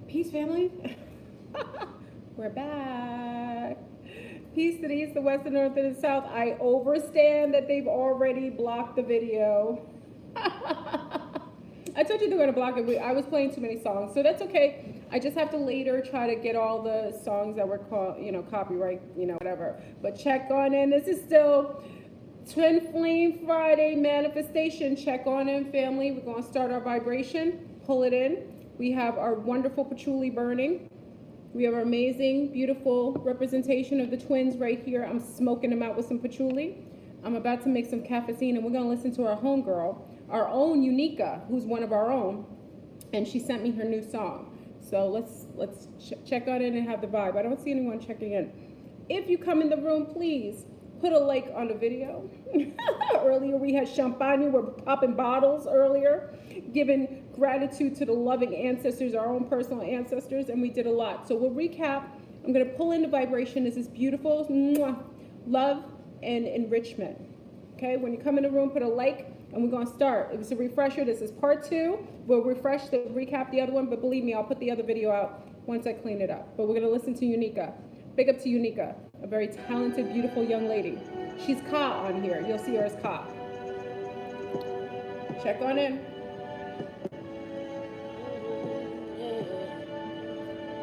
Peace, family. We're back. Peace to the east, the west, the north, and the south. I overstand that they've already blocked the video. I told you they were going to block it. I was playing too many songs, so that's okay. I just have to later try to get all the songs that were called, copyright, whatever. But check on in. This is still Twin Flame Friday manifestation. Check on in, family. We're going to start our vibration. Pull it in. We have our wonderful patchouli burning. We have our amazing, beautiful representation of the twins right here. I'm smoking them out with some patchouli. I'm about to make some caffeine, and we're going to listen to our homegirl, our own Unica, who's one of our own, and she sent me her new song. So let's check on it and have the vibe. I don't see anyone checking in. If you come in the room, please put a like on the video. Earlier we had champagne. We were popping bottles earlier, giving gratitude to the loving ancestors, our own personal ancestors, and we did a lot. So we'll recap. I'm going to pull in the vibration. This is beautiful. Mwah. Love and enrichment. Okay, when you come in the room, put a like, and we're going to start. It was a refresher. This is part 2. We'll refresh to recap the other one, but believe me, I'll put the other video out once I clean it up. But we're going to listen to Unica. Big up to Unica, a very talented, beautiful young lady. She's Ka on here. You'll see her as Ka. Check on in.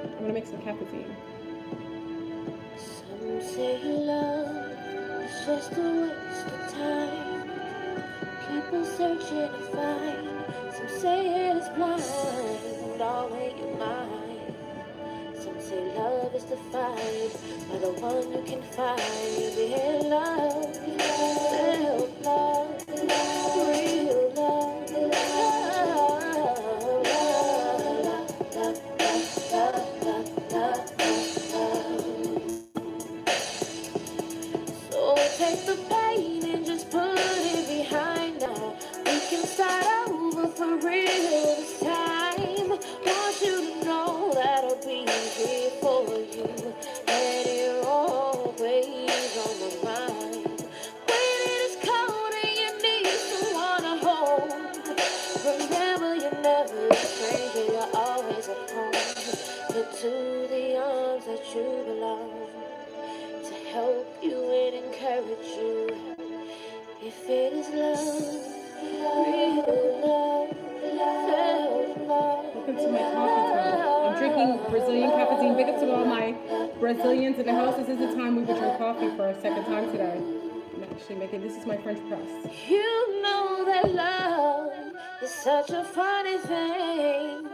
I'm gonna make some caffeine. Some say love is just a waste of time. People searching to find. Some say it is blind, all in your mind. Some say love is defined by the one you can find. Yeah, love, self-love, real love, So take the pain and just put it behind now. We can start over for real this time. Want you to know that I'll be here for you, and you're always on my mind. When it is cold and you need someone to hold, remember you're never a stranger, you're always at home. Look to the arms that you belong, to help you and encourage you. If it is love, real love, self-love. Welcome to my coffee time. I'm drinking Brazilian caffeine. Big up to all my Brazilians in the house. This is the time we would drink coffee for a second time today. I'm actually making, this is my French press. You know that love is such a funny thing.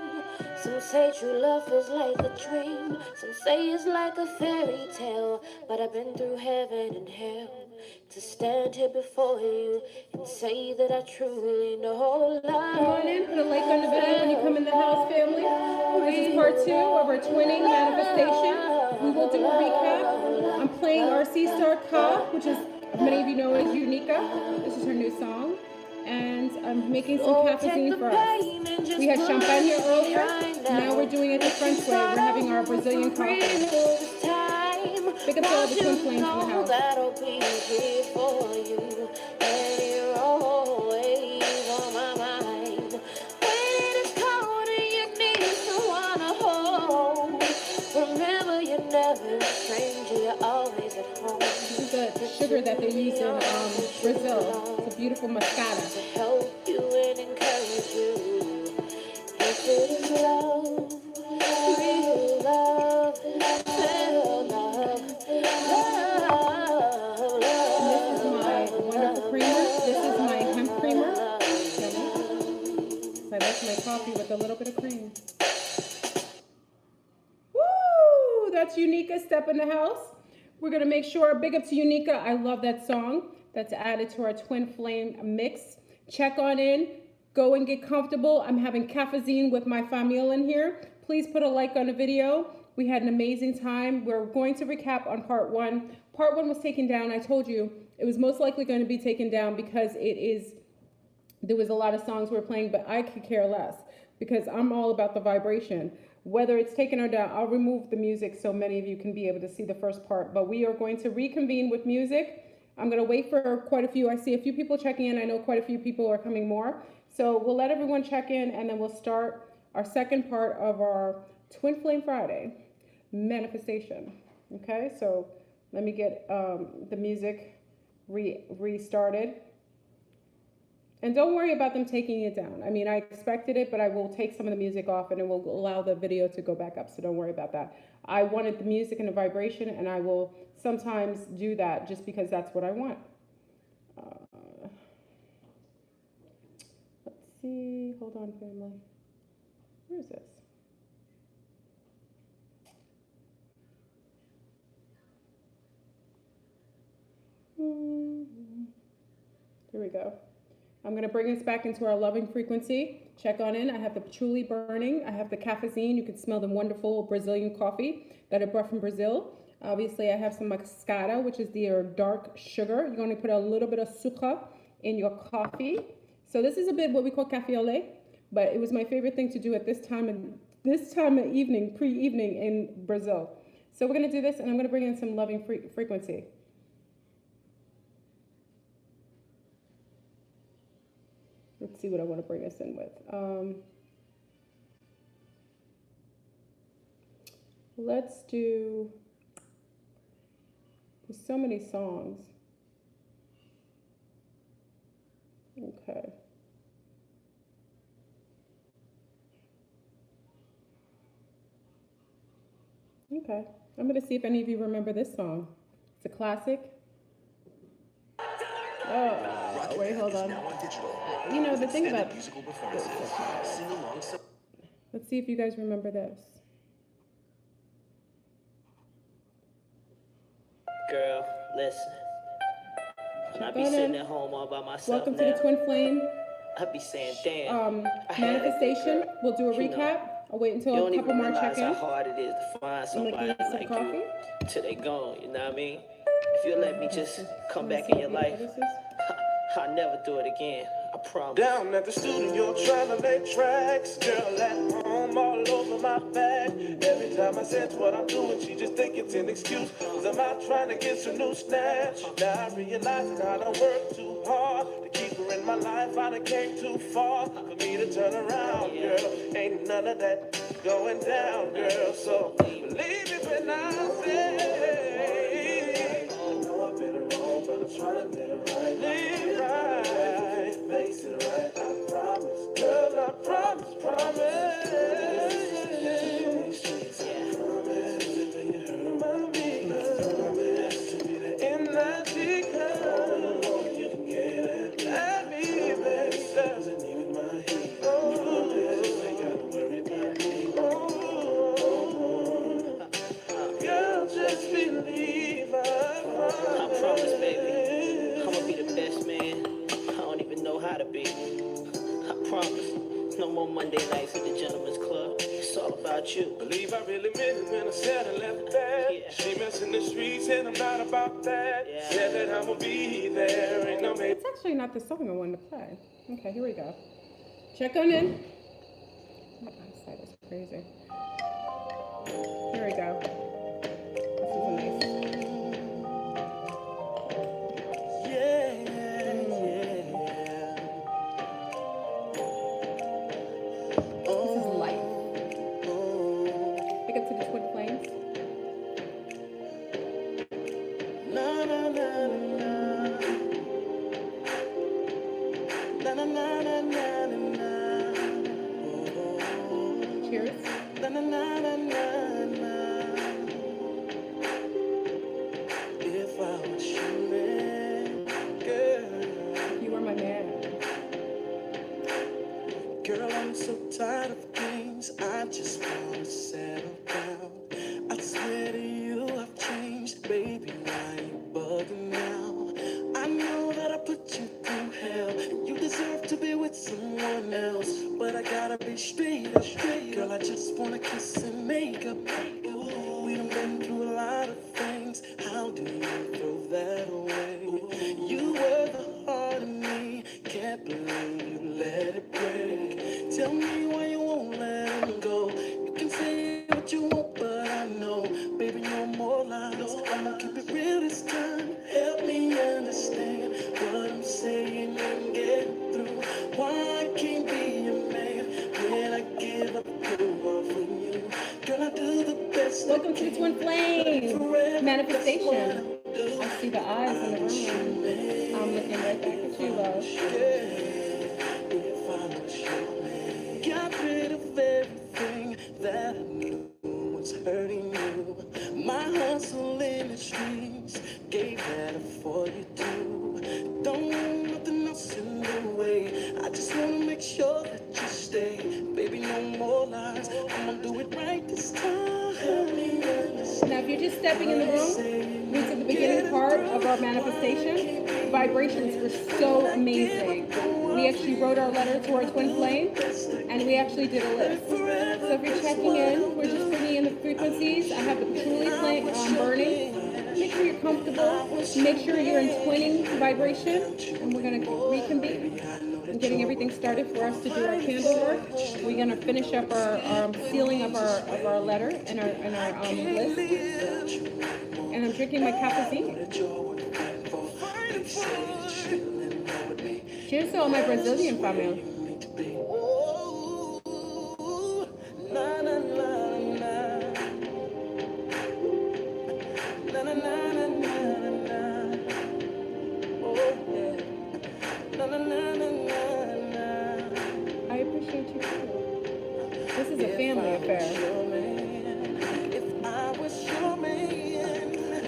Some say true love is like a dream. Some say it's like a fairy tale. But I've been through heaven and hell to stand here before you and say that I truly know love. Come on in, put a like on the video when you come in the house, family. This is part 2 of our twinning manifestation. We will do a recap. I'm playing our Star Ka, which is, many of you know, is Unica. This is her new song. And I'm making some caffeine for us. We had champagne here earlier. Now we're doing it the French way. We're having our Brazilian coffee. Big up to all the twin flames in the house. That'll be here for you, and you're always on my mind. When it is cold and you need someone to hold, remember you're never a stranger, you're always at home. This is the sugar that they use in Brazil. It's a beautiful muscata. To help you and encourage you. If it is love, real love, real love, This is my wonderful creamer. This is my hemp creamer. So I like my coffee with a little bit of cream. Woo! That's Unica, Step in the House. We're going to make sure, big up to Unica. I love that song. That's added to our Twin Flame mix. Check on in. Go and get comfortable. I'm having caffeine with my family in here. Please put a like on the video. We had an amazing time. We're going to recap on part 1. Part 1 was taken down. I told you it was most likely going to be taken down because there was a lot of songs we were playing, but I could care less because I'm all about the vibration. Whether it's taken or down, I'll remove the music so many of you can be able to see the first part. But we are going to reconvene with music. I'm going to wait for quite a few. I see a few people checking in. I know quite a few people are coming more. So we'll let everyone check in, and then we'll start our second part of our Twin Flame Friday, manifestation. Okay, so let me get the music restarted. And don't worry about them taking it down. I mean, I expected it, but I will take some of the music off and it will allow the video to go back up. So don't worry about that. I wanted the music and the vibration, and I will sometimes do that just because that's what I want. Let's see. Hold on, family. Where is this? Here we go. I'm going to bring us back into our loving frequency. Check on in. I have the patchouli burning. I have the cafeine. You can smell the wonderful Brazilian coffee that I brought from Brazil. Obviously, I have some mascada, which is the dark sugar. You're going to put a little bit of sucra in your coffee. So this is a bit what we call café au lait, but it was my favorite thing to do at this time of evening, pre-evening in Brazil. So we're going to do this, and I'm going to bring in some loving frequency. Let's see what I want to bring us in with. Let's do, there's so many songs. Okay. Okay. I'm going to see if any of you remember this song. It's a classic. Oh, wait, hold on. You know, the thing about this. Let's see if you guys remember this. Girl, listen. When I be sitting at home all by myself. Welcome to the Twin Flame. I be saying, damn. Manifestation. We'll do a recap. I'll wait until a couple more check-ins. How hard it is to find somebody like you till they gone, you know what I mean? If you'll let me just come back in your life, I'll never do it again. I promise. Down at the studio trying to lay tracks. Girl at home all over my back. Every time I sense what I'm doing, she just think it's an excuse. Cause I'm out trying to get some new snatch. Now I realize that I don't work too hard to keep her in my life. I done came too far for me to turn around, girl. Ain't none of that going down, girl. So believe me when I say I know I've been wrong, but I'm trying to live right. Live right, face it right. I promise, girl, I promise, promise. No more Monday nights at the Gentleman's Club. It's all about you. Believe I really meant it when I said I left that. Yeah. She messing the streets and I'm not about that. Yeah. Said that I'ma be there. Ain't no It's actually not the song I wanted to play. Okay, here we go. Check on in. My eyesight is crazy. Here we go. This is nice. welcome to the Twin Flame manifestation. I see the eyes in the room. I'm looking right back at you, love. Got rid of everything that I knew was hurting you. My hustle in the streets gave that up for you too. Don't want nothing else in the way. I just wanna make sure that you stay. Baby, no more lies. I'm gonna do it right this time. Now, if you're just stepping in the room, we took the beginning part of our manifestation. Vibrations were so amazing. We actually wrote our letter to our twin flame, and we actually did a list. So if you're checking in, we're just bringing in the frequencies. I have the patchouli plant burning. Make sure you're comfortable. Make sure you're in twinning vibration, and we're going to reconvene. I'm getting everything started for us to do our candle work. We're going to finish up our sealing of our letter and our list. And I'm drinking my cafeine. Cheers to all my Brazilian family. I appreciate you too. This is a family affair.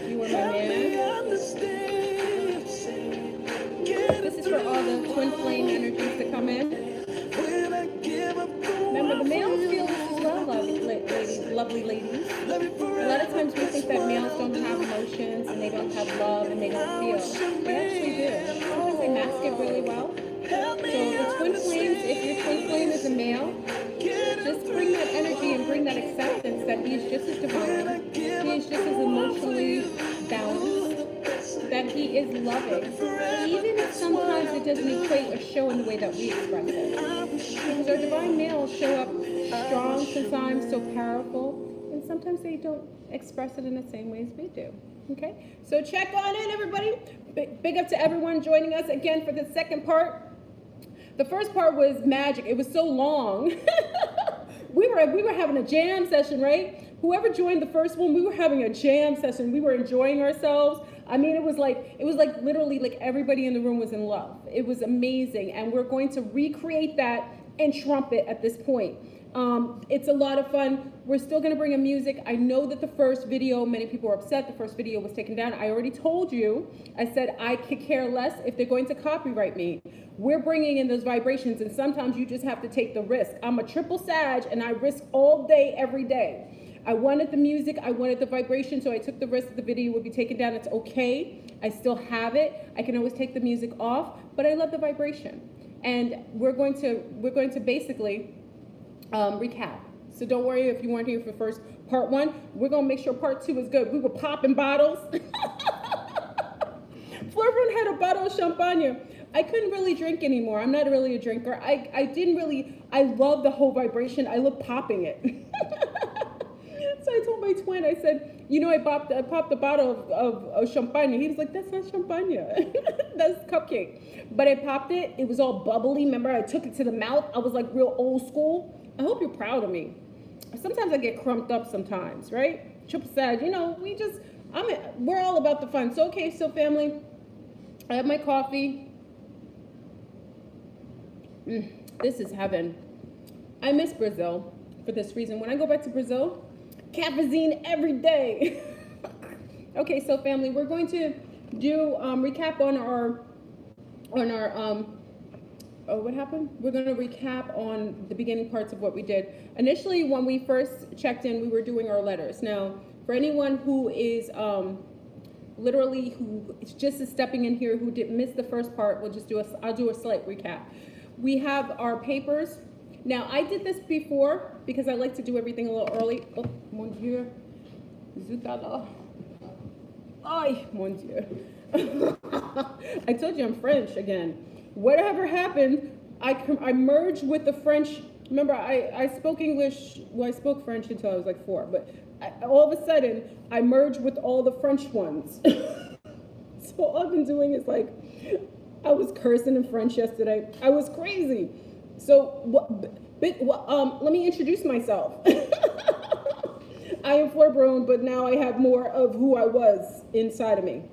You were my man. This is for all the twin flame energies to come in. Remember, the males feel this as well, lovely ladies. A lot of times we think that males don't have emotions and they don't have love and they don't feel. They actually do. Sometimes they mask it really well. So the twin flames, if your twin flame is a male, just bring that energy and bring that acceptance that he is just as divine, he is just as emotionally balanced, that he is loving, even if sometimes it doesn't equate or show in the way that we express it. Because our divine males show up strong sometimes, so powerful, and sometimes they don't express it in the same way as we do. Okay, so check on in, everybody. Big up to everyone joining us again for the second part. The first part was magic. It was so long. we were having a jam session, right? Whoever joined the first one, we were having a jam session. We were enjoying ourselves. I mean, it was like literally like everybody in the room was in love. It was amazing, and we're going to recreate that in trumpet at this point. It's a lot of fun. We're still going to bring in music. I know that the first video, many people were upset. The first video was taken down. I already told you. I said I could care less if they're going to copyright me. We're bringing in those vibrations, and sometimes you just have to take the risk. I'm a triple Sag, and I risk all day, every day. I wanted the music. I wanted the vibration, so I took the risk that the video would be taken down. It's okay. I still have it. I can always take the music off, but I love the vibration. And we're going to basically recap. So don't worry if you weren't here for first part one. We're gonna make sure part two is good. We were popping bottles. Florbrun had a bottle of champagne. I couldn't really drink anymore. I'm not really a drinker. I love the whole vibration. I love popping it. So I told my twin, I said, you know, I popped a bottle of champagne. He was like, that's not champagne. That's cupcake. But I popped it. It was all bubbly. Remember, I took it to the mouth. I was like real old school. I hope you're proud of me. Sometimes I get crumped up sometimes, right? Triple Sag, you know, we're all about the fun. So, okay, so family, I have my coffee. This is heaven. I miss Brazil for this reason. When I go back to Brazil, cafeine every day. Okay, so family, we're going to do recap on our what happened? We're going to recap on the beginning parts of what we did. Initially, when we first checked in, we were doing our letters. Now, for anyone who is who just is stepping in here, who didn't miss the first part, I'll do a slight recap. We have our papers. Now, I did this before because I like to do everything a little early. Oh, mon Dieu. Zut alors. Ay, mon Dieu. I told you I'm French again. Whatever happened, I merged with the French. Remember, I spoke English, well, I spoke French until I was like 4, but all of a sudden, I merged with all the French ones. So all I've been doing is like, I was cursing in French yesterday. I was crazy. So let me introduce myself. I am full grown, but now I have more of who I was inside of me.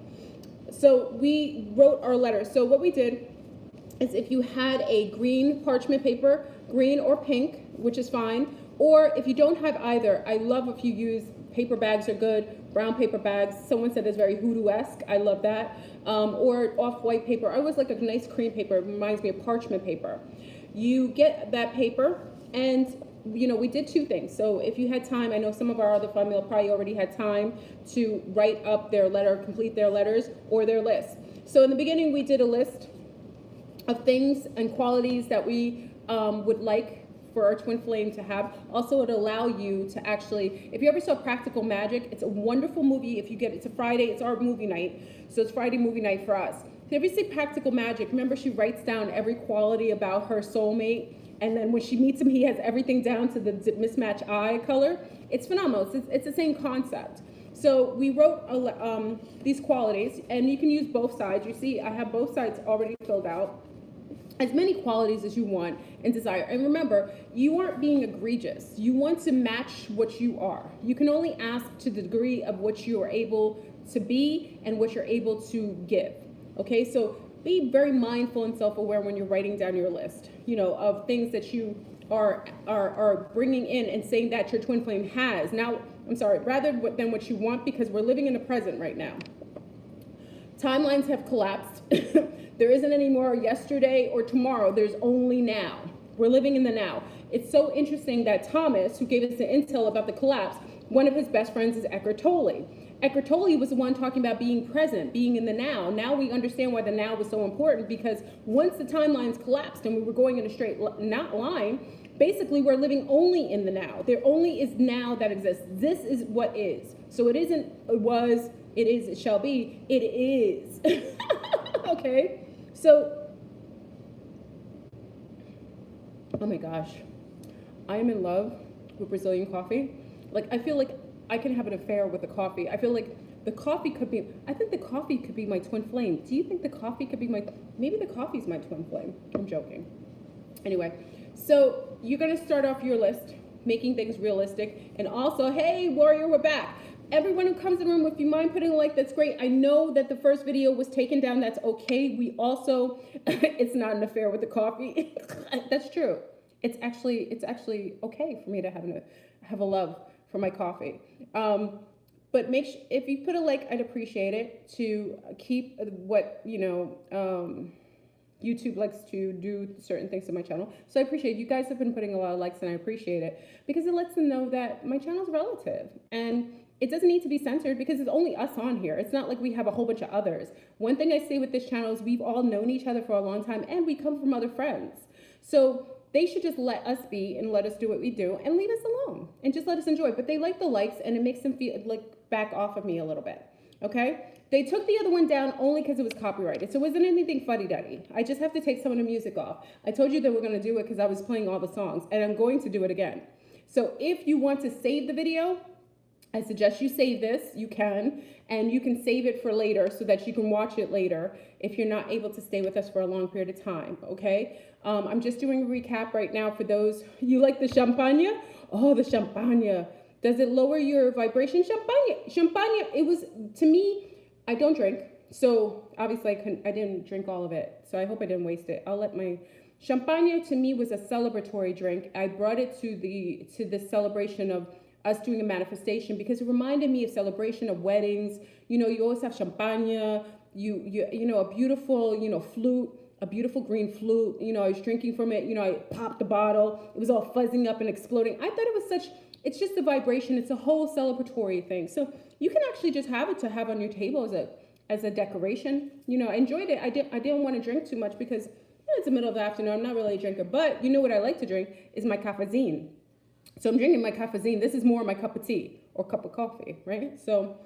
So we wrote our letters. So what we did is if you had a green parchment paper, green or pink, which is fine, or if you don't have either, I love if you use paper bags are good, brown paper bags. Someone said it's very hoodoo-esque. I love that. Or off-white paper. I always like a nice cream paper. It reminds me of parchment paper. You get that paper and we did two things. So if you had time, I know some of our other family probably already had time to write up their letter, complete their letters or their list. So in the beginning, we did a list of things and qualities that we would like for our twin flame to have. Also, it'll allow you to actually, if you ever saw Practical Magic, it's a wonderful movie. If you get it's a Friday, it's our movie night. So it's Friday movie night for us. If you see Practical Magic, remember she writes down every quality about her soulmate. And then when she meets him, he has everything down to the mismatch eye color. It's phenomenal. It's the same concept. So we wrote these qualities, and you can use both sides. You see, I have both sides already filled out. As many qualities as you want and desire. And remember, you aren't being egregious. You want to match what you are. You can only ask to the degree of what you are able to be and what you're able to give. Okay, so be very mindful and self-aware when you're writing down your list, of things that you are bringing in and saying that your twin flame has. Now, I'm sorry, rather than what you want, because we're living in the present right now. Timelines have collapsed. There isn't any more yesterday or tomorrow. There's only now. We're living in the now. It's so interesting that Thomas, who gave us the intel about the collapse, one of his best friends is Eckhart Tolle. Eckhart Tolle was the one talking about being present, being in the now. Now we understand why the now was so important, because once the timelines collapsed and we were going in a straight line, basically we're living only in the now. There only is now that exists. This is what is. So it isn't, it was, it is, it shall be, it is. Okay? So, oh my gosh, I am in love with Brazilian coffee. Like, I feel like I can have an affair with the coffee. I feel like the coffee could be, I think the coffee could be my twin flame. Do you think the coffee could be maybe the coffee's my twin flame. I'm joking. Anyway, so you're gonna start off your list, making things realistic. And also, hey, warrior, we're back. Everyone who comes in the room, if you mind putting a like, that's great. I know that the first video was taken down. That's okay. We also, it's not an affair with the coffee. That's true. It's actually okay for me to have a love for my coffee. But if you put a like, I'd appreciate it, to keep what, YouTube likes to do certain things to my channel. So I appreciate you guys have been putting a lot of likes, and I appreciate it because it lets them know that my channel is relative and it doesn't need to be censored because it's only us on here. It's not like we have a whole bunch of others. One thing I say with this channel is we've all known each other for a long time and we come from other friends. So they should just let us be and let us do what we do and leave us alone and just let us enjoy. But they like the likes and it makes them feel like back off of me a little bit. Okay? They took the other one down only because it was copyrighted. So it wasn't anything fuddy-duddy. I just have to take some of the music off. I told you that we're going to do it because I was playing all the songs and I'm going to do it again. So if you want to save the video, I suggest you save this. You can, and you can save it for later so that you can watch it later if you're not able to stay with us for a long period of time, okay? I'm just doing a recap right now for those. You like the champagne? Oh, the champagne. Does it lower your vibration? Champagne, it was, to me, I don't drink. So obviously I didn't drink all of it. So I hope I didn't waste it. I'll let my, champagne to me was a celebratory drink. I brought it to the celebration of us doing a manifestation because it reminded me of celebration of weddings. You know, you always have champagne, you know, a beautiful, flute, a beautiful green flute. You know, I was drinking from it. You know, I popped the bottle. It was all fuzzing up and exploding. I thought it was it's just a vibration. It's a whole celebratory thing. So you can actually just have it to have on your table as a decoration. You know, I enjoyed it. I didn't want to drink too much because it's the middle of the afternoon. I'm not really a drinker, but you know what I like to drink is my cafezine. So I'm drinking my cafezine. This is more my cup of tea or cup of coffee, right? So,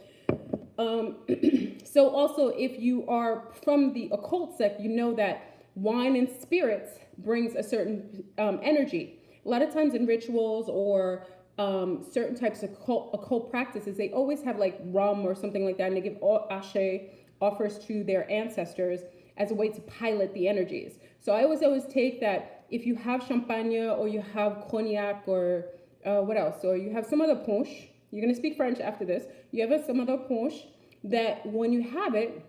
so also if you are from the occult sect, you know that wine and spirits brings a certain energy. A lot of times in rituals or certain types of occult practices, they always have like rum or something like that, and they give ashe offers to their ancestors as a way to pilot the energies. So I always take that if you have champagne or you have cognac or what else, or you have some other punch, You're going to speak French after this. You have some other punch that when you have it,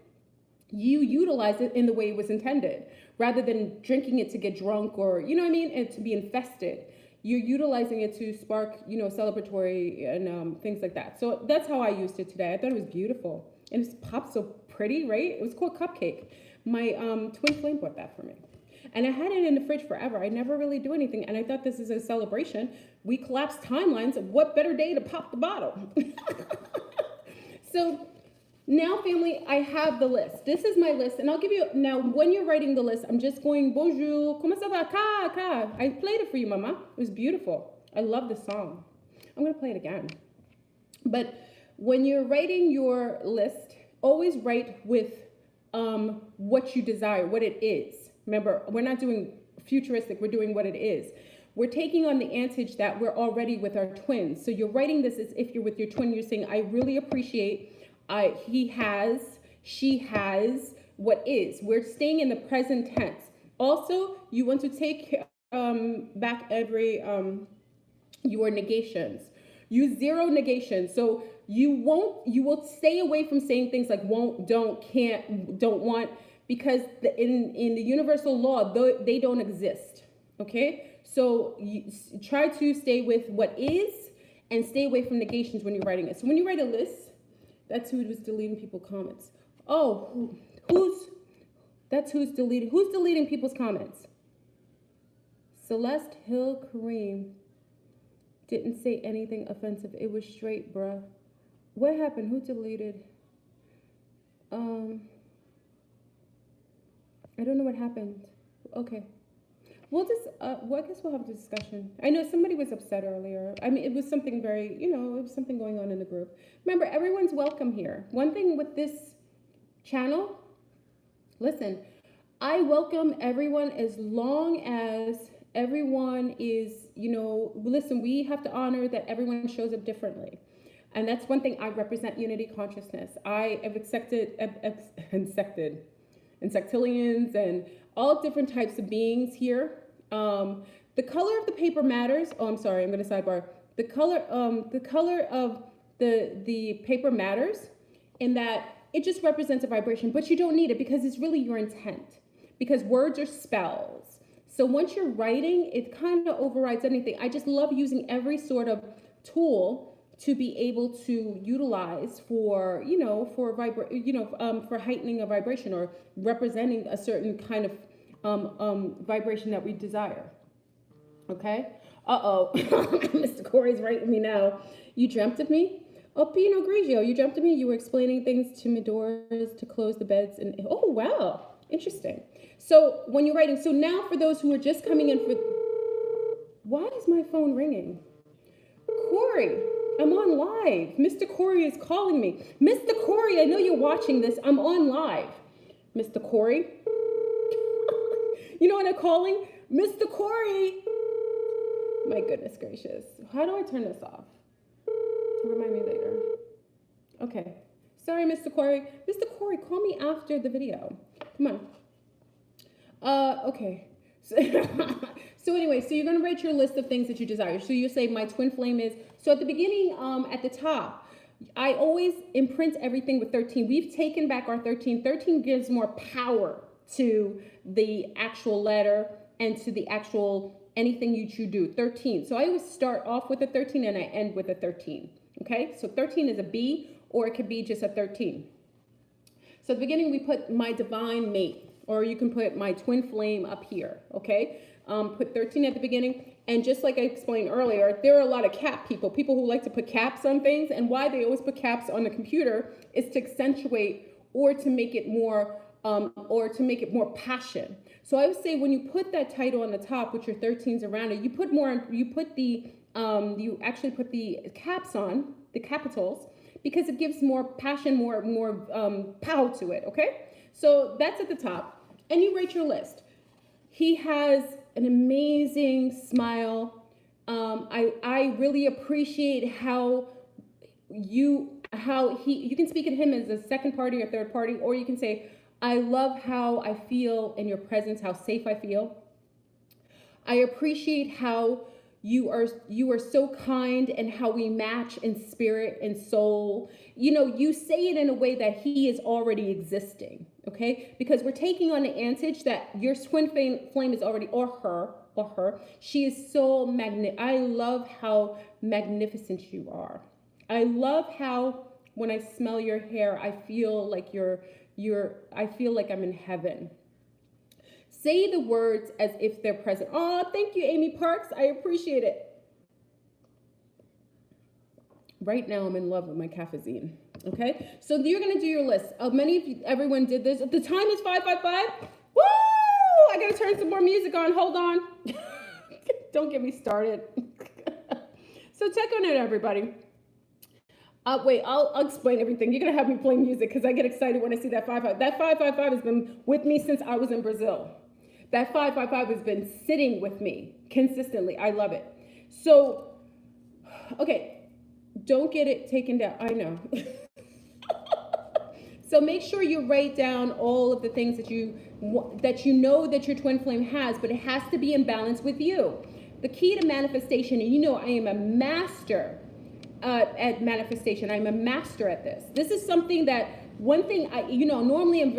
you utilize it in the way it was intended, rather than drinking it to get drunk or, you know what I mean, and to be infested. You're utilizing it to spark, you know, celebratory and things like that. So that's how I used it today. I thought it was beautiful. And it's popped so pretty, right? It was called Cupcake. My TwinFlame bought that for me. And I had it in the fridge forever. I never really do anything. And I thought this is a celebration. We collapsed timelines. What better day to pop the bottle? So now, family, I have the list. This is my list. And I'll give you, now, when you're writing the list, I'm just going, bonjour, comment ça va, ka. I played it for you, mama. It was beautiful. I love the song. I'm going to play it again. But when you're writing your list, always write with what you desire, what it is. Remember, we're not doing futuristic, we're doing what it is. We're taking on the antage that we're already with our twins. So you're writing this as if you're with your twin. You're saying, I really appreciate, he has, she has, what is. We're staying in the present tense. Also, you want to take back every, your negations. Use zero negations. So you will stay away from saying things like won't, don't, can't, don't want, because in the universal law, they don't exist, okay? So you try to stay with what is and stay away from negations when you're writing it. So when you write a list, that's who was deleting people's comments. Oh, who's deleting people's comments? Celeste Hill Kareem didn't say anything offensive. It was straight, bruh. What happened? Who deleted? I don't know what happened. Okay. We'll just, well, I guess we'll have a discussion. I know somebody was upset earlier. I mean, it was something very, you know, it was something going on in the group. Remember, everyone's welcome here. One thing with this channel, listen, I welcome everyone as long as everyone is, you know, listen, we have to honor that everyone shows up differently. And that's one thing. I represent unity consciousness. I have accepted insectilians and all different types of beings here. The color of the paper matters. Oh, I'm sorry, I'm going to sidebar. The color of the paper matters in that it just represents a vibration, but you don't need it because it's really your intent. Because words are spells. So once you're writing, it kind of overrides anything. I just love using every sort of tool to be able to utilize for, you know, for for heightening a vibration or representing a certain kind of vibration that we desire. Okay. Uh-oh. Mr. Corey's writing me now. You dreamt of me? Oh, Pinot Grigio, you dreamt of me. You were explaining things to Midors to close the beds. And oh, wow. Interesting. So when you're writing, so now for those who are just coming in for, why is my phone ringing? Corey, I'm on live. Mr. Corey is calling me. Mr. Corey, I know you're watching this. I'm on live. Mr. Corey. You know what I'm calling? Mr. Corey. My goodness gracious. How do I turn this off? Remind me later. Okay. Sorry, Mr. Corey. Mr. Corey, call me after the video. Come on. Okay. So anyway, so you're going to write your list of things that you desire. So you say my twin flame is, so at the beginning, at the top, I always imprint everything with 13. We've taken back our 13. 13 gives more power to the actual letter and to the actual anything you do. 13. So I always start off with a 13 and I end with a 13. Okay, so 13 is a B, or it could be just a 13. So at the beginning, we put my divine mate, or you can put my twin flame up here, okay? Put 13 at the beginning. And just like I explained earlier, there are a lot of cap people who like to put caps on things. And why they always put caps on the computer is to accentuate or to make it more passion. So I would say when you put that title on the top with your 13s around it, you actually put the caps on, the capitals, because it gives more passion, more power to it, okay? So that's at the top. And you write your list. He has an amazing smile. I really appreciate how you can speak of him as a second party or third party, or you can say, I love how I feel in your presence, how safe I feel. I appreciate how You are so kind, and how we match in spirit and soul. You know, you say it in a way that he is already existing, okay? Because we're taking on the advantage that your twin flame is already, or her. She is so I love how magnificent you are. I love how when I smell your hair, I feel like I feel like I'm in heaven. Say the words as if they're present. Oh, thank you, Amy Parks. I appreciate it. Right now, I'm in love with my cafezine. Okay, so you're gonna do your list. Everyone did this. The time is 5:55. Woo! I gotta turn some more music on. Hold on. Don't get me started. So check on it, everybody. Wait, I'll explain everything. You're gonna have me play music because I get excited when I see that 555. That 555 has been with me since I was in Brazil. That 555 has been sitting with me consistently. I love it. So, okay, don't get it taken down. I know. So make sure you write down all of the things that you know that your twin flame has, but it has to be in balance with you. The key to manifestation, and you know I am a master at manifestation. I'm a master at this. This is something that, one thing normally I'm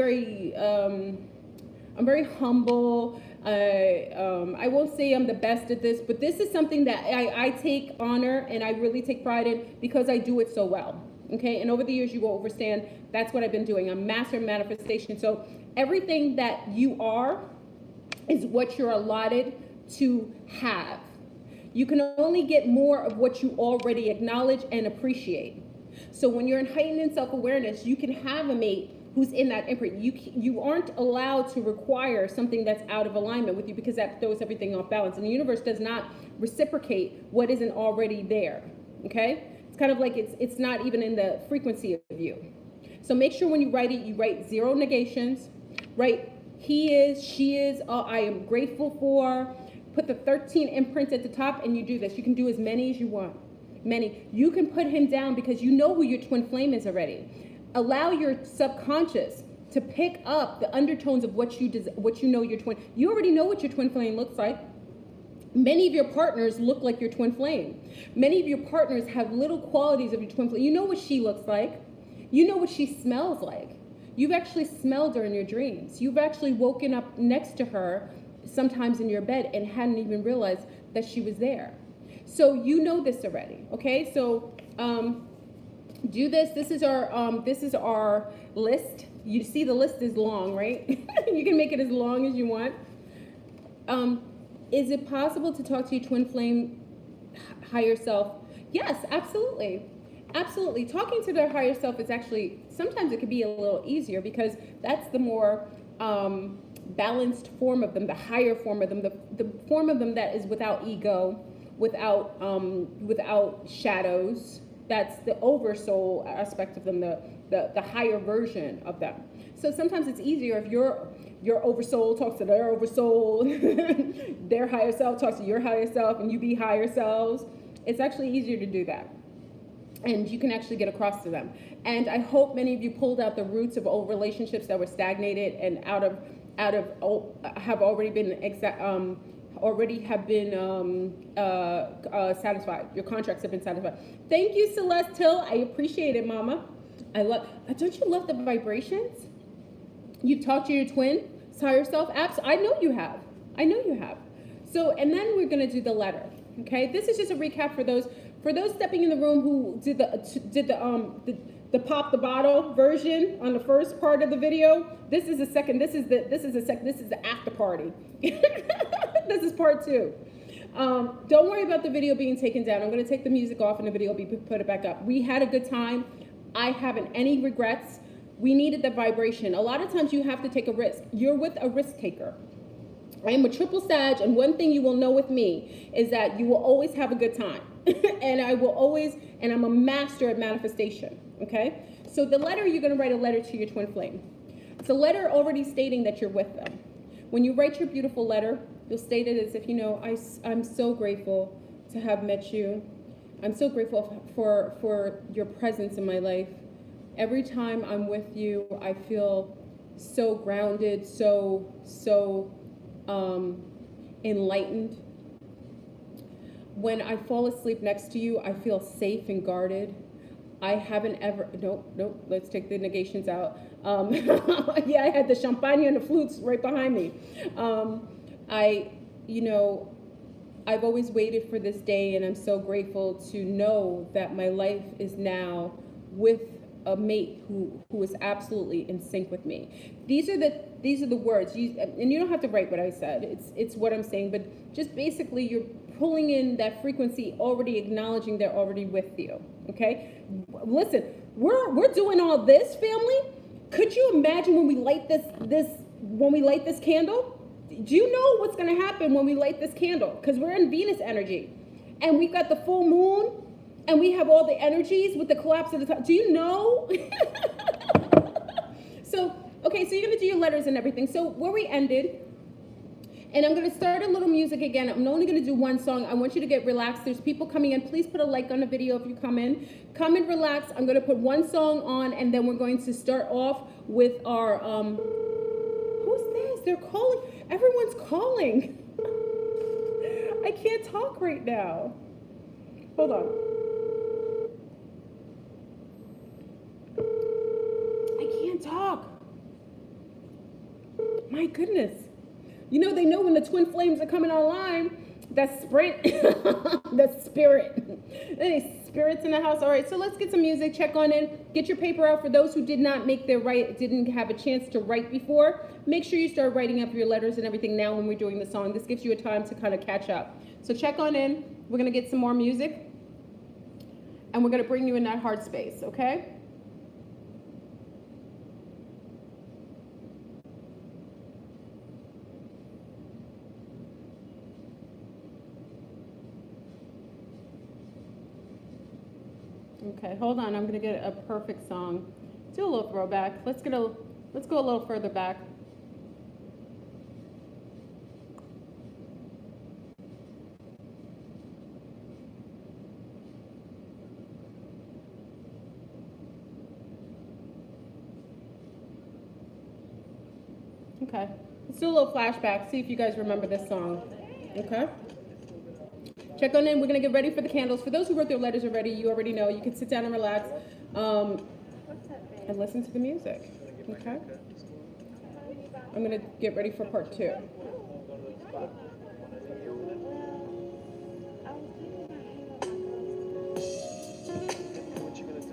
very humble. I won't say I'm the best at this, but this is something that I take honor and I really take pride in because I do it so well. Okay, and over the years you will understand that's what I've been doing. I'm master of manifestation. So everything that you are is what you're allotted to have. You can only get more of what you already acknowledge and appreciate. So when you're in heightened self-awareness, you can have a mate who's in that imprint. You aren't allowed to require something that's out of alignment with you because that throws everything off balance. And the universe does not reciprocate what isn't already there, okay? It's kind of like it's not even in the frequency of you. So make sure when you write it, you write 0 negations, write he is, she is, I am grateful for. Put the 13 imprints at the top and you do this. You can do as many as you want. Many. You can put him down because you know who your twin flame is already. Allow your subconscious to pick up the undertones of what you know your twin. You already know what your twin flame looks like. Many of your partners look like your twin flame. Many of your partners have little qualities of your twin flame. You know what she looks like. You know what she smells like. You've actually smelled her in your dreams. You've actually woken up next to her sometimes in your bed and hadn't even realized that she was there. So you know this already, okay? So do this. This is our list. You see the list is long, right? You can make it as long as you want. Is it possible to talk to your twin flame higher self? Yes, absolutely. Absolutely. Talking to their higher self is actually, sometimes it can be a little easier because that's the more balanced form of them, the higher form of them, the form of them that is without ego, without shadows. That's the oversoul aspect of them, the higher version of them. So sometimes it's easier if your oversoul talks to their oversoul, their higher self talks to your higher self, and you be higher selves. It's actually easier to do that. And you can actually get across to them. And I hope many of you pulled out the roots of old relationships that were stagnated and have already been satisfied. Your contracts have been satisfied. Thank you, Celeste Hill. I appreciate it, Mama. Don't you love the vibrations? You've talked to your twin, higher self apps. I know you have. So, and then we're gonna do the letter. Okay, this is just a recap for those stepping in the room who did the pop the bottle version on the first part of the video. This is the second. This is the after party. This is part 2. Don't worry about the video being taken down. I'm going to take the music off and the video will be put it back up. We had a good time. I haven't any regrets. We needed the vibration. A lot of times you have to take a risk. You're with a risk taker. I am a triple Sag, and one thing you will know with me is that you will always have a good time. And I'm a master at manifestation, okay? So the letter, you're gonna write a letter to your twin flame. It's a letter already stating that you're with them. When you write your beautiful letter, you'll state it as if, I'm so grateful to have met you. I'm so grateful for your presence in my life. Every time I'm with you, I feel so grounded, so enlightened. when I fall asleep next to you, I feel safe and guarded. I haven't ever, nope, let's take the negations out. Yeah, I had the champagne and the flutes right behind me. You know, I've always waited for this day, and I'm so grateful to know that my life is now with a mate who is absolutely in sync with me. These are the words, and you don't have to write what I said. It's what I'm saying, but just basically you're pulling in that frequency, already acknowledging they're already with you. Okay, listen, we're doing all this, family. Could you imagine when we light this candle? Do you know what's going to happen when we light this candle? Because we're in Venus energy, and we've got the full moon, and we have all the energies with the collapse of the time. Do you know? So, okay, so you're going to do your letters and everything. So where we ended, and I'm going to start a little music again. I'm only going to do one song. I want you to get relaxed. There's people coming in. Please put a like on the video if you come in. Come and relax. I'm going to put one song on, and then we're going to start off with our, who's this? They're calling. Everyone's calling. I can't talk right now. Hold on. I can't talk. My goodness. You know, they know when the twin flames are coming online. That sprint, the spirit. Any spirits in the house? All right, so let's get some music. Check on in. Get your paper out for those who did not make their didn't have a chance to write before. Make sure you start writing up your letters and everything now when we're doing the song. This gives you a time to kind of catch up. So check on in. We're gonna get some more music, and we're gonna bring you in that heart space. Okay? Okay, hold on. I'm gonna get a perfect song. Do a little throwback. Let's go a little further back. Okay, let's do a little flashback. See if you guys remember this song. Okay. Check on in. We're going to get ready for the candles. For those who wrote their letters already, you already know. You can sit down and relax and listen to the music. Okay? I'm going to get ready for part 2. What you gonna do?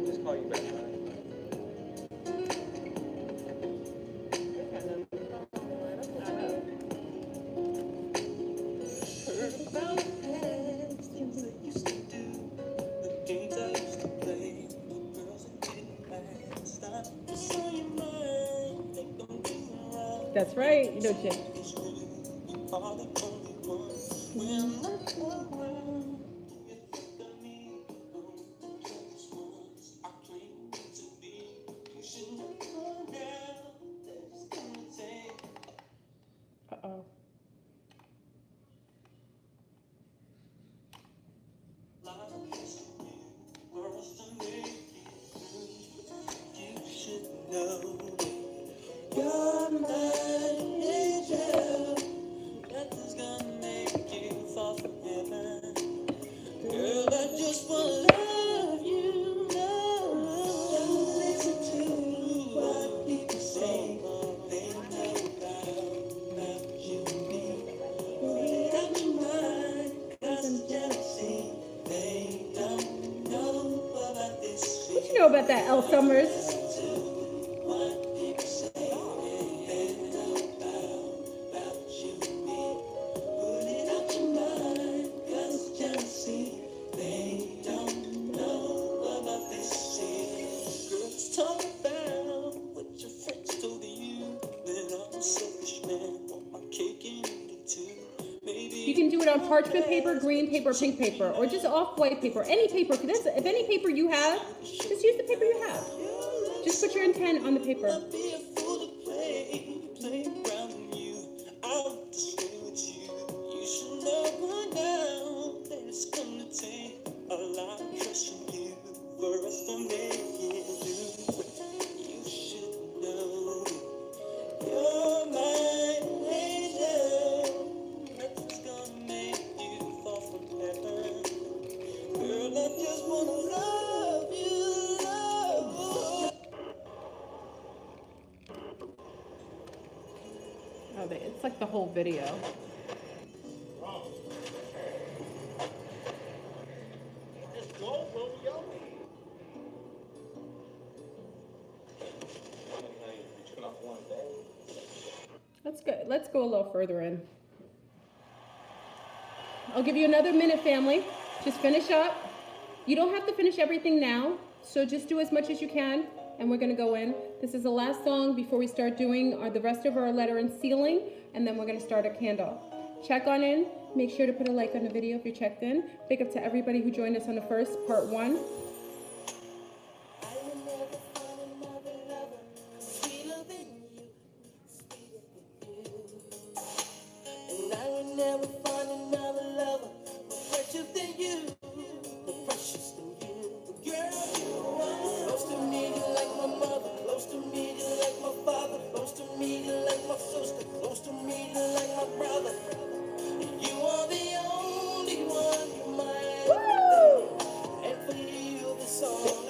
Just call you back. That's right. You know, Jim. Uh-oh. What you know about that, L. Summers? You can do it on parchment paper, green paper, pink paper, or just off-white paper. Any paper. If any paper you have, just use the paper you have. Just put your intent on the paper. whole video. Let's go a little further in. I'll give you another minute, family. Just finish up. You don't have to finish everything now, so just do as much as you can, and we're gonna go in. This is the last song before we start doing the rest of our letter and sealing, and then we're gonna start a candle. Check on in. Make sure to put a like on the video if you're checked in. Big up to everybody who joined us on the first, part 1.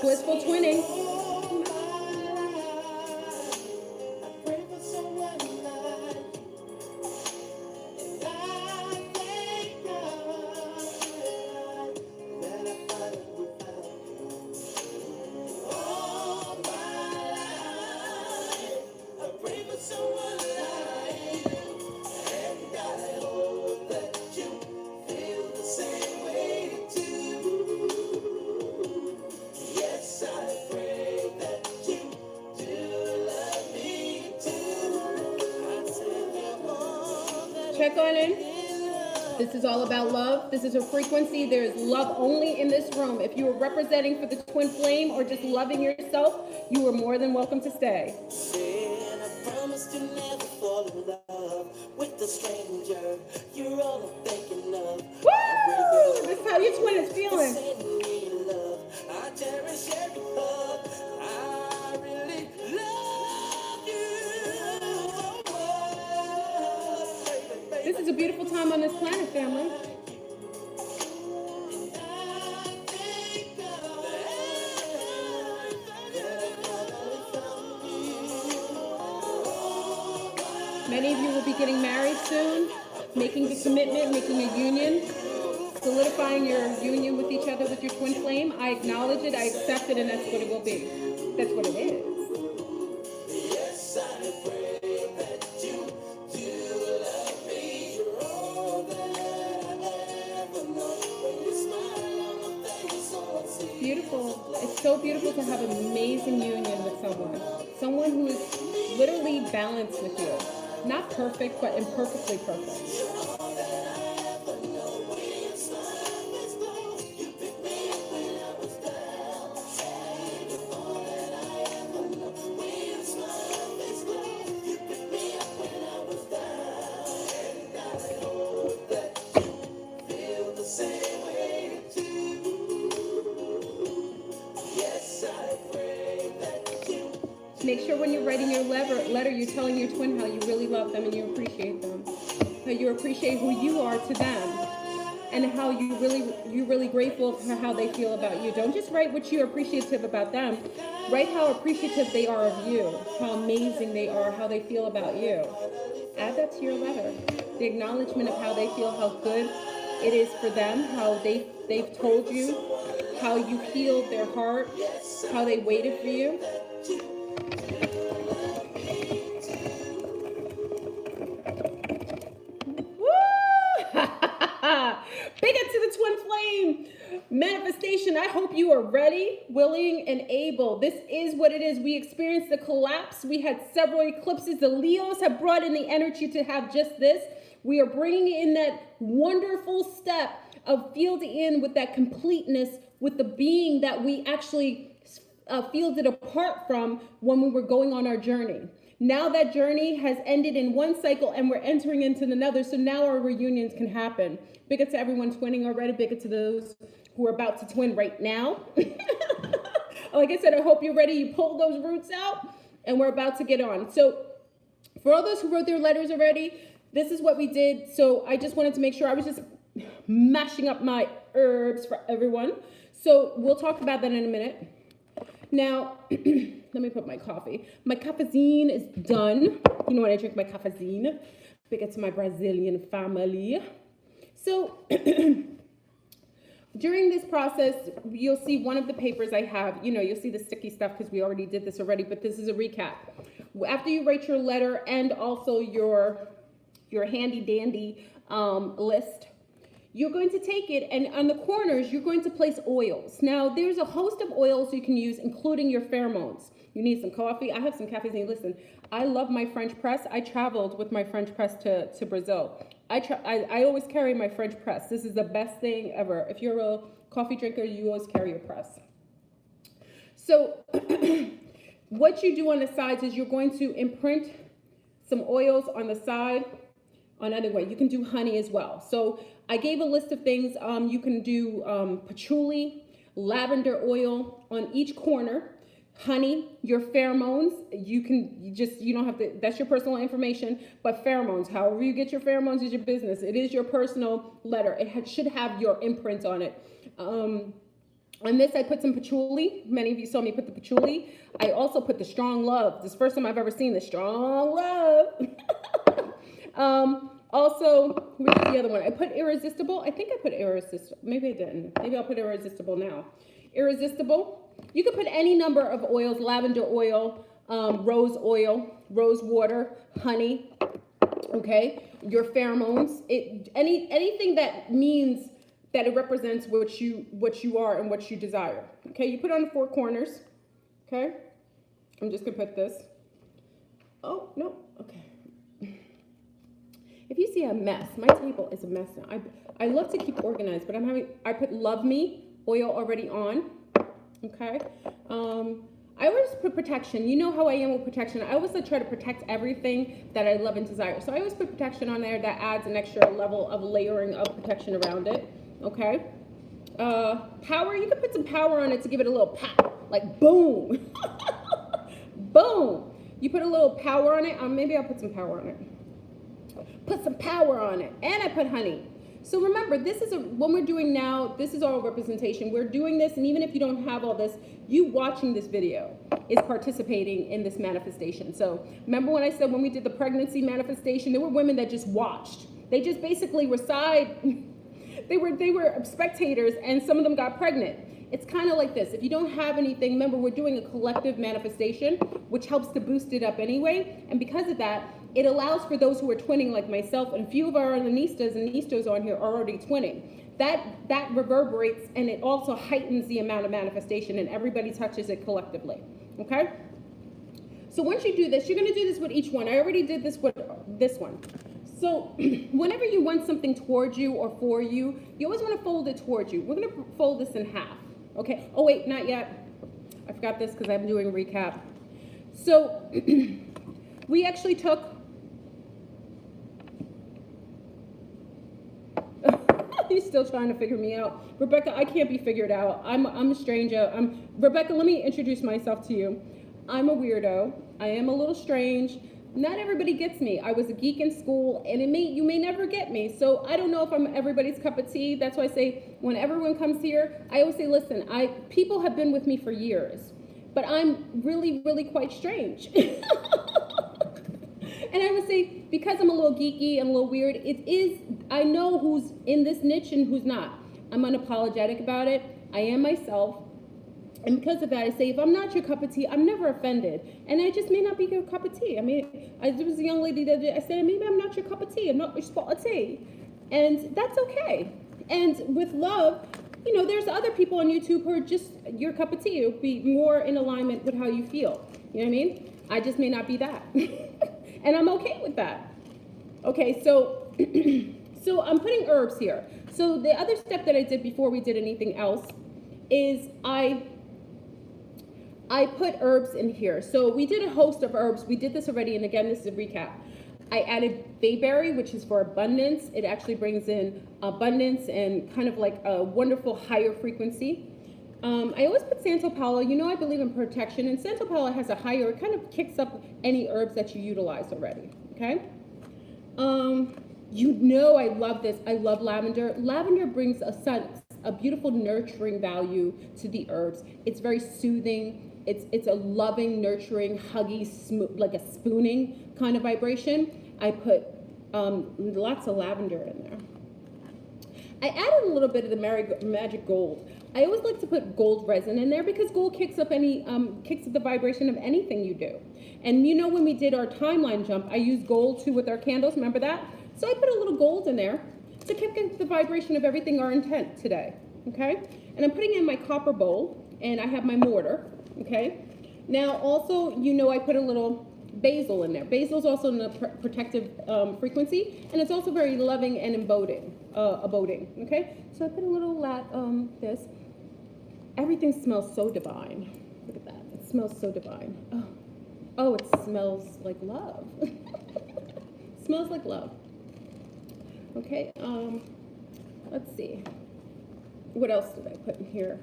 Blissful twinning. Check on in. This is all about love. This is a frequency. There is love only in this room. If you are representing for the twin flame or just loving yourself, you are more than welcome to stay. I promise to never fall in love with a stranger. You're all I'm thinking of. Woo! This is how your twin is feeling. I cherish every hug. I really love you. This is a beautiful time on this planet, family. Many of you will be getting married soon, making the commitment, making a union, solidifying your union with each other with your twin flame. I acknowledge it, I accept it, and that's what it will be. That's what it is. Yes, I pray that you do love me. You're all that I ever know. When you smile on my face, all I see. Beautiful. It's so beautiful to have an amazing union with someone. Someone who is literally balanced with you. Not perfect, but imperfectly perfect. Make sure when you're writing your letter, you're telling your twin how you really love them and you appreciate them. How you appreciate who you are to them. And how you're really grateful for how they feel about you. Don't just write what you're appreciative about them. Write how appreciative they are of you. How amazing they are, how they feel about you. Add that to your letter. The acknowledgement of how they feel, how good it is for them, how they've told you, how you healed their heart, how they waited for you. Big up to the twin flame manifestation. I hope you are ready, willing, and able. This is what it is. We experienced the collapse. We had several eclipses. The Leos have brought in the energy to have just this. We are bringing in that wonderful step of fielding in with that completeness with the being that we actually fielded apart from when we were going on our journey. Now that journey has ended in one cycle and we're entering into another, so now our reunions can happen. Big up to everyone twinning already, big up to those who are about to twin right now. Like I said, I hope you're ready. You pulled those roots out and we're about to get on. So for all those who wrote their letters already, this is what we did. So I just wanted to make sure I was just mashing up my herbs for everyone. So we'll talk about that in a minute. Now, let me put my coffee. My cafezine is done. You know when I drink my cafezine. Big up to my Brazilian family. So during this process, you'll see one of the papers I have, you'll see the sticky stuff because we already did this already, but this is a recap. After you write your letter and also your handy dandy list, you're going to take it, and on the corners, you're going to place oils. Now, there's a host of oils you can use, including your pheromones. You need some coffee. I have some caffeine. Listen, I love my French press. I traveled with my French press to Brazil. I always carry my French press. This is the best thing ever. If you're a coffee drinker, you always carry your press. So what you do on the sides is you're going to imprint some oils on the side. Another way, you can do honey as well. So I gave a list of things. You can do patchouli, lavender oil on each corner, honey, your pheromones. You don't have to, that's your personal information, but pheromones, however you get your pheromones is your business. It is your personal letter. It should have your imprint on it. On this, I put some patchouli. Many of you saw me put the patchouli. I also put the strong love. This is the first time I've ever seen the strong love. Also, which is the other one? I put irresistible. I think I put irresistible. Maybe I didn't. Maybe I'll put irresistible now. Irresistible. You could put any number of oils: lavender oil, rose oil, rose water, honey. Okay, your pheromones. Anything that means that it represents what you are and what you desire. Okay, you put on the four corners. Okay, I'm just gonna put this. Oh no. Okay. If you see a mess, my table is a mess now. I love to keep organized, but I put Love Me oil already on. Okay. I always put protection. You know how I am with protection. I always try to protect everything that I love and desire. So I always put protection on there that adds an extra level of layering of protection around it. Okay. Power, you can put some power on it to give it a little pop, like boom. Boom. You put a little power on it. Maybe I'll put some power on it. Put some power on it. And I put honey. So remember, when we're doing now, this is all representation. We're doing this, and even if you don't have all this, you watching this video is participating in this manifestation. So remember when I said when we did the pregnancy manifestation, there were women that just watched. They just basically were they were spectators, and some of them got pregnant. It's kind of like this. If you don't have anything, remember, we're doing a collective manifestation, which helps to boost it up anyway. And because of that, it allows for those who are twinning like myself, and a few of our Lanistas and Nistos on here are already twinning. That reverberates, and it also heightens the amount of manifestation, and everybody touches it collectively. Okay? So once you do this, you're going to do this with each one. I already did this with this one. So whenever you want something towards you or for you, you always want to fold it towards you. We're going to fold this in half. Okay? Oh, wait, not yet. I forgot this because I'm doing a recap. So we actually took... He's still trying to figure me out. Rebecca, I can't be figured out. I'm a stranger. Rebecca, let me introduce myself to you. I'm a weirdo. I am a little strange. Not everybody gets me. I was a geek in school, and you may never get me. So I don't know if I'm everybody's cup of tea. That's why I say when everyone comes here, I always say, listen, people have been with me for years, but I'm really, really quite strange. And I would say, because I'm a little geeky and a little weird, I know who's in this niche and who's not. I'm unapologetic about it. I am myself. And because of that, I say, if I'm not your cup of tea, I'm never offended. And I just may not be your cup of tea. I mean, there was a young lady that I said, maybe I'm not your cup of tea. I'm not your spot of tea. And that's okay. And with love, there's other people on YouTube who are just your cup of tea. It'll be more in alignment with how you feel. You know what I mean? I just may not be that. And I'm okay with that. Okay, so I'm putting herbs here. So the other step that I did before we did anything else is I put herbs in here. So we did a host of herbs. We did this already, and again, this is a recap. I added bayberry, which is for abundance. It actually brings in abundance and kind of like a wonderful higher frequency. I always put Santo Paulo. I believe in protection, and Santo Paulo has a higher, it kind of kicks up any herbs that you utilize already, okay? I love this. I love lavender. Lavender brings a beautiful nurturing value to the herbs. It's very soothing. It's a loving, nurturing, huggy, smooth, like a spooning kind of vibration. I put Lots of lavender in there. I added a little bit of the magic gold. I always like to put gold resin in there because gold kicks up kicks up the vibration of anything you do. And you know, when we did our timeline jump, I used gold too with our candles. Remember that? So I put a little gold in there to kick up the vibration of everything, our intent today. Okay? And I'm putting in my copper bowl, and I have my mortar. Okay? Now also, you know, I put a little basil in there. Basil is also in the protective frequency, and it's also very loving and abiding. Okay? So I put a little this. Everything smells so divine. Look at that. It smells so divine. Oh, it smells like love. Smells like love. Okay, let's see. What else did I put in here?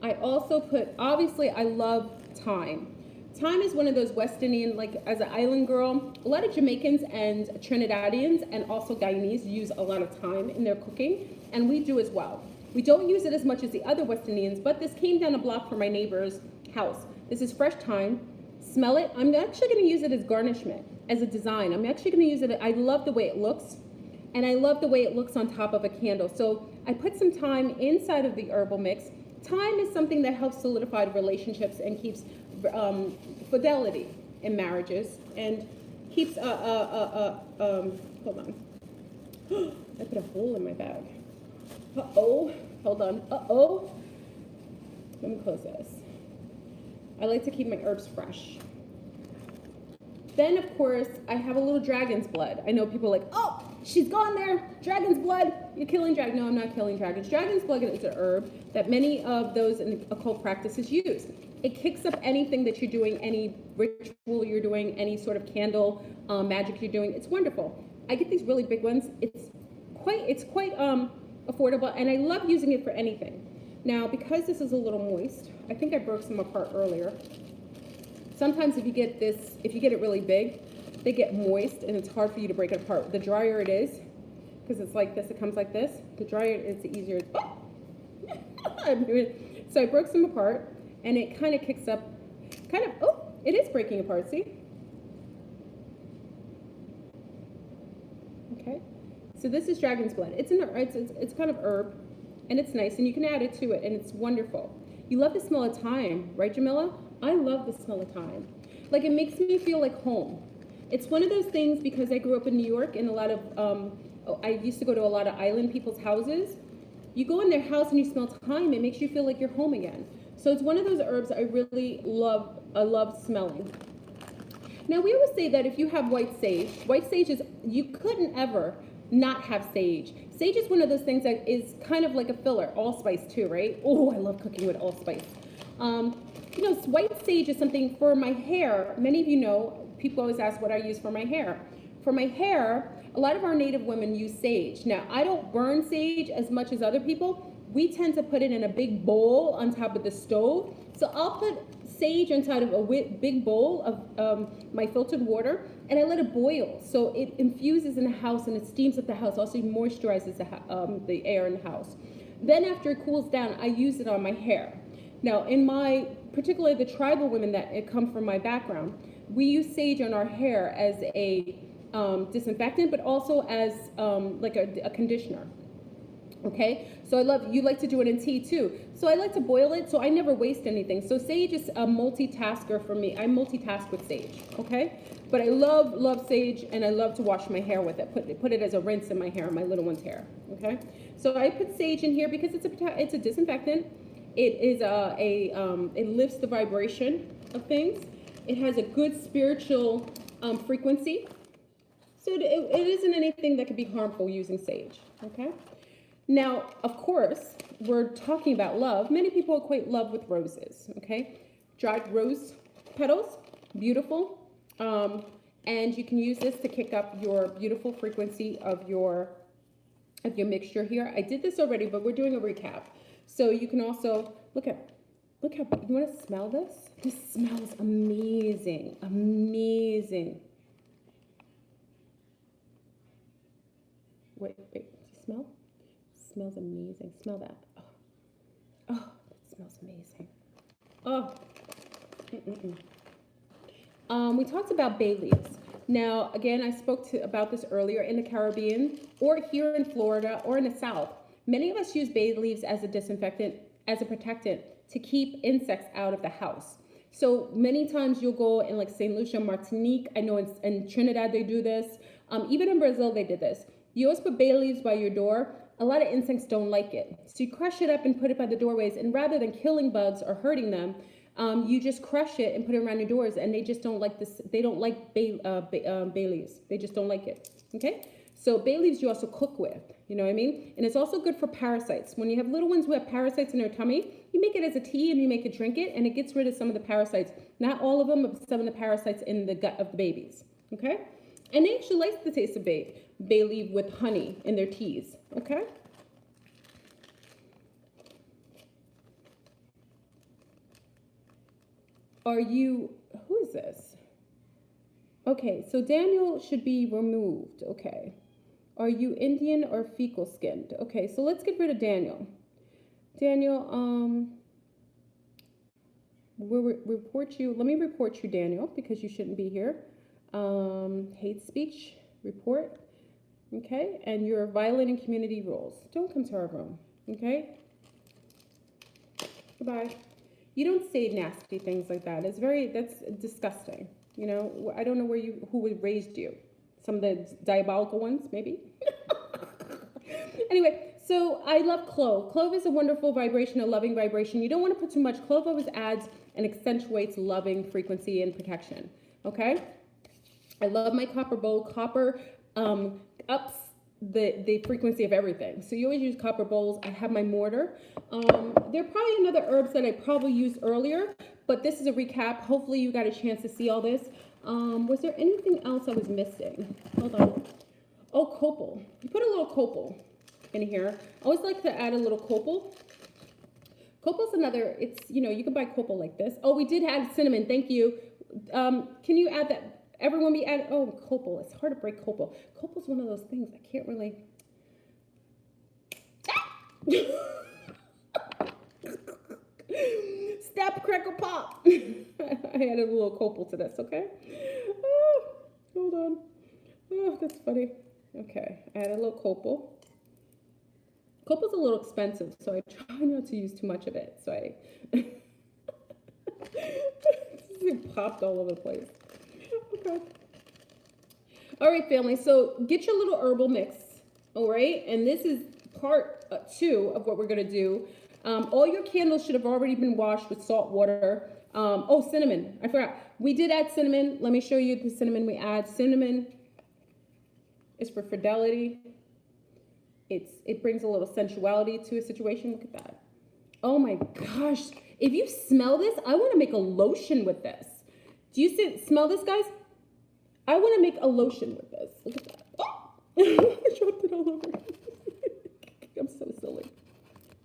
I also put, obviously, I love thyme. Thyme is one of those West Indian, like as an island girl, a lot of Jamaicans and Trinidadians and also Guyanese use a lot of thyme in their cooking, and we do as well. We don't use it as much as the other West Indians, but this came down a block from my neighbor's house. This is fresh thyme. Smell it. I'm actually going to use it as garnishment, as a design. I'm actually going to use it. I love the way it looks, and I love the way it looks on top of a candle. So I put some thyme inside of the herbal mix. Thyme is something that helps solidify relationships and keeps fidelity in marriages, and keeps hold on. I put a hole in my bag. Hold on. Let me close this. I like to keep my herbs fresh. Then, of course, I have a little dragon's blood. I know people are like, oh, she's gone there. Dragon's blood. You're killing dragons. No, I'm not killing dragons. Dragon's blood is an herb that many of those in occult practices use. It kicks up anything that you're doing, any ritual you're doing, any sort of candle magic you're doing. It's wonderful. I get these really big ones. It's quite affordable, and I love using it for anything. Now, because this is a little moist, I think I broke some apart earlier. Sometimes if you get it really big, they get moist, and it's hard for you to break it apart. The drier it is, because it's like this, it comes like this. The drier it is, the easier. So I broke some apart, and it kind of kicks up, it is breaking apart, see? Okay, so this is dragon's blood. It's kind of herb, and it's nice, and you can add it to it, and it's wonderful. You love the smell of thyme, right, Jamila? I love the smell of thyme. Like, it makes me feel like home. It's one of those things, because I grew up in New York, and a lot of, I used to go to a lot of island people's houses. You go in their house and you smell thyme, it makes you feel like you're home again. So it's one of those herbs I really love. I love smelling. Now, we always say that if you have white sage is, you couldn't ever not have sage. Sage is one of those things that is kind of like a filler. Allspice too, right? Oh, I love cooking with allspice. You know, white sage is something for my hair. Many of you know, people always ask what I use for my hair. For my hair, a lot of our native women use sage. Now, I don't burn sage as much as other people. We tend to put it in a big bowl on top of the stove. So I'll put sage inside of a big bowl of my filtered water, and I let it boil. So it infuses in the house, and it steams up the house. Also moisturizes the air in the house. Then after it cools down, I use it on my hair. Now, particularly the tribal women that come from my background, we use sage on our hair as a disinfectant, but also as like a conditioner. Okay, so you like to do it in tea too. So I like to boil it, so I never waste anything. So sage is a multitasker for me. I multitask with sage, okay? But I love sage, and I love to wash my hair with it. Put it as a rinse in my hair, my little one's hair, okay? So I put sage in here because it's a disinfectant. It is it lifts the vibration of things. It has a good spiritual frequency. So it isn't anything that could be harmful using sage, okay? Now, of course, we're talking about love. Many people equate love with roses, okay? Dried rose petals, beautiful. And you can use this to kick up your beautiful frequency of your mixture here. I did this already, but we're doing a recap. So you can also, look how, you want to smell this? This smells amazing, amazing. Wait, do you smell? Smells amazing. Smell that. Oh, it smells amazing. Oh. We talked about bay leaves. Now, again, I spoke about this earlier in the Caribbean or here in Florida or in the South. Many of us use bay leaves as a disinfectant, as a protectant to keep insects out of the house. So many times you'll go in like St. Lucia, Martinique. I know in Trinidad they do this. Even in Brazil they did this. You always put bay leaves by your door. A lot of insects don't like it. So you crush it up and put it by the doorways. And rather than killing bugs or hurting them, you just crush it and put it around your doors. And they just don't like this. They don't like bay leaves. They just don't like it. Okay? So bay leaves you also cook with. You know what I mean? And it's also good for parasites. When you have little ones who have parasites in their tummy, you make it as a tea and you make it drink it. And it gets rid of some of the parasites. Not all of them, but some of the parasites in the gut of the babies. Okay? And they actually like the taste of bay leaf with honey in their teas. Okay? Who is this? Okay, so Daniel should be removed. Okay. Are you Indian or fecal skinned? Okay, so let's get rid of Daniel. Daniel, we'll report you. Let me report you, Daniel, because you shouldn't be here. Hate speech, report. Okay, and you're violating community rules. Don't come to our room. Okay? Goodbye. You don't say nasty things like that. That's disgusting. You know, I don't know who raised you. Some of the diabolical ones, maybe. Anyway, so I love clove. Clove is a wonderful vibration, a loving vibration. You don't want to put too much. Clove always adds and accentuates loving frequency and protection. Okay? I love my copper bowl. Copper ups the frequency of everything. So you always use copper bowls. I have my mortar. There are probably another herbs that I probably used earlier, but this is a recap. Hopefully you got a chance to see all this. Was there anything else I was missing? Hold on. Oh, copal. You put a little copal in here. I always like to add a little copal. Copal's another, you can buy copal like this. Oh, we did add cinnamon. Thank you. Can you add that? Everyone be added. Oh, copal. It's hard to break copal. Copal's one of those things I can't really. Snap, crackle, pop. I added a little copal to this, okay? Oh, hold on. Oh, that's funny. Okay, I added a little copal. Copal's a little expensive, so I try not to use too much of it. So it popped all over the place. Okay. All right, family. So get your little herbal mix. All right, and this is part 2 of what we're gonna do. All your candles should have already been washed with salt water. Oh, cinnamon. I forgot. We did add cinnamon. Let me show you the cinnamon we add. Cinnamon is for fidelity. It brings a little sensuality to a situation. Look at that. Oh my gosh. If you smell this, I want to make a lotion with this. Do you smell this, guys? I want to make a lotion with this. Look at that. Oh! I dropped it all over. I'm so silly.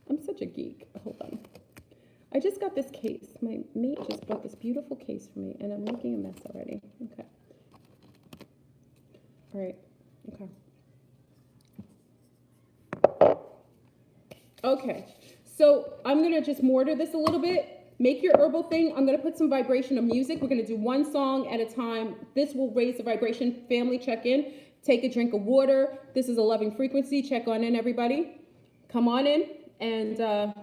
I'm such a geek. Hold on. I just got this case. My mate just bought this beautiful case for me, and I'm making a mess already. Okay. All right. Okay. Okay. So I'm going to just mortar this a little bit. Make your herbal thing. I'm going to put some vibration of music. We're going to do one song at a time. This will raise the vibration. Family, check in. Take a drink of water. This is a loving frequency. Check on in, everybody. Come on in. And I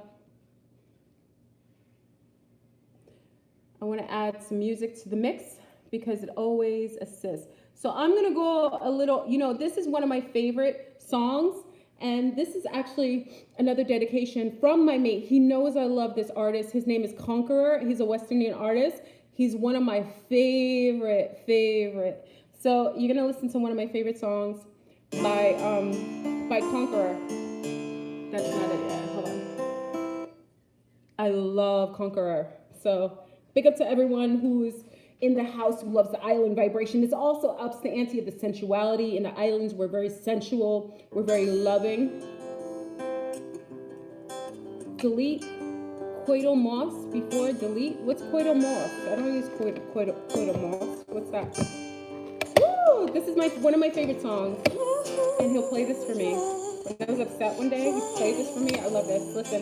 want to add some music to the mix because it always assists. So I'm going to go a little, this is one of my favorite songs. And this is actually another dedication from my mate. He knows I love this artist. His name is Conqueror. He's a West Indian artist. He's one of my favorite. So you're gonna listen to one of my favorite songs by Conqueror. That's not it yet. Hold on. I love Conqueror. So big up to everyone who's in the house who loves the island vibration. This also ups the ante of the sensuality. In the islands, we're very sensual. We're very loving. Delete coital moss before delete. What's coital moss? I don't use coital moss. What's that? Woo! This is one of my favorite songs. And he'll play this for me. When I was upset one day, he played this for me. I love this. Listen.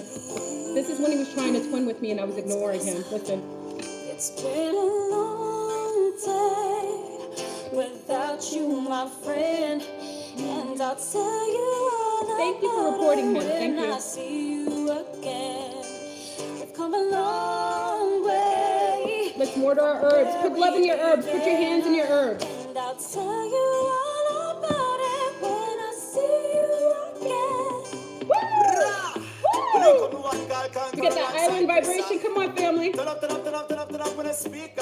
This is when he was trying to twin with me and I was ignoring him. Listen. It's been a long day without you, my friend. And I'll tell you all Thank you for reporting him. Thank when you. I see you again. We've come a long way. Let's water our herbs. Put love in your herbs. Put your hands in your herbs. And I'll tell you all about it when I see you again. Woo! You get that island vibration? Come on, family. Turn up when I speak.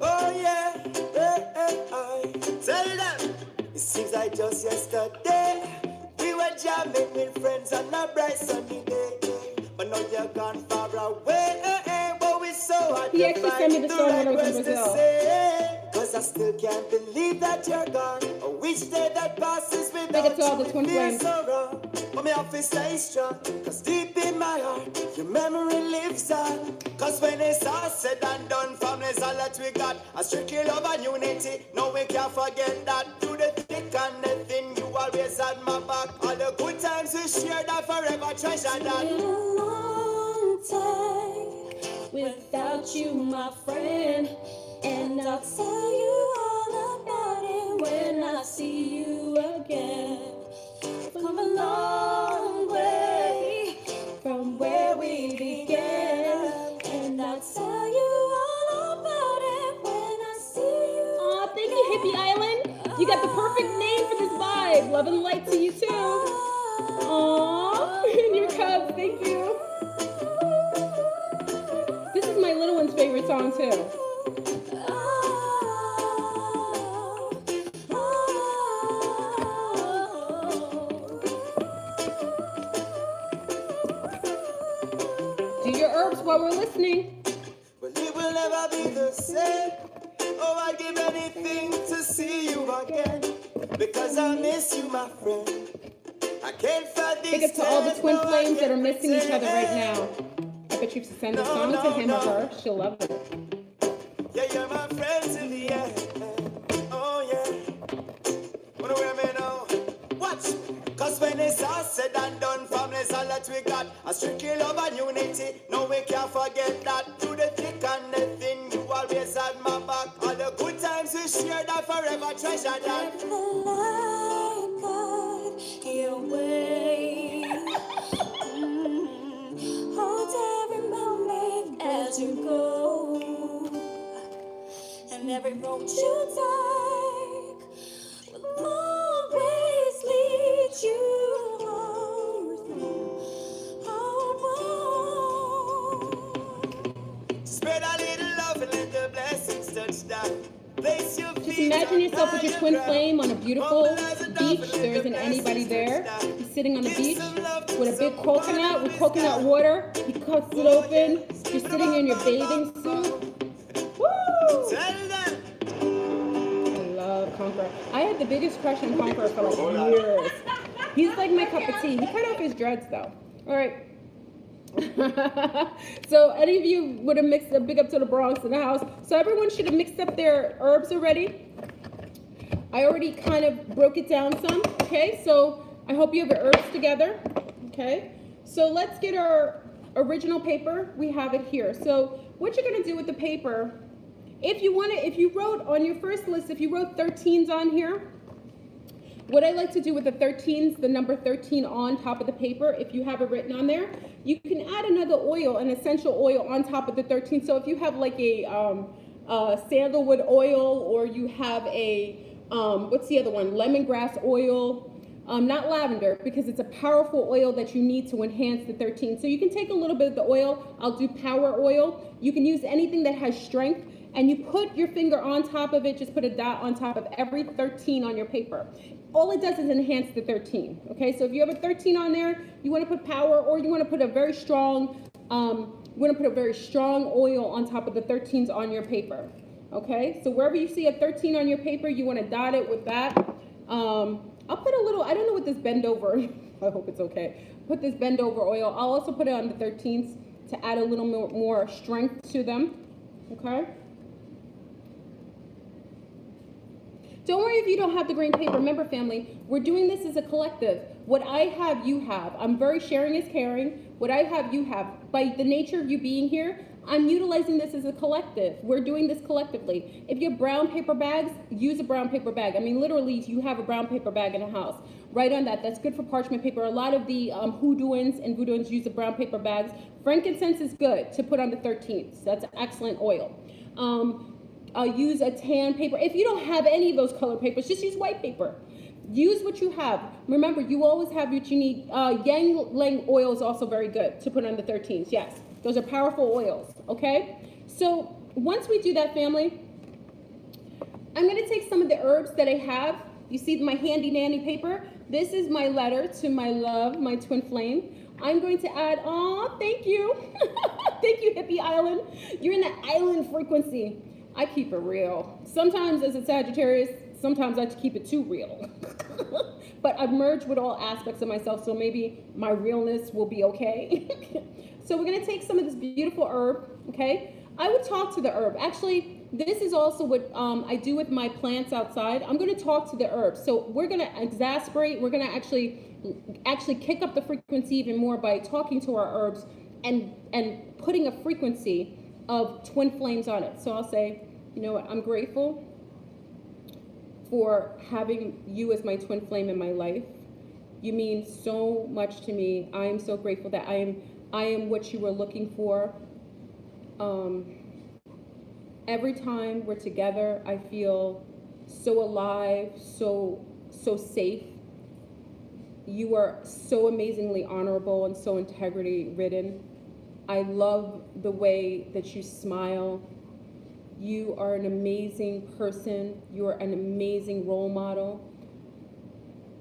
Oh yeah, tell them. It seems like just yesterday we were jamming with friends on a bright sunny day. But now you're gone far away. But we're so hard He actually sent me the song when I was in Brazil. Cause I still can't believe that you're gone. I wish day that passes without Make it to all the you twin flames. so wrong. But me have to stay strong. Cause deep in my heart, your memory lives on. Cause when it's all said and done, family's all that we got. A strictly love and unity. No, we can't forget that. Through the thick and the thin, you always had my back. All the good times we shared, I forever treasure that. Been a long time without you, my friend. And I'll tell you all about it when I see you again. We've come a long way from where we began. And I'll tell you all about it when I see you. Aw, thank you, Hippie Island. You got the perfect name for this vibe. Love and light to you too. Aw, and your cubs, thank you. This is my little one's favorite song too. Do your herbs while we're listening. But it will never be the same. Oh, I'd give anything to see you again. Because I miss you, my friend. I can't fight this. Big up to all the twin flames that are missing each other right now. I bet you should send a song to him or her. She'll love it. Yeah, you're my friend till the end. Oh, yeah. Wanna wear me now? Watch. Cause when it's all said and done, family's all that we got. A strictly love and unity. No, we can't forget that. Through the thick and the thin, you always had my back. All the good times we shared, I forever treasure that. If the light guide your way, hold every moment as you go, and every road you take will always lead you home. Spread a little love and let the blessings touch down. Place your Just feet imagine yourself with your twin on flame on a beautiful higher ground. beach. There isn't anybody there. He's sitting on the beach with a big coconut with coconut water. He cuts it open. You're sitting in your bathing suit. Woo! Tell them. I love Conqueror. I had the biggest crush on Conqueror for like years. He's like my cup of tea. He cut off his dreads though. All right. So any of you would have mixed a big up to the Bronx in the house. So everyone should have mixed up their herbs already. I already kind of broke it down some. Okay, so I hope you have your herbs together. Okay, so let's get our original paper. We have it here. So what you're gonna do with the paper, if you wrote on your first list, if you wrote 13s on here, what I like to do with the 13s, the number 13 on top of the paper, if you have it written on there, you can add another oil, an essential oil on top of the 13. So if you have like a sandalwood oil, or you have a, what's the other one? Lemongrass oil, not lavender, because it's a powerful oil that you need to enhance the 13. So you can take a little bit of the oil. I'll do power oil. You can use anything that has strength, and you put your finger on top of it. Just put a dot on top of every 13 on your paper. All it does is enhance the 13. Okay, so if you have a 13 on there, you want to put power, or you want to put a very strong, oil on top of the 13s on your paper. Okay, so wherever you see a 13 on your paper, you want to dot it with that. I'll put a little, I don't know what this bend over, I hope it's okay. Put this bend over oil. I'll also put it on the 13s to add a little more strength to them. Okay. Don't worry if you don't have the green paper. Remember, family, we're doing this as a collective. What I have, you have. I'm very sharing is caring. What I have, you have. By the nature of you being here, I'm utilizing this as a collective. We're doing this collectively. If you have brown paper bags, use a brown paper bag. I mean, literally, you have a brown paper bag in a house. Write on that. That's good for parchment paper. A lot of the hoodooins and voodooins use the brown paper bags. Frankincense is good to put on the 13th. That's excellent oil. Use a tan paper. If you don't have any of those color papers, just use white paper. Use what you have. Remember, you always have what you need. Yang Lang oil is also very good to put on the 13th. Yes, those are powerful oils, okay? So once we do that, family, I'm going to take some of the herbs that I have. You see my handy dandy paper? This is my letter to my love, my twin flame. I'm going to add, oh, thank you. Thank you, Hippie Island. You're in the island frequency. I keep it real. Sometimes as a Sagittarius, sometimes I keep it too real. But I've merged with all aspects of myself, so maybe my realness will be okay. So we're going to take some of this beautiful herb, okay? I would talk to the herb. Actually, this is also what I do with my plants outside. I'm going to talk to the herb. So we're going to exasperate. We're going to actually kick up the frequency even more by talking to our herbs and putting a frequency of twin flames on it. So I'll say, you know what, I'm grateful for having you as my twin flame in my life. You mean so much to me. I am so grateful that I am what you were looking for. Every time we're together, I feel so alive, so safe. You are so amazingly honorable and so integrity ridden. I love the way that you smile. You are an amazing person. You are an amazing role model.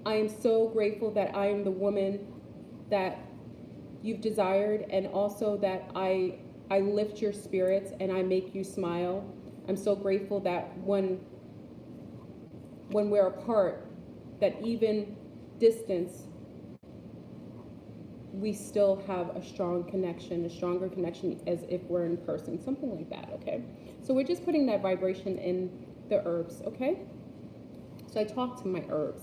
I am so grateful that I am the woman that you've desired, and also that I lift your spirits and I make you smile. I'm so grateful that when we're apart, that even distance, we still have a strong connection, a stronger connection as if we're in person, something like that, okay? So we're just putting that vibration in the herbs, okay? So I talk to my herbs.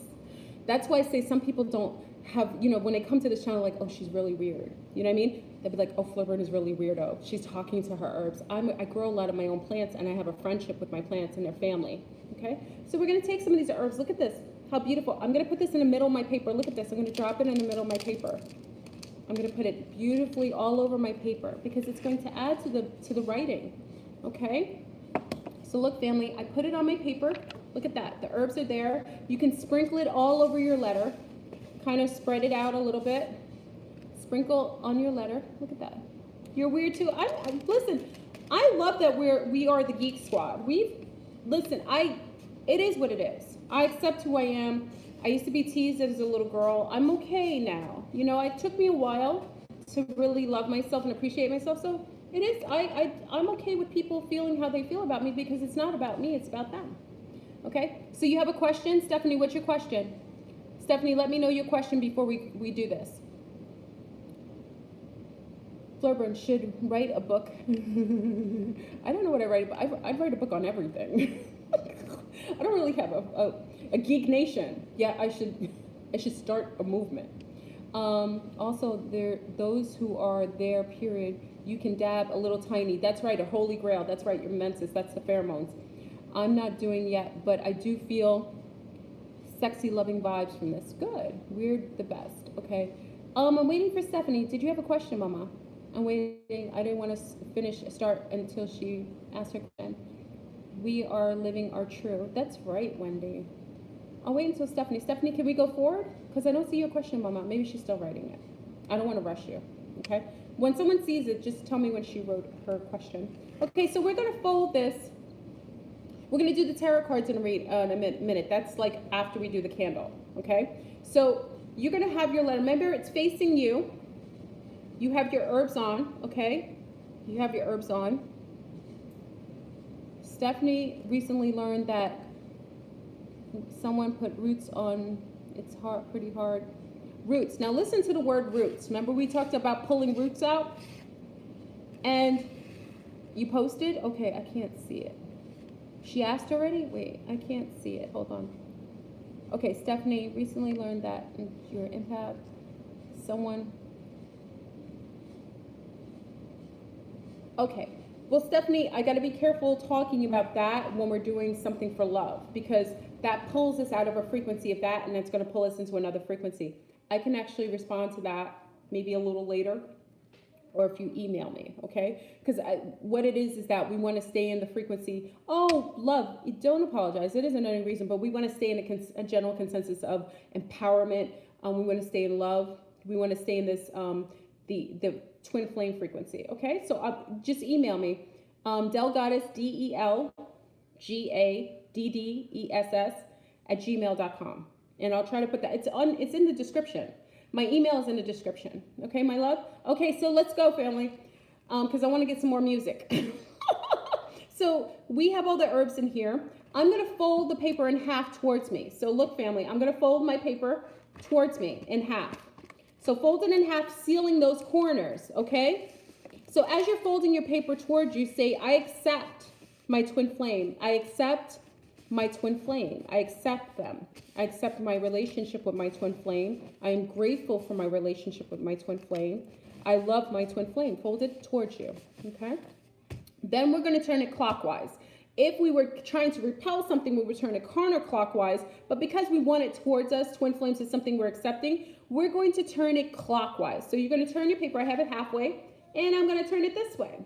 That's why I say some people don't have, you know, when they come to this channel, like, oh, she's really weird. You know what I mean? They'll be like, oh, Flipburn is really weirdo. She's talking to her herbs. I grow a lot of my own plants, and I have a friendship with my plants and their family, okay? So we're gonna take some of these herbs. Look at this, how beautiful. I'm gonna put this in the middle of my paper. Look at this, I'm gonna drop it in the middle of my paper. I'm going to put it beautifully all over my paper because it's going to add to the writing, okay? So look, family, I put it on my paper. Look at that. The herbs are there. You can sprinkle it all over your letter. Kind of spread it out a little bit. Sprinkle on your letter. Look at that. You're weird too. Listen, I love that we are the Geek Squad. It is what it is. I accept who I am. I used to be teased as a little girl. I'm okay now. You know, it took me a while to really love myself and appreciate myself. So it is, I'm okay with people feeling how they feel about me because it's not about me, it's about them. Okay? So you have a question? Stephanie, what's your question? Stephanie, let me know your question before we do this. Flipburn should write a book. I don't know what I write, but I'd write a book on everything. I don't really have a geek nation. Yeah, I should start a movement. Also, those who are there, period, you can dab a little tiny. That's right, a holy grail. That's right, your menses. That's the pheromones. I'm not doing yet, but I do feel sexy, loving vibes from this. Good. We're the best. Okay. I'm waiting for Stephanie. Did you have a question, Mama? I'm waiting. I didn't want to start until she asked her question. We are living our true. That's right, Wendy. I'll wait until Stephanie. Stephanie, can we go forward? Because I don't see your question, Mama. Maybe she's still writing it. I don't want to rush you, okay? When someone sees it, just tell me when she wrote her question. Okay, so we're going to fold this. We're going to do the tarot cards in a minute. That's like after we do the candle, okay? So you're going to have your letter. Remember, it's facing you. You have your herbs on, okay? You have your herbs on. Stephanie recently learned that someone put roots on. It's hard, pretty hard. Roots. Now listen to the word roots. Remember we talked about pulling roots out? And you posted? Okay, I can't see it. She asked already? Wait, I can't see it. Hold on. Okay, Stephanie recently learned that your empath, someone. Okay. Well, Stephanie, I got to be careful talking about that when we're doing something for love, because that pulls us out of a frequency of that, and it's going to pull us into another frequency. I can actually respond to that maybe a little later, or if you email me, okay? Because what it is that we want to stay in the frequency. Oh, love, don't apologize. It isn't any reason, but we want to stay in a general consensus of empowerment. We want to stay in love. We want to stay in this the twin flame frequency, okay? So just email me, Delgaddes, DELGADDESS @gmail.com, and I'll try to put that. It's in the description. My email is in the description. Okay, my love? Okay, so let's go, family, because I want to get some more music. So we have all the herbs in here. I'm going to fold the paper in half towards me. So look, family, I'm going to fold my paper towards me in half. So fold it in half, sealing those corners, okay? So as you're folding your paper towards you, say, I accept my twin flame. I accept my twin flame. I accept them. I accept my relationship with my twin flame. I am grateful for my relationship with my twin flame. I love my twin flame. Fold it towards you, okay? Then we're going to turn it clockwise. If we were trying to repel something, we would turn it counterclockwise, but because we want it towards us, twin flames is something we're accepting, we're going to turn it clockwise. So you're going to turn your paper, I have it halfway, and I'm going to turn it this way.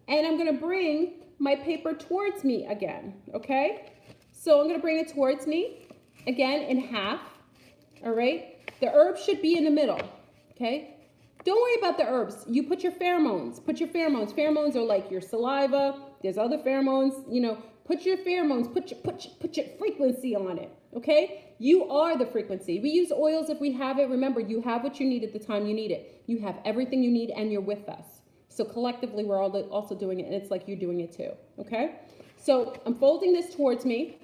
And I'm going to bring my paper towards me again, okay? So I'm going to bring it towards me, again, in half, all right? The herbs should be in the middle, okay? Don't worry about the herbs. You put your pheromones. Put your pheromones. Pheromones are like your saliva. There's other pheromones. You know, put your pheromones. Put your frequency on it. Okay? You are the frequency. We use oils if we have it. Remember, you have what you need at the time you need it. You have everything you need, and you're with us. So collectively, we're all also doing it, and it's like you're doing it too. Okay? So I'm folding this towards me,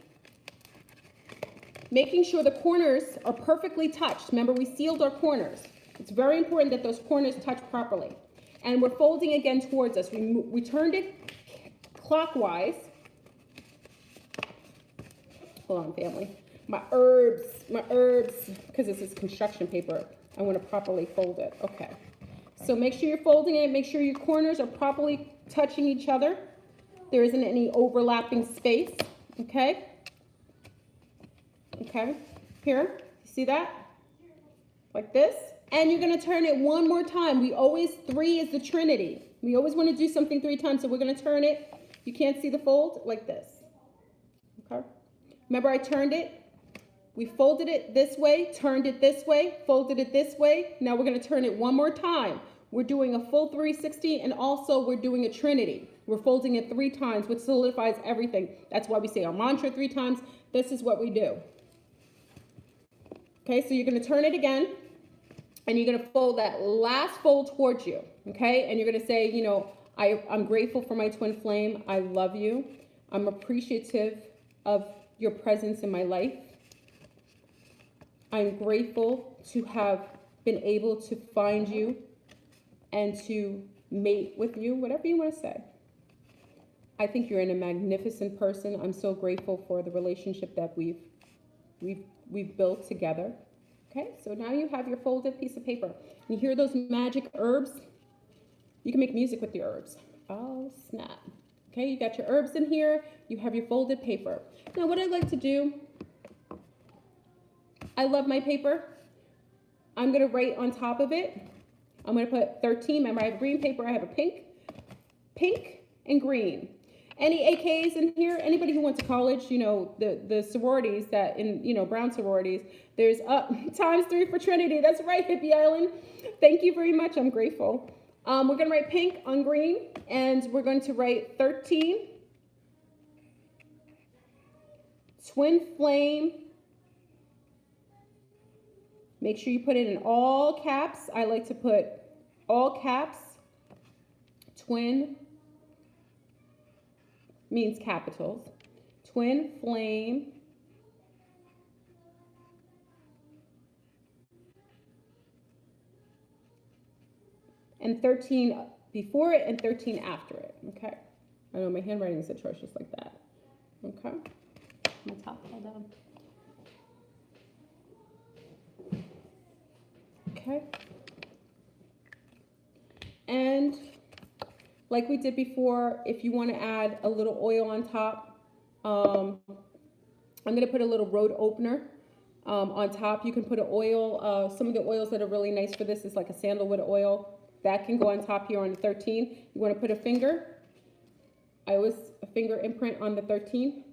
making sure the corners are perfectly touched. Remember, we sealed our corners. It's very important that those corners touch properly. And we're folding again towards us. We turned it clockwise. Hold on, family. My herbs, because this is construction paper, I want to properly fold it. Okay. So make sure you're folding it. Make sure your corners are properly touching each other. There isn't any overlapping space. Okay. Okay. Here. You see that? Like this. And you're going to turn it one more time. Three is the Trinity. We always want to do something 3 times, so we're going to turn it. You can't see the fold, like this. Okay? Remember, I turned it. We folded it this way, turned it this way, folded it this way. Now we're going to turn it one more time. We're doing a full 360, and also we're doing a Trinity. We're folding it 3 times, which solidifies everything. That's why we say our mantra 3 times. This is what we do. Okay, so you're going to turn it again. And you're going to fold that last fold towards you, okay? And you're going to say, you know, I'm grateful for my twin flame. I love you. I'm appreciative of your presence in my life. I'm grateful to have been able to find you and to mate with you, whatever you want to say. I think you're a magnificent person. I'm so grateful for the relationship that we've built together. Okay, so now you have your folded piece of paper. You hear those magic herbs? You can make music with your herbs. Oh, snap. Okay, you got your herbs in here. You have your folded paper. Now, what I'd like to do, I love my paper. I'm going to write on top of it. I'm going to put 13. Remember, I have green paper. I have a pink and green. Any AKs in here? Anybody who went to college, you know, the sororities that in, you know, brown sororities, there's ×3 for Trinity. That's right, Hippie Island. Thank you very much. I'm grateful. We're going to write pink on green, and we're going to write 13. Twin flame. Make sure you put it in all caps. I like to put all caps. Twin means capitals. Twin flame. And 13 before it and 13 after it. Okay. I know my handwriting is atrocious like that. Okay. My top fell down. Okay. And like we did before, if you want to add a little oil on top, I'm going to put a little road opener on top. You can put an oil, some of the oils that are really nice for this is like a sandalwood oil. That can go on top here on the 13. You want to put a finger. I always a finger imprint on the 13.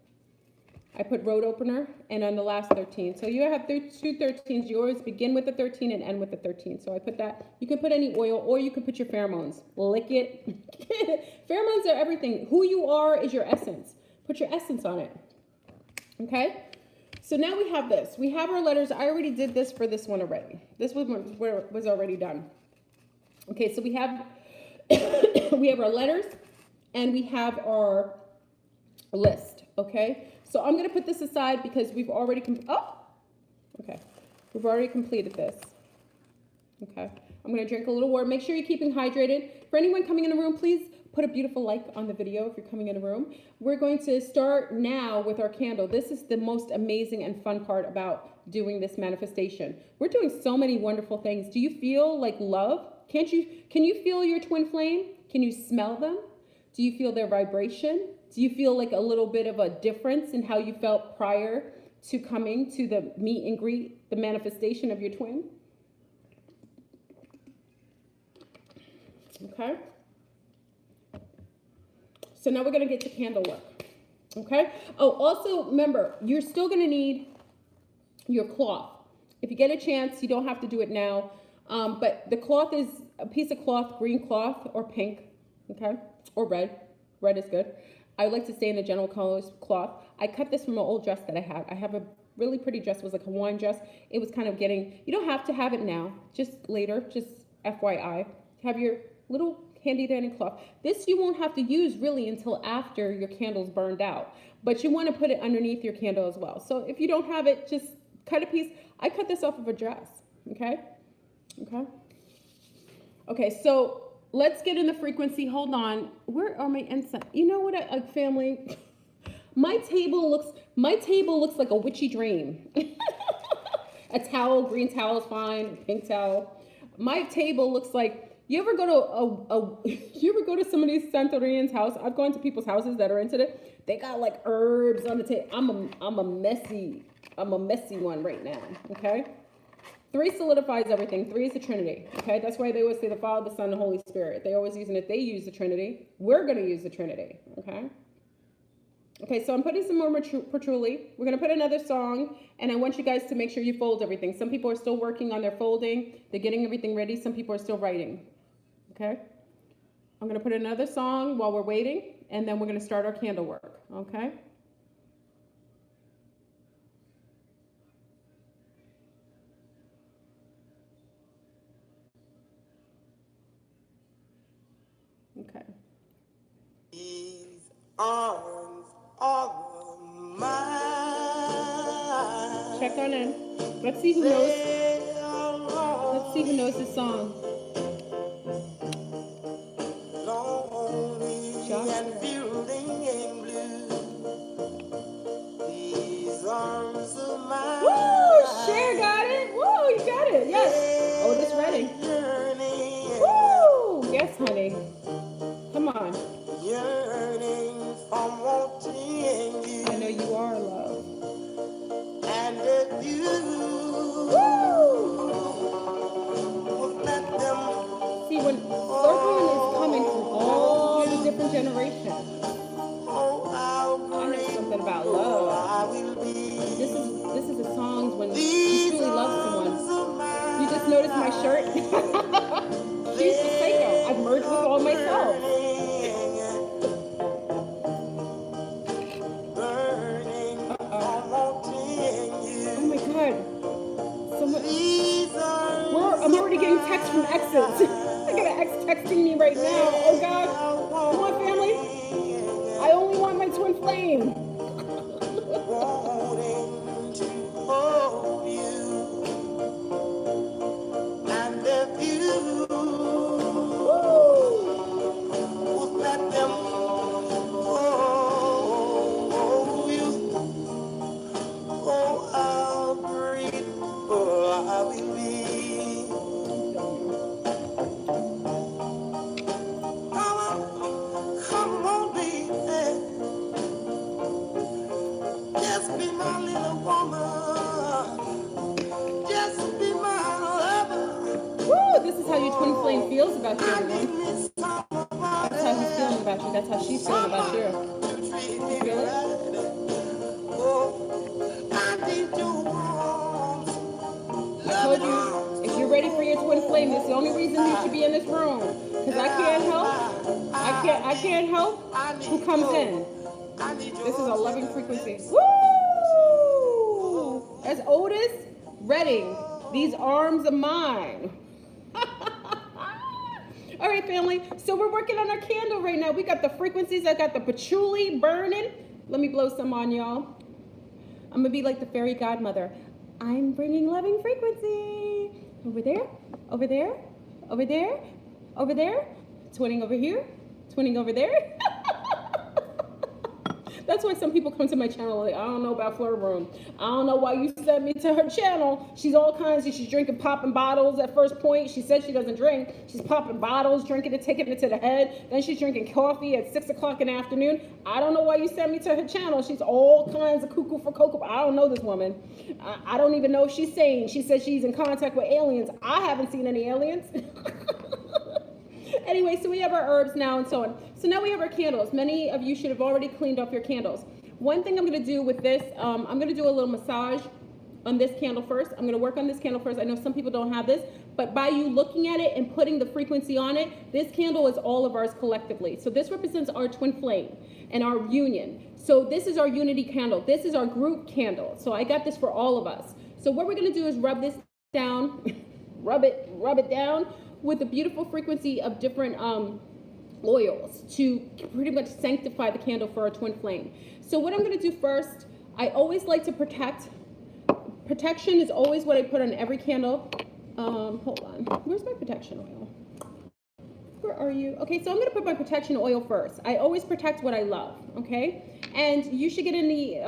I put road opener and on the last 13. So you have two 13s. You always begin with the 13 and end with the 13. So I put that. You can put any oil or you can put your pheromones. Lick it. Pheromones are everything. Who you are is your essence. Put your essence on it. Okay? So now we have this. We have our letters. I already did this for this one already. This was already done. Okay, so we have we have our letters and we have our list. Okay? So I'm going to put this aside because we've already we've already completed this. Okay. I'm going to drink a little water. Make sure you're keeping hydrated. For anyone coming in the room, please put a beautiful like on the video if you're coming in the room. We're going to start now with our candle. This is the most amazing and fun part about doing this manifestation. We're doing so many wonderful things. Do you feel like love? Can you feel your twin flame? Can you smell them? Do you feel their vibration? Do you feel like a little bit of a difference in how you felt prior to coming to the meet and greet, the manifestation of your twin? Okay. So now we're going to get to candle work. Okay. Oh, also remember, you're still going to need your cloth. If you get a chance, you don't have to do it now. But the cloth is a piece of cloth, green cloth or pink. Okay. Or red. Red is good. I like to stay in the general colors cloth. I cut this from an old dress that I had. I have a really pretty dress. It was like a Hawaiian dress. It was kind of getting, you don't have to have it now, just later, just FYI. Have your little handy dandy cloth. This you won't have to use really until after your candle's burned out, but you want to put it underneath your candle as well. So if you don't have it, just cut a piece. I cut this off of a dress. Okay. Okay. Okay. So let's get in the frequency. Hold on. Where are my incense? You know what, family? My table looks like a witchy dream. A towel, green towel is fine, pink towel. My table looks like, you ever go to some of these Santorians' house? I've gone to people's houses that are into it. They got like herbs on the table. I'm a messy one right now. Okay. 3 solidifies everything. 3 is the Trinity. Okay, that's why they always say the Father, the Son, the Holy Spirit. They always using it. They use the Trinity. We're going to use the Trinity. Okay. Okay, so I'm putting some more patchouli. We're going to put another song, and I want you guys to make sure you fold everything. Some people are still working on their folding. They're getting everything ready. Some people are still writing. Okay. I'm going to put another song while we're waiting, and then we're going to start our candle work. Okay. Okay. These arms are mine. Check on in. Let's see who knows. Let's see who knows this song. Lonely and building in blue. These arms are mine. Woo! Cher got it. Woo! You got it. Yes. Otis Redding. Woo! Yes, honey. Come on. Yearning from wanting you. I know you are, love. And if you let them. See, when Lord is coming from all the different generations, I know something about love. This is the songs when you truly love someone. You just noticed my shirt. She's the psycho. I've merged with all myself. I'm already getting texts from exes. I got an ex texting me right now. Oh God. Come on, family. I only want my twin flame. And if you would let them I'll breathe, I will be. how your twin flame feels about you, everyone. That's how he's feeling about you. That's how she's feeling about you. You feel it? I told you, if you're ready for your twin flame, it's the only reason you should be in this room. Because I can't help. I can't help who comes in. This is a loving frequency. Woo! That's Otis Redding. These arms are mine. All right, family. So we're working on our candle right now. We got the frequencies. I got the patchouli burning. Let me blow some on y'all. I'm gonna be like the fairy godmother. I'm bringing loving frequency. Over there, over there, over there, over there. Twinning over here, twinning over there. That's why some people come to my channel like, I don't know about Flirt Room. I don't know why you sent me to her channel. She's all kinds of, she's drinking, popping bottles at first point. She said she doesn't drink. She's popping bottles, drinking it, taking it to the head. Then she's drinking coffee at 6 o'clock in the afternoon. I don't know why you sent me to her channel. She's all kinds of cuckoo for cocoa. I don't know this woman. I don't even know if she's sane. She says she's in contact with aliens. I haven't seen any aliens. Anyway, so we have our herbs now and so on. So now we have our candles. Many of you should have already cleaned off your candles. One thing I'm going to do with this, I'm going to do a little massage on this candle first. I'm going to work on this candle first. I know some people don't have this, but by you looking at it and putting the frequency on it, this candle is all of ours collectively. So this represents our twin flame and our union. So this is our unity candle. This is our group candle. So I got this for all of us. So what we're going to do is rub this down, rub it down with a beautiful frequency of different oils to pretty much sanctify the candle for our twin flame. So what I'm going to do first, I always like to protect. Protection is always what I put on every candle. Hold on, where's my protection oil? Where are you? Okay, so I'm going to put my protection oil first. I always protect what I love, okay? And you should get in the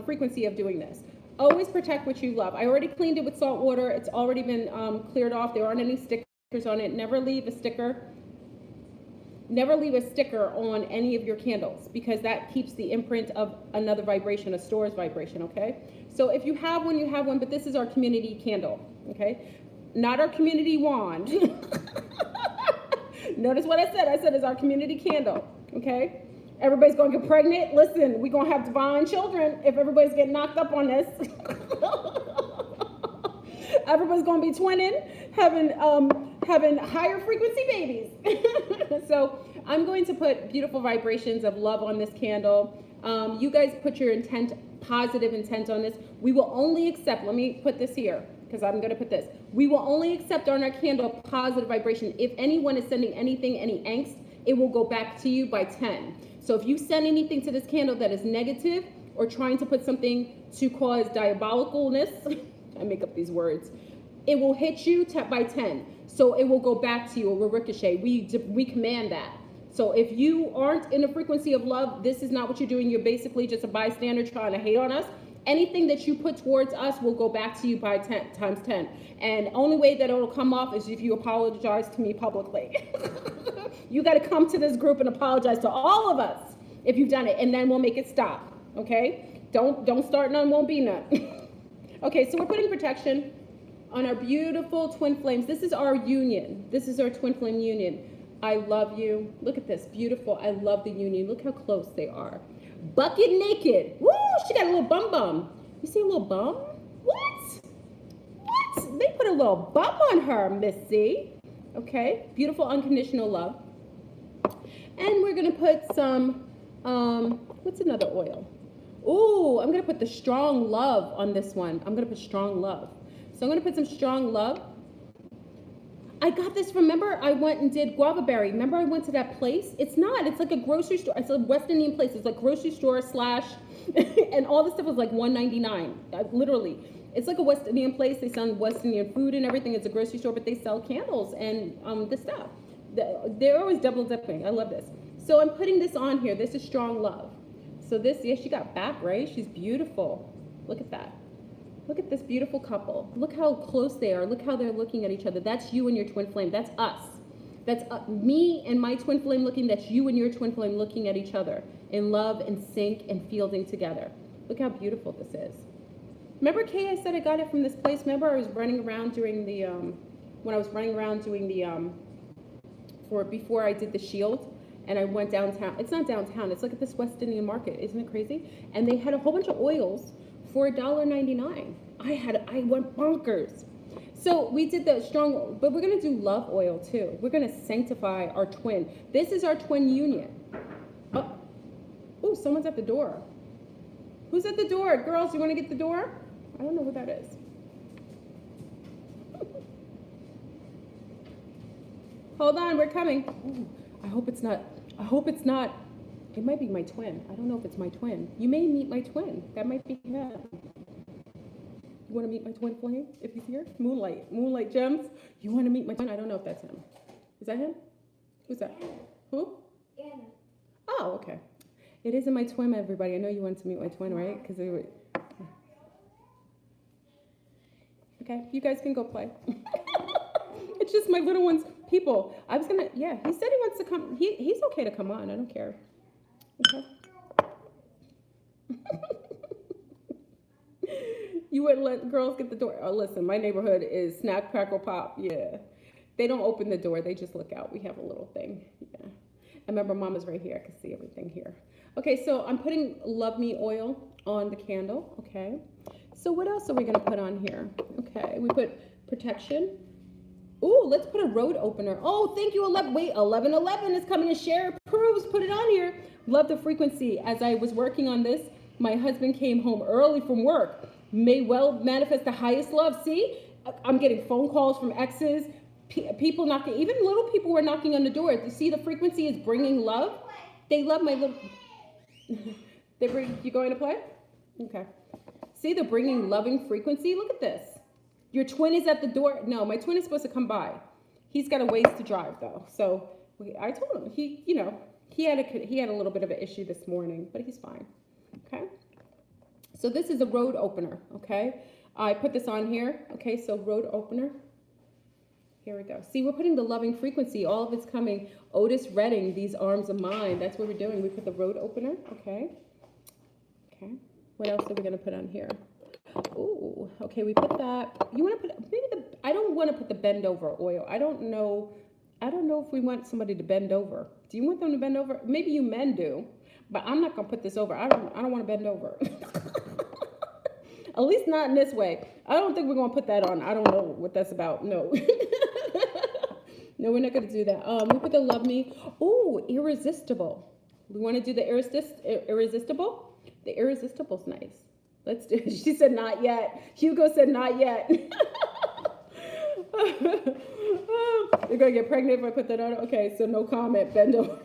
frequency of doing this. Always protect what you love. I already cleaned it with salt water. It's already been cleared off. There aren't any stickers on it. Never leave a sticker. Never leave a sticker on any of your candles because that keeps the imprint of another vibration, a store's vibration, okay? So if you have one, you have one, but this is our community candle, okay? Not our community wand. Notice what I said. I said it's our community candle, okay? Everybody's going to get pregnant. Listen, we're going to have divine children if everybody's getting knocked up on this. Everybody's going to be twinning, having higher frequency babies. So I'm going to put beautiful vibrations of love on this candle. You guys put your intent, positive intent on this. We will only accept, let me put this here because I'm going to put this. We will only accept on our candle positive vibration. If anyone is sending anything, any angst, it will go back to you by 10. So if you send anything to this candle that is negative or trying to put something to cause diabolicalness, I make up these words, it will hit you by 10. So it will go back to you, it will ricochet. We command that. So if you aren't in a frequency of love, this is not what you're doing. You're basically just a bystander trying to hate on us. Anything that you put towards us will go back to you by 10 times 10. And only way that it'll come off is if you apologize to me publicly. You got to come to this group and apologize to all of us if you've done it, and then we'll make it stop, okay? Don't start none, won't be none. Okay, so we're putting protection on our beautiful twin flames. This is our union. This is our twin flame union. I love you. Look at this, beautiful. I love the union. Look how close they are. Bucket naked. Woo, she got a little bum bum. You see a little bum? What? They put a little bum on her, Missy. Okay, beautiful unconditional love. And we're gonna put some, what's another oil? Ooh, I'm gonna put the strong love on this one. I'm gonna put strong love. So I'm gonna put some strong love. I got this, remember I went and did guava berry. Remember I went to that place? It's like a grocery store. It's a West Indian place. It's like grocery store / and all this stuff was like $1.99. Literally. It's like a West Indian place. They sell West Indian food and everything. It's a grocery store, but they sell candles and this stuff. They're always double dipping. I love this. So I'm putting this on here. This is strong love. So this, yeah, she got back, right? She's beautiful. Look at that. Look at this beautiful couple. Look how close they are. Look how they're looking at each other. That's you and your twin flame. That's us. That's me and my twin flame looking. That's you and your twin flame looking at each other in love and sync and fielding together. Look how beautiful this is. Remember, Kay, I said I got it from this place. Remember I was running around during the when I was running around doing the, before I did the shield, and I went downtown. It's not downtown, it's like at this West Indian market. Isn't it crazy? And they had a whole bunch of oils for $1.99. I went bonkers. So we did the strong, but we're gonna do love oil too. We're gonna sanctify our twin. This is our twin union. Oh, someone's at the door. Who's at the door? Girls, you wanna get the door? I don't know who that is. Hold on, we're coming. Ooh, I hope it's not. It might be my twin. I don't know if it's my twin. You may meet my twin. That might be him. You want to meet my twin flame if he's here? Moonlight gems. You want to meet my twin? I don't know if that's him. Is that him? Who's that? Who? Anna. Oh, okay. It isn't my twin, everybody. I know you want to meet my twin, right? Because we were. Okay, you guys can go play. It's just my little ones. People, I was gonna, yeah, he said he wants to come. He's okay to come on. I don't care. Okay. You wouldn't let girls get the door. Oh, listen, my neighborhood is snack, crackle, pop. Yeah. They don't open the door. They just look out. We have a little thing. Yeah. I remember Mama's right here. I can see everything here. Okay, so I'm putting Love Me oil on the candle. Okay. So what else are we going to put on here? Okay, we put protection. Ooh, let's put a road opener. Oh, thank you, 11. Wait, 1111 is coming to share proofs. Put it on here. Love the frequency. As I was working on this, my husband came home early from work. May well manifest the highest love. See, I'm getting phone calls from exes, people knocking, even little people were knocking on the door. You see, the frequency is bringing love. They love my little, you going to play? Okay. See, they're bringing loving frequency. Look at this. Your twin is at the door. No, my twin is supposed to come by. He's got a ways to drive though. So I told him, he had a little bit of an issue this morning, but he's fine. Okay. So this is a road opener. Okay. I put this on here. Okay. So road opener. Here we go. See, we're putting the loving frequency. All of it's coming. Otis Redding, these arms of mine. That's what we're doing. We put the road opener. Okay. Okay. What else are we going to put on here? Oh, okay, we put that. You want to put maybe I don't want to put the bend over oil. I don't know if we want somebody to bend over. Do you want them to bend over? Maybe you men do, but I'm not gonna put this over. I don't want to bend over. At least not in this way. I don't think we're gonna put that on. I don't know what that's about. No. No, we're not gonna do that. We put the Love Me. Oh, irresistible. We want to do the irresistible. The irresistible's nice. Let's do it. She said not yet. Hugo said not yet. You're going to get pregnant if I put that on? Okay, so no comment. Bend over.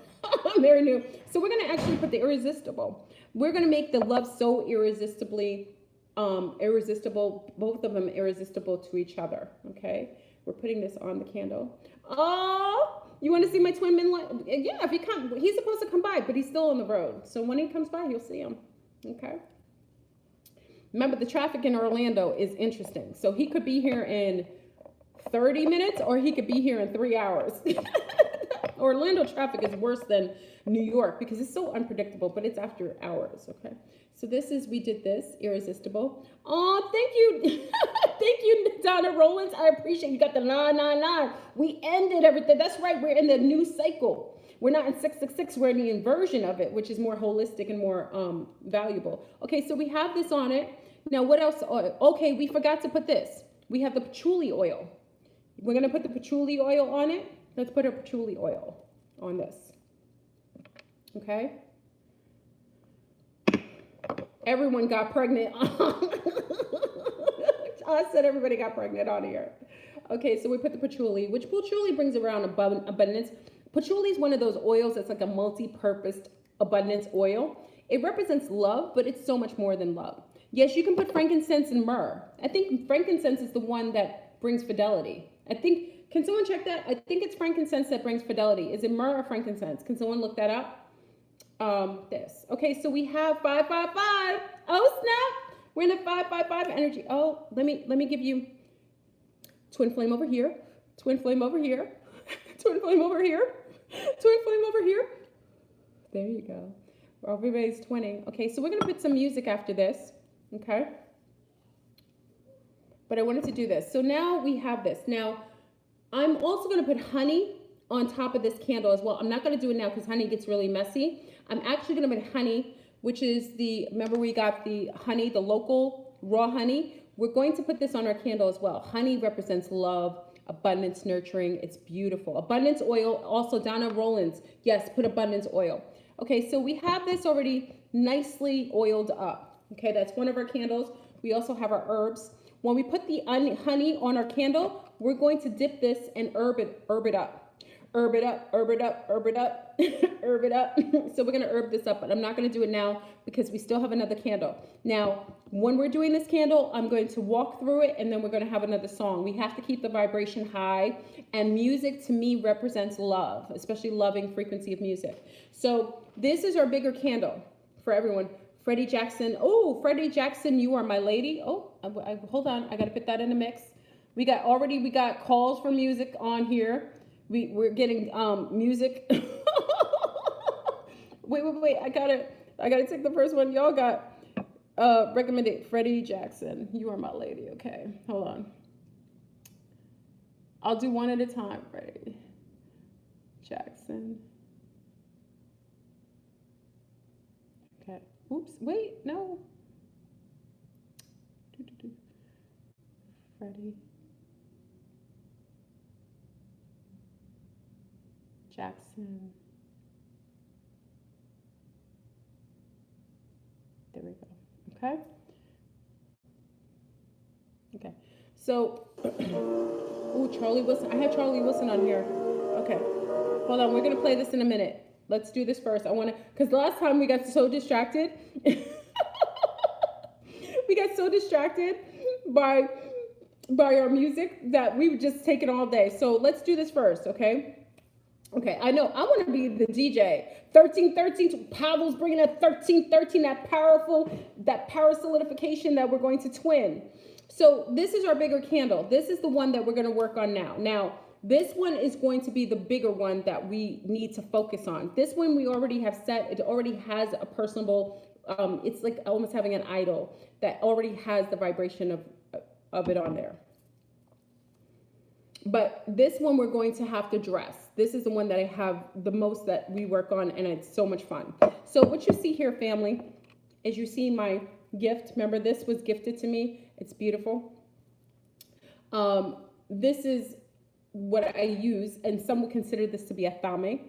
Very new. So we're going to actually put the irresistible. We're going to make the love so irresistibly irresistible, both of them irresistible to each other. Okay, we're putting this on the candle. Oh, you want to see my twin men? Yeah, if he comes, he's supposed to come by, but he's still on the road. So when he comes by, you'll see him. Okay. Remember, the traffic in Orlando is interesting. So he could be here in 30 minutes or he could be here in 3 hours. Orlando traffic is worse than New York because it's so unpredictable, but it's after hours, okay? So we did this, irresistible. Oh, thank you. Thank you, Donna Rollins. I appreciate you got the 999. We ended everything. That's right, we're in the new cycle. We're not in 666, we're in the inversion of it, which is more holistic and more valuable. Okay, so we have this on it. Now, what else? Okay, we forgot to put this. We have the patchouli oil. We're going to put the patchouli oil on it. Let's put our patchouli oil on this. Okay? Everyone got pregnant. I said everybody got pregnant on here. Okay, so we put the patchouli, which patchouli brings around abundance. Patchouli is one of those oils that's like a multi-purposed abundance oil. It represents love, but it's so much more than love. Yes, you can put frankincense and myrrh. I think frankincense is the one that brings fidelity. Can someone check that? I think it's frankincense that brings fidelity. Is it myrrh or frankincense? Can someone look that up? This. Okay, so we have 555. Oh, snap. We're in the 555 energy. Oh, let me give you twin flame over here. Twin flame over here. Twin flame over here. Twin flame over here. There you go. Everybody's twinning. Okay, so we're going to put some music after this. Okay. But I wanted to do this. So now we have this. Now, I'm also going to put honey on top of this candle as well. I'm not going to do it now because honey gets really messy. I'm actually going to put honey, which is remember we got the honey, the local raw honey. We're going to put this on our candle as well. Honey represents love, abundance, nurturing. It's beautiful. Abundance oil, also Donna Rollins. Yes, put abundance oil. Okay, so we have this already nicely oiled up. Okay, that's one of our candles. We also have our herbs. When we put the honey on our candle, we're going to dip this and herb it up. Herb it up, herb it up, herb it up, herb it up. So we're going to herb this up, but I'm not going to do it now because we still have another candle. Now, when we're doing this candle, I'm going to walk through it and then we're going to have another song. We have to keep the vibration high, and music to me represents love, especially loving frequency of music. So this is our bigger candle for everyone. Freddie Jackson. Oh, Freddie Jackson, you are my lady. Oh, hold on. I got to put that in the mix. We got calls for music on here. We're getting music. wait. I gotta take the first one. Y'all got recommended Freddie Jackson. You are my lady. Okay, hold on. I'll do one at a time. Freddie Jackson. Okay. Oops. Wait. No. Freddie Jackson. There we go. Okay. Okay. So, oh, Charlie Wilson. I had Charlie Wilson on here. Okay. Hold on. We're going to play this in a minute. Let's do this first. I want to, because last time we got so distracted. We got so distracted by our music that we would just take it all day. So let's do this first, okay? Okay, I know I want to be the DJ. 1313, Pavel's bringing that 1313, that power solidification that we're going to twin. So this is our bigger candle. This is the one that we're going to work on now. Now, this one is going to be the bigger one that we need to focus on. This one we already have set. It already has a personable, it's like almost having an idol that already has the vibration of it on there. But this one we're going to have to dress. This is the one that I have the most that we work on, and it's so much fun. So what you see here, family, is you see my gift. Remember, this was gifted to me. It's beautiful. This is what I use, and some would consider this to be a thame,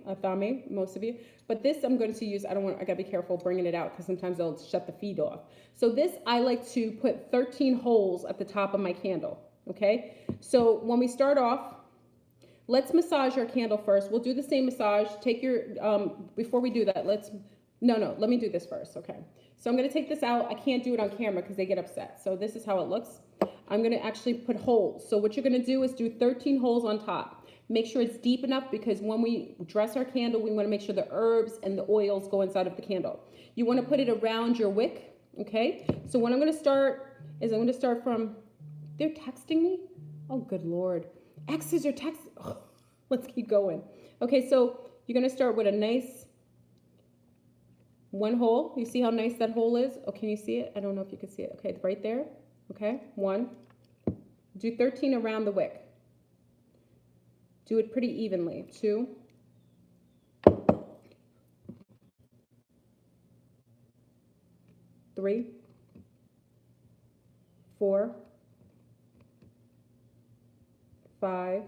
most of you. But this I'm going to use, I gotta be careful bringing it out because sometimes they'll shut the feed off. So this, I like to put 13 holes at the top of my candle. Okay, so when we start off, let's massage our candle first. We'll do the same massage. Take your, before we do that, let me do this first, okay? So I'm gonna take this out. I can't do it on camera because they get upset. So this is how it looks. I'm gonna actually put holes. So what you're gonna do is do 13 holes on top. Make sure it's deep enough because when we dress our candle, we wanna make sure the herbs and the oils go inside of the candle. You wanna put it around your wick, okay? So what I'm gonna start is I'm gonna start from, they're texting me? Oh, good Lord. Exes are texting. Oh, let's keep going. Okay, so you're going to start with a nice one hole. You see how nice that hole is? Oh, can you see it? I don't know if you can see it. Okay, right there. Okay, 1. Do 13 around the wick. Do it pretty evenly. 2. 3. 4. 5,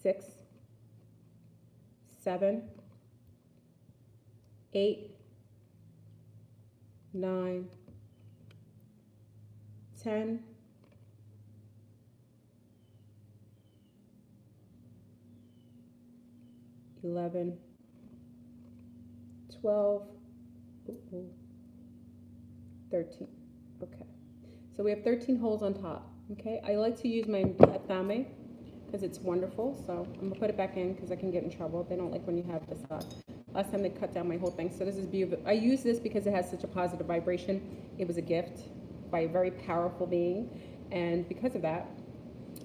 6, 7, 8, 9, 10, 11, 12, 13. Okay, so we have 13 holes on top. Okay, I like to use my thame because it's wonderful. So I'm gonna put it back in because I can get in trouble. They don't like when you have this on. Last time they cut down my whole thing. So this is beautiful. I use this because it has such a positive vibration. It was a gift by a very powerful being, and because of that,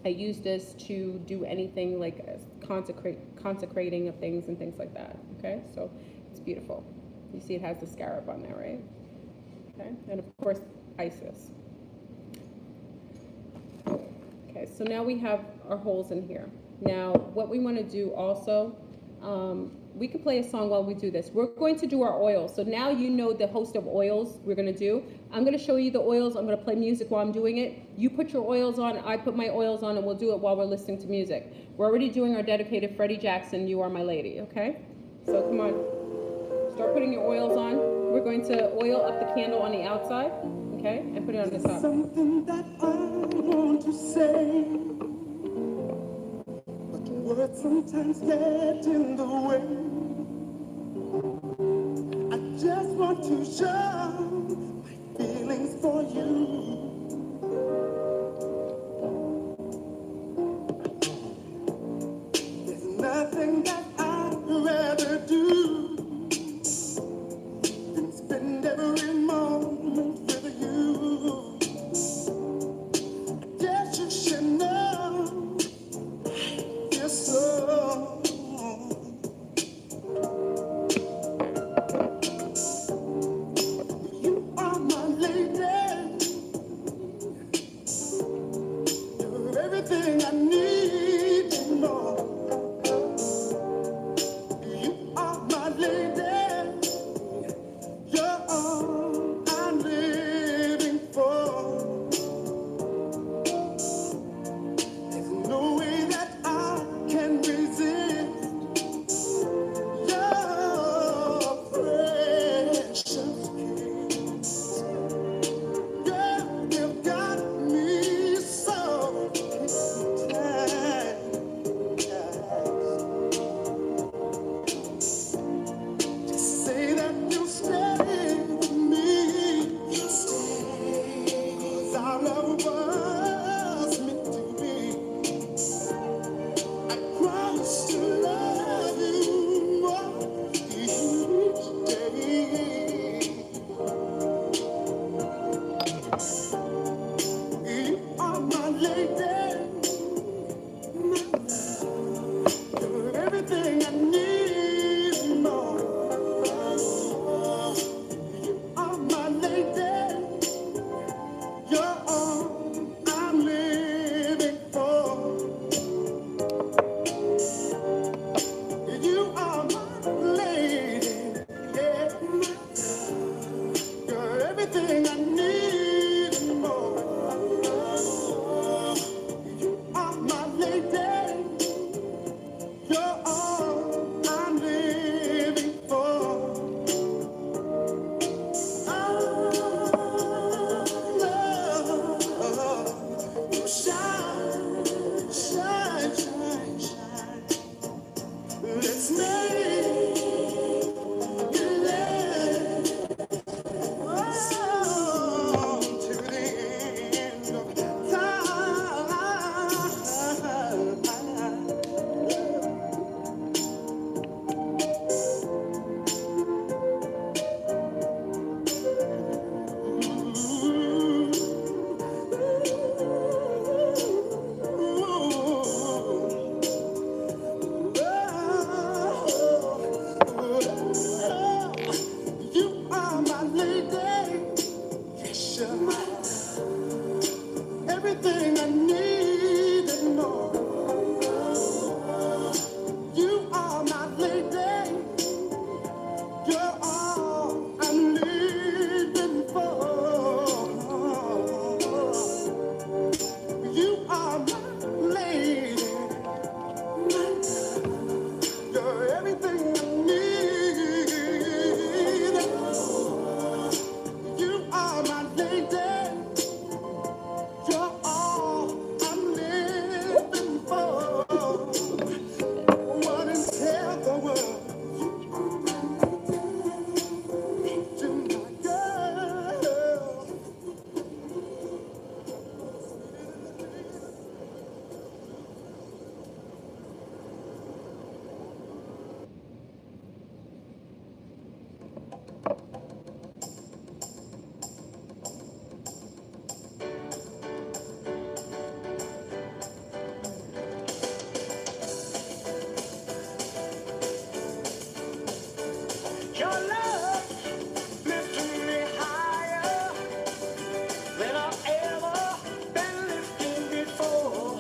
I use this to do anything like consecrating of things and things like that. Okay, so it's beautiful. You see it has the scarab on there, right? Okay, and of course Isis. Okay, so now we have our holes in here. Now, what we want to do also, we can play a song while we do this. We're going to do our oils. So now you know the host of oils we're going to do. I'm going to show you the oils. I'm going to play music while I'm doing it. You put your oils on, I put my oils on, and we'll do it while we're listening to music. We're already doing our dedicated Freddie Jackson, You Are My Lady, okay? So come on, start putting your oils on. We're going to oil up the candle on the outside, okay? And put it on the top. Something that I want to say, but words sometimes get in the way. I just want to show my feelings for you. There's nothing that I'd rather do than spend every moment with you. Yes, you should know. Yes, so. You are my lady. You're everything I need and more. You are my lady. You're all I'm living for. There's no way that I can resist your precious kiss. Girl, you've got me so hypnotized. Just say that you'll stay with me. You'll stay. 'Cause our love was meant to be. I promise to love you more each day. You are my lady, my love. You're everything I need and more. You are my lady. You're all I'm living for. You are my lady, yeah, my love. You're everything I need and more. You are my lady. You're all I'm living for. Love, you shine, shine, shine, shine. Let's make it last to the end of time. You are my lady. Yes, you're my everything I need and more. You are my lady. You're all I'm living for. You are my lady. You're everything I need. You are my lady. You're all I'm living for. What is tell the world to my girl? Your love lifting me higher than I've ever been lifted before.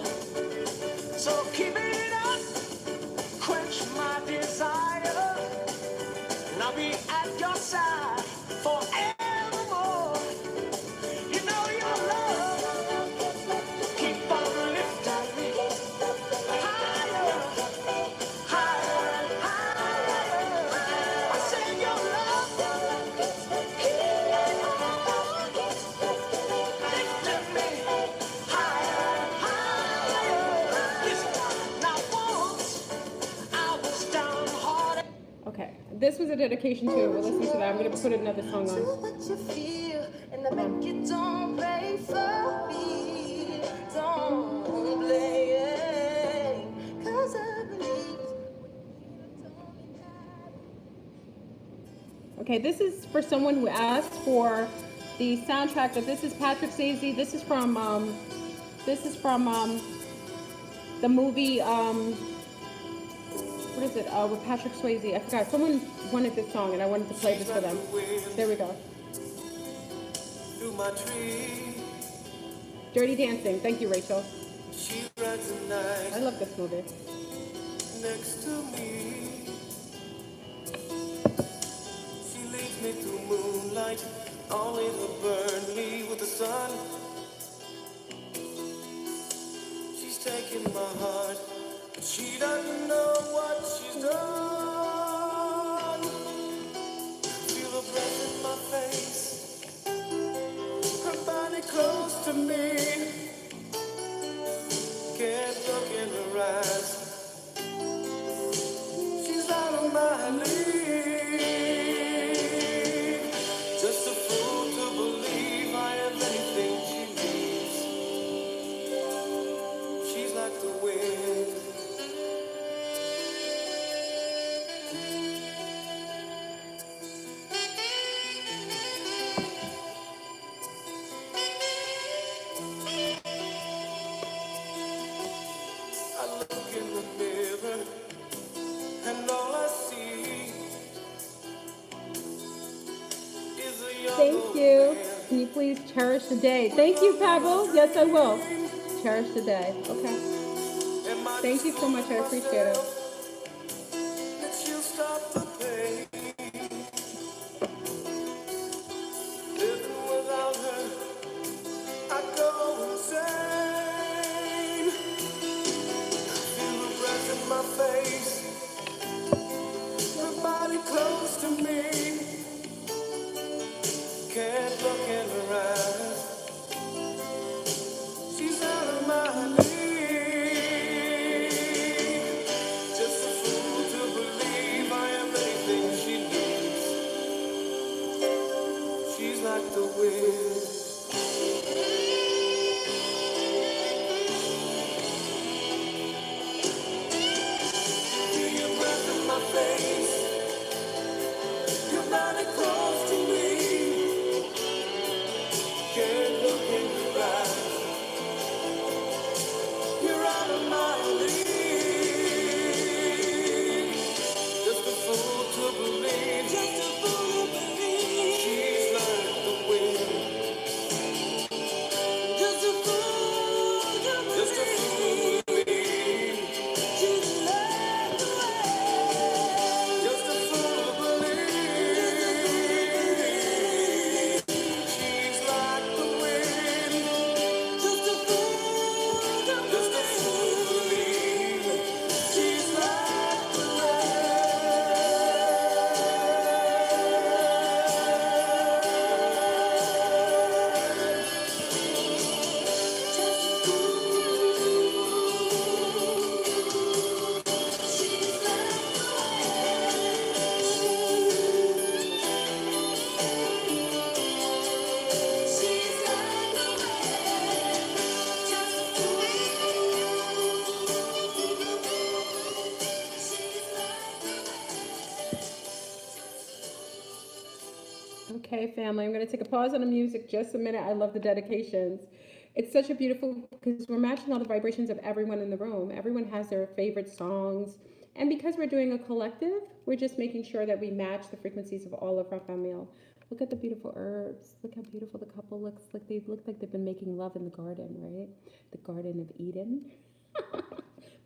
This was a dedication too. We'll listen to that. I'm gonna put another song on. What you feel, and I make it don't play for me. Don't play, 'cause I believe. Okay, this is for someone who asked for the soundtrack. That this is Patrick Swayze. This is from the movie what is it? With Patrick Swayze. I forgot. Someone wanted this song, and I wanted to play this for them. There we go. Dirty Dancing. Thank you, Rachel. I love this movie. Next to me, she leads me through moonlight, only to burn me with the sun. She's taking my heart, but she doesn't know what she's done. Feel her breath in my face, her body close to me. Can't look in her eyes. She's out of my league. Just a fool to believe I have anything she needs. She's like the wind. I look in the mirror, and all I see is a young Thank old you. man. Can you please cherish the day? Thank you, Pavel. Yes, I will. Cherish the day. Okay. Am I Thank you so much. I appreciate it. that she'll stop the pain? Living without her, I go insane. Feel her breath in my face, her body close to me. Can't look in her eyes. She's out of my league. Just a fool to believe I am anything she needs. She's like the wind. Feel your breath in my face, your body close to me. Can't look in your eyes. You're out of my league. Just a fool to believe. Just a fool to believe. She's like the wind. Just a fool to believe. Just a fool to believe. She's like the wind. Just a fool to believe. She's like the wind. Just a fool to believe. She's like the Okay, family, I'm going to take a pause on the music just a minute. I love the dedications. It's such a beautiful, because we're matching all the vibrations of everyone in the room. Everyone has their favorite songs. And because we're doing a collective, we're just making sure that we match the frequencies of all of our family. Look at the beautiful herbs. Look how beautiful the couple looks. Like they look like they've been making love in the garden, right? The Garden of Eden.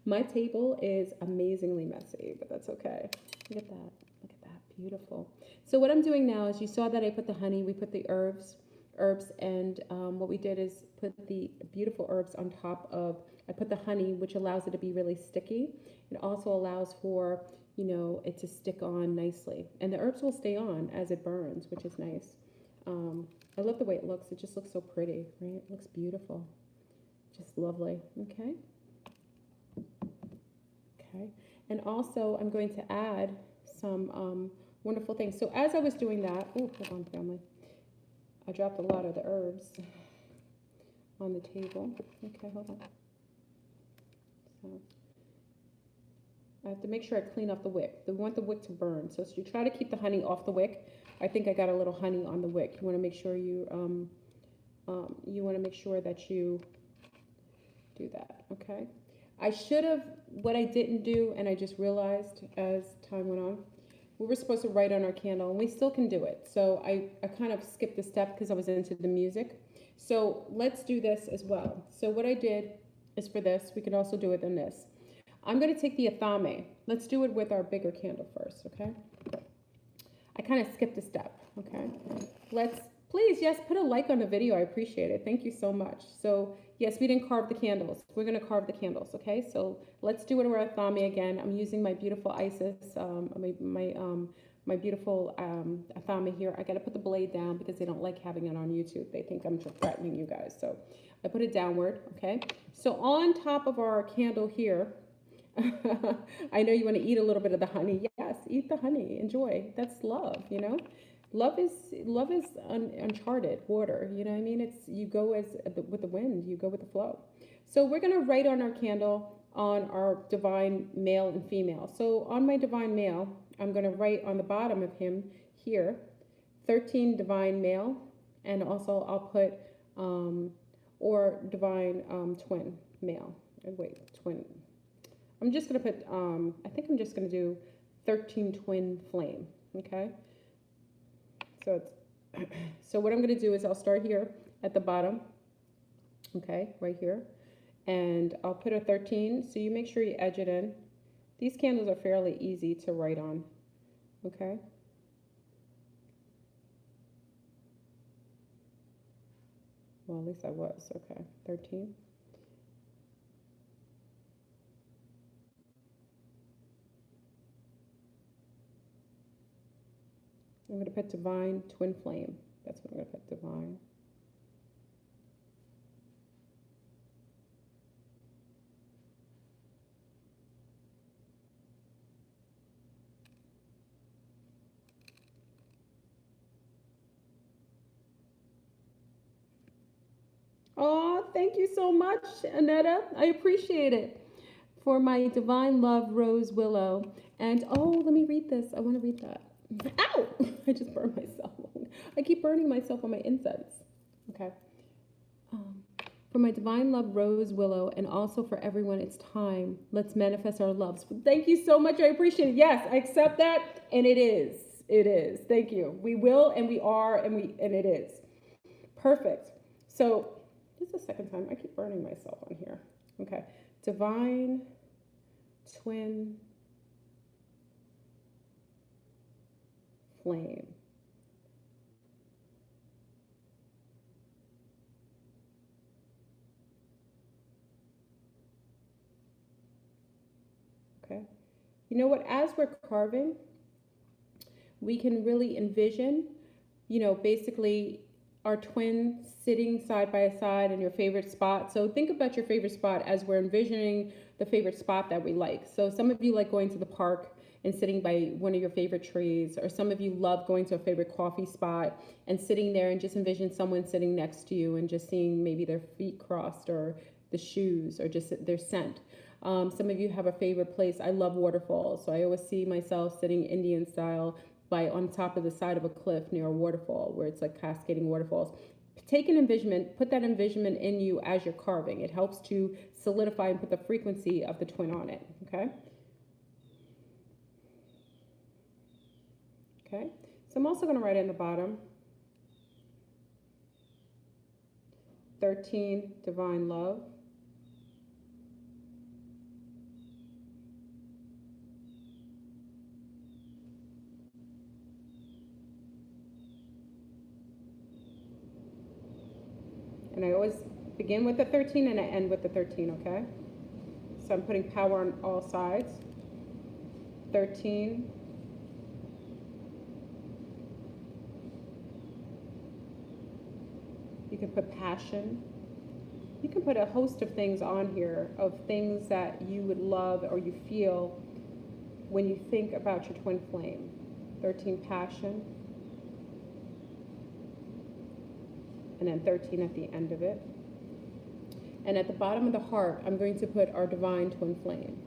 My table is amazingly messy, but that's okay. Look at that. Look at that. Beautiful. So what I'm doing now is, you saw that I put the honey, we put the herbs, and what we did is put the beautiful herbs on top of, I put the honey, which allows it to be really sticky. It also allows for, you know, it to stick on nicely. And the herbs will stay on as it burns, which is nice. I love the way it looks. It just looks so pretty, right? It looks beautiful. Just lovely. Okay. Okay. And also I'm going to add some wonderful things. So as I was doing that, oh, hold on, family. I dropped a lot of the herbs on the table. Okay, hold on. So I have to make sure I clean up the wick. I want the wick to burn. So you try to keep the honey off the wick. I think I got a little honey on the wick. You want to make sure you want to make sure that you do that. Okay. I should have, what I didn't do, and I just realized as time went on, we were supposed to write on our candle, and we still can do it. So I kind of skipped a step because I was into the music. So let's do this as well. So what I did is for this, we can also do it in this. I'm going to take the athame. Let's do it with our bigger candle first, okay? I kind of skipped a step, okay? Please, yes, put a like on the video. I appreciate it. Thank you so much. So yes, we didn't carve the candles. We're going to carve the candles, okay? So let's do it with our athame again. I'm using my beautiful Isis, my beautiful athame here. I got to put the blade down because they don't like having it on YouTube. They think I'm threatening you guys. So I put it downward, okay? So on top of our candle here, I know you want to eat a little bit of the honey. Yes, eat the honey. Enjoy. That's love, you know? Love is uncharted water. You know what I mean? It's, you go with the wind, you go with the flow. So we're going to write on our candle on our divine male and female. So on my divine male, I'm going to write on the bottom of him here, 13 divine male, and also I'll put or divine twin male. Wait, twin. I'm just going to put, I think I'm just going to do 13 twin flame, okay? So it's, so what I'm going to do is I'll start here at the bottom, okay, right here, and I'll put a 13, so you make sure you edge it in. These candles are fairly easy to write on, okay? Well, at least I was, okay, 13. I'm going to put divine twin flame. That's what I'm going to put, divine. Oh, thank you so much, Annetta. I appreciate it. For my divine love, Rose Willow. And oh, let me read this. I want to read that. Ow! I just burned myself. I keep burning myself on my incense. Okay. For my divine love, Rose Willow, and also for everyone, it's time. Let's manifest our loves. Thank you so much. I appreciate it. Yes, I accept that, and it is. It is. Thank you. We will, and we are, and it is. Perfect. So this is the second time I keep burning myself on here. Okay. Divine twin flame. Okay. You know what? As we're carving, we can really envision, you know, basically our twin sitting side by side in your favorite spot. So think about your favorite spot as we're envisioning the favorite spot that we like. So some of you like going to the park and sitting by one of your favorite trees, or some of you love going to a favorite coffee spot and sitting there and just envision someone sitting next to you and just seeing maybe their feet crossed or the shoes or just their scent. Some of you have a favorite place. I love waterfalls, so I always see myself sitting Indian style on top of the side of a cliff near a waterfall where it's like cascading waterfalls. Take an envisionment, put that envisionment in you as you're carving. It helps to solidify and put the frequency of the twin on it, okay? Okay, so I'm also going to write in the bottom 13 divine love. And I always begin with the 13 and I end with the 13, okay? So I'm putting power on all sides. 13. You can put passion. You can put a host of things on here, of things that you would love or you feel when you think about your twin flame. 13 passion, and then 13 at the end of it. And at the bottom of the heart, I'm going to put our divine twin flame.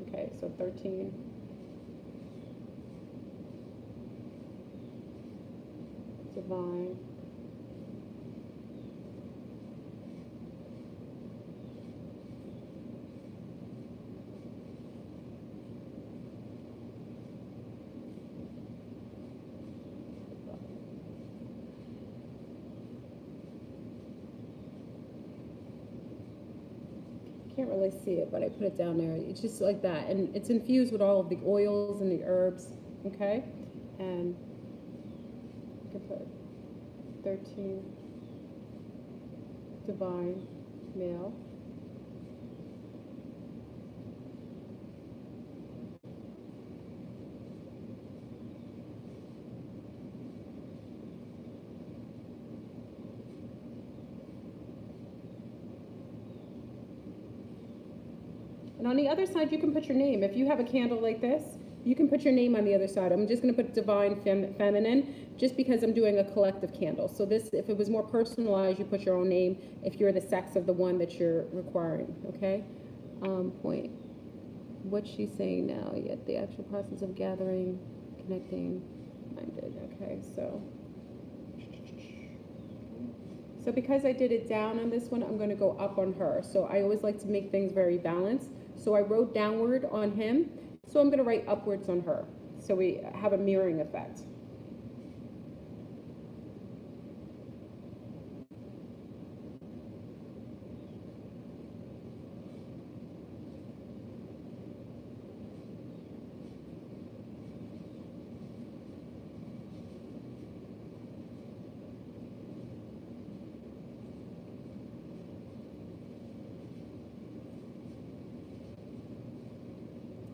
Okay, so 13. Divine. Can't really see it, but I put it down there. It's just like that, and it's infused with all of the oils and the herbs. Okay, and I can put 13 divine male. And on the other side, you can put your name. If you have a candle like this, you can put your name on the other side. I'm just going to put divine feminine, just because I'm doing a collective candle. So this, if it was more personalized, you put your own name if you're the sex of the one that you're requiring, okay? Point. What's she saying now? Yet the actual process of gathering, connecting, minded. Okay, so because I did it down on this one, I'm going to go up on her. So I always like to make things very balanced. So I wrote downward on him, so I'm going to write upwards on her. So we have a mirroring effect.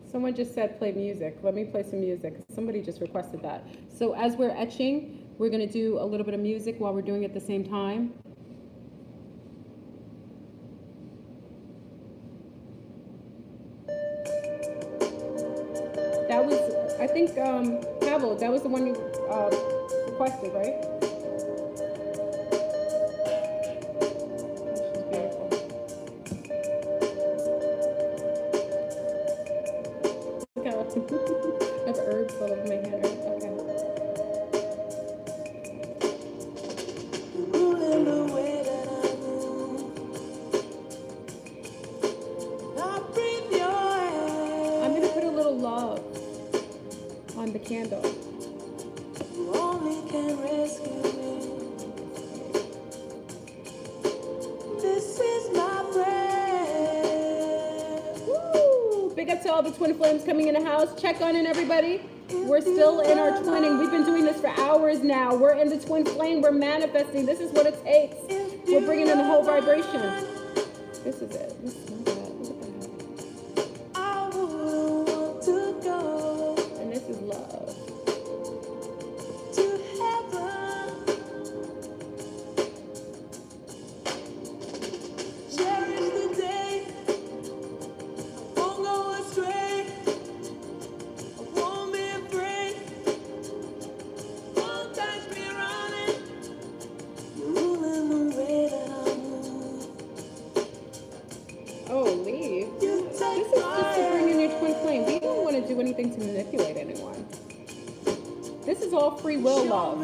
Someone just said play music. Let me play some music. Somebody just requested that. So as we're etching, we're going to do a little bit of music while we're doing it at the same time. That was, I think, Pavel, that was the one you requested, right? I have herbs all over my hair. Okay. I'm going to put a little love on the candle. You only can rescue me. This is my prayer. Woo! Big up to all the twin flames coming in the house. Check on in, everybody. We're still in our twinning. We've been doing this for hours now. We're in the twin flame. We're manifesting. This is what it takes. We're bringing in the whole vibration. This is it. This is not bad. Look at that. I want to go. And this is love. To heaven. Cherish the day. I won't go astray. I won't be afraid. Won't touch me running. You're ruling the way that I move. Oh, leave. This is just to bring in your twin flame. We don't want to do anything to manipulate anyone. This is all free will love.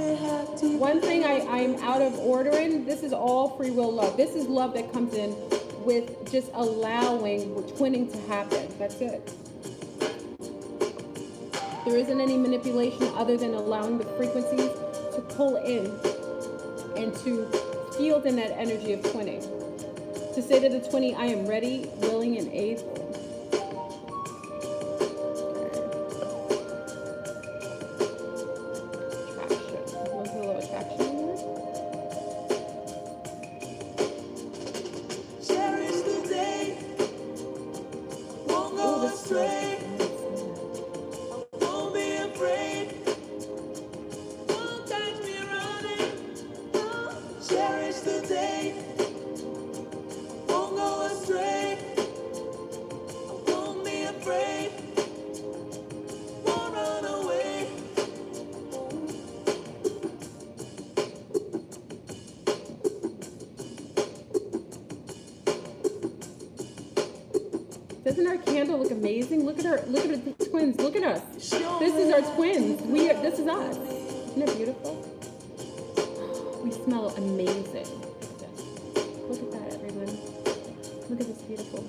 One thing I'm out of order in, this is all free will love. This is love that comes in with just allowing twinning to happen. That's it. There isn't any manipulation other than allowing the frequencies to pull in and to field in that energy of twinning. To say to the twinning, I am ready, willing, and able. Attraction. Want to put a little attraction in there? Cherish the day. Won't go astray. Won't be afraid. Won't touch me running. Cherish the day. Won't go astray. I won't be afraid. Doesn't our candle look amazing? Look at her. Look at the twins. Look at us. This is our twins. This is us. Isn't it beautiful? We smell amazing. Look at that, everyone. Look at this beautiful.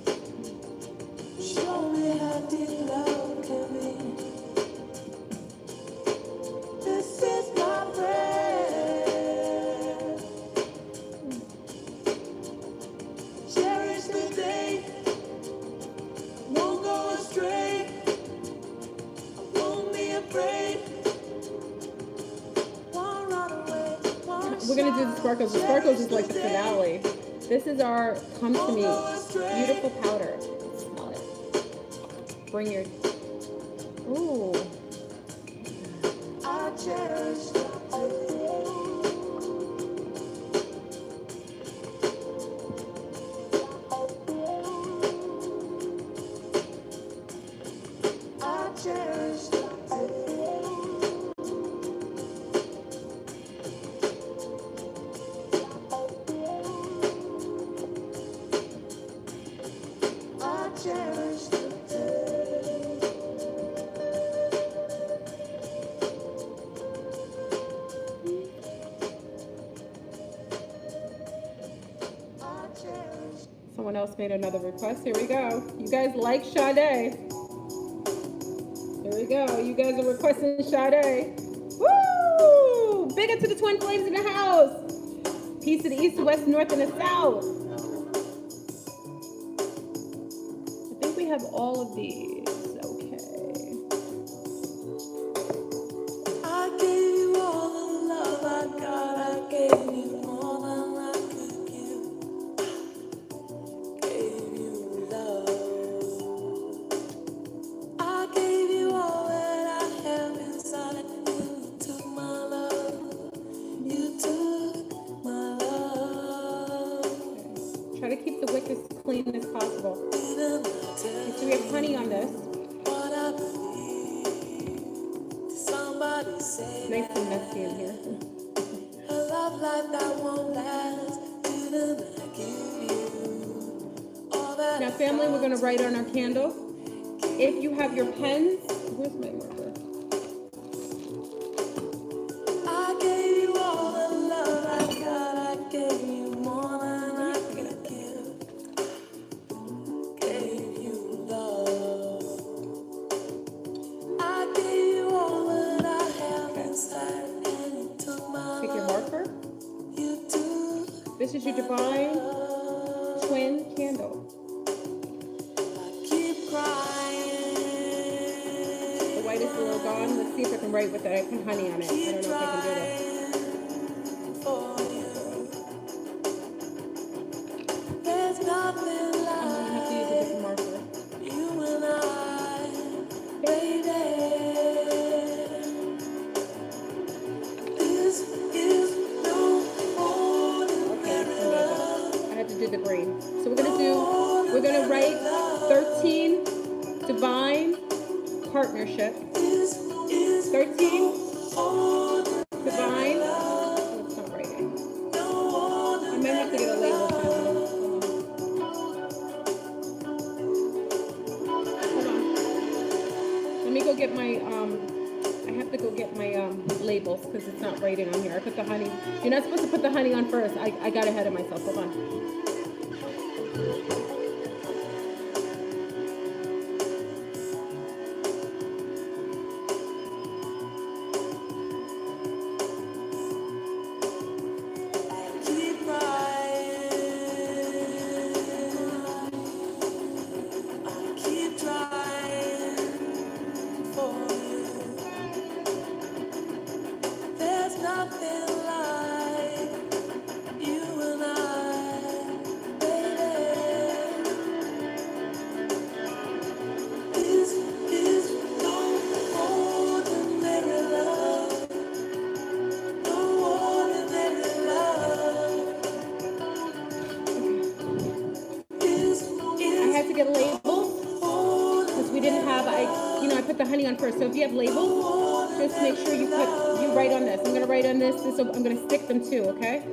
Show me how deep love can be. This is my prayer. Cherish the day. Won't go astray. I won't be afraid. Won't run away. We're gonna do the sparkles. The sparkles is like the finale. This is our come to me beautiful powder. Smell it. Bring your. Ooh. I cherish the I cherish the I cherish the Someone else made another request. Here we go. You guys like Sade. Here we go. You guys are requesting Sade. Woo! Big up to the twin flames in the house. Peace to the east, the west, the north, and the south. I think we have all of these. Okay. I gave you all the love I got. I gave you more than I could give. Gave you love. I gave you all that I have inside. You took my love. You took my love. Try to keep the wick as clean as possible. Okay, so we have honey on this. What I believe. Somebody say Nice and messy in here. a love like that won't last. Didn't I give you all that? Now, family, we're going to write on our candle. If you have your pens, where's my marker? I gave you all the love I got. I gave you more than I could give. Gave you love. I gave you all that I have inside, and you took my Take your love. marker. You took. This is your divine twin candle. I keep crying. The white is a little gone. Let's see if I can write with it. I put honey on it. I don't know if I can do this. For you. There's nothing I'm going to have to use a like different marker. you and I, baby. This is no ordinary love. I have to do the green. So we're going to write 13 divine partnership. This is 13 ordinary divine. love. Oh, it's not writing. No I might have to get a label for it. Hold on. Let me go get my I have to go get my labels because it's not writing on here. I put the honey. You're not supposed to put the honey on first. I got ahead of myself. Hold on. Keep crying. I keep trying for you. There's nothing like you and I, baby. This is no ordinary love. No ordinary love. I had to get a label because we didn't have. I put the honey on first. So if you have labels, just make sure you write on this. I'm gonna write on this. So I'm gonna stick them too. Okay.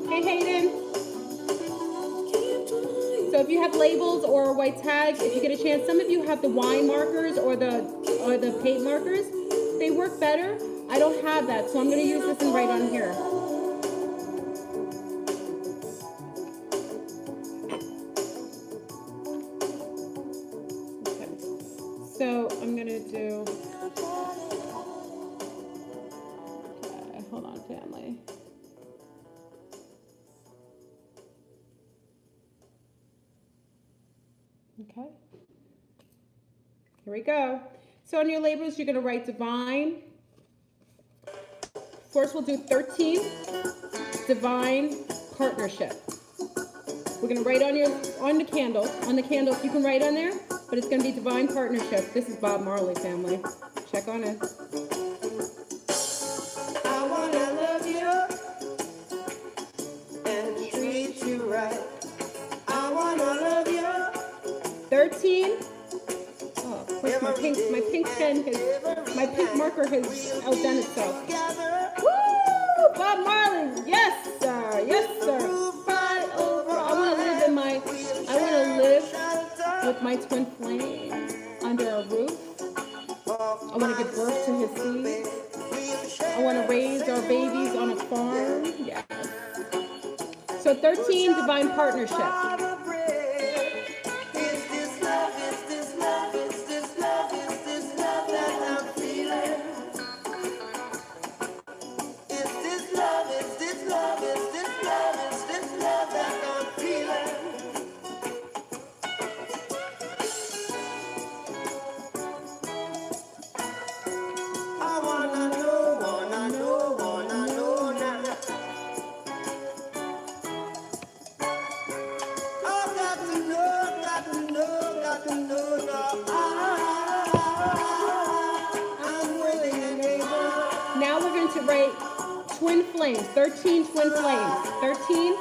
Hey Hayden. So if if you have labels or white tags, if you get a chance, some of you have the wine markers or the paint markers. They work better. I don't have that, so I'm going to use this and write on here. Okay. So I'm going to do... Okay, hold on, family. Okay. Here we go. So on your labels, you're going to write divine. First, we'll do 13, divine partnership. We're going to write on the candle. On the candle, you can write on there, but it's going to be divine partnership. This is Bob Marley, family. Check on it. I want to love you and treat you right. I want to love you. 13. Oh, of course, my pink pen has, my pink marker has outdone itself. Woo! Bob Marley, yes, sir, yes, sir. I want to live with my twin flame under a roof. I want to give birth to his seed. I want to raise our babies on a farm. Yes. So 13, divine partnership. Now we're going to write twin flames, 13 twin flames, 13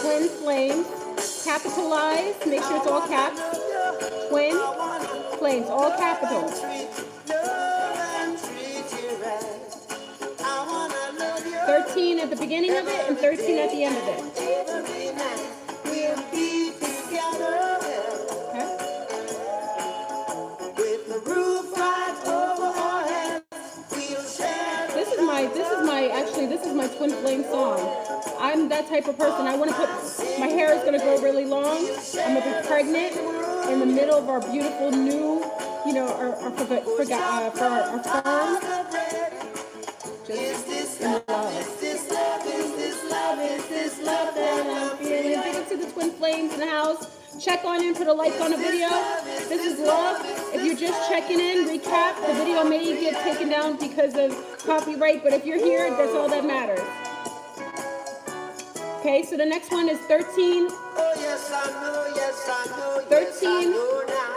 twin flames, capitalized, make sure it's all caps, twin flames, all capital. 13 at the beginning of it and 13 at the end of it. This is my twin flame song. I'm that type of person. I want to put, my hair is going to grow really long. I'm going to be pregnant in the middle of our beautiful new, you know, for our farm. Just in love. Is this love that I'm feeling? Big up to the twin flames in the house. Check on in, put a like on the video. This is love. If you're just checking in, recap. The video may get taken down because of copyright, but if you're here, that's all that matters. Okay, so the next one is 13. 13,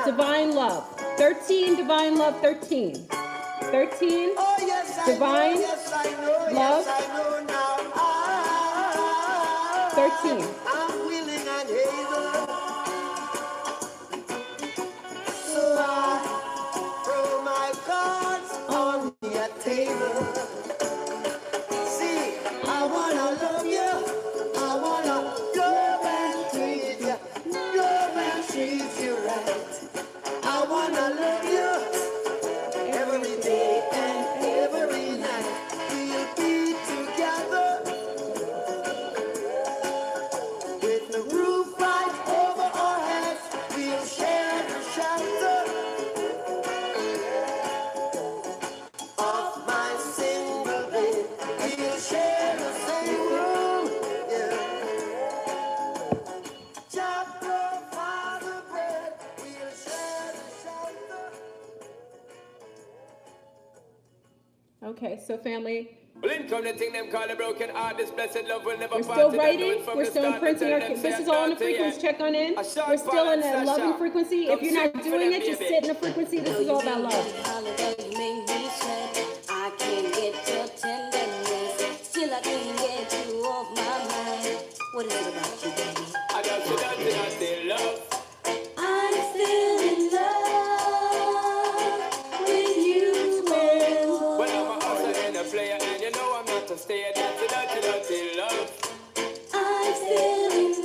divine love. 13, divine love, 13. 13, divine love, 13. Okay, so family, we're still writing, we're still imprinting our, this is all in the frequency, check on in. We're still in that loving frequency. If you're not doing it, just sit in the frequency. This is all about love. I can't get your tenderness, still I can't get you off my mind. What is it about you, baby? I got you, love. I'm still in love with you, twin. Well, I'm a hustler and a player, and you know I'm not to stay. That's dirty love. I'm still in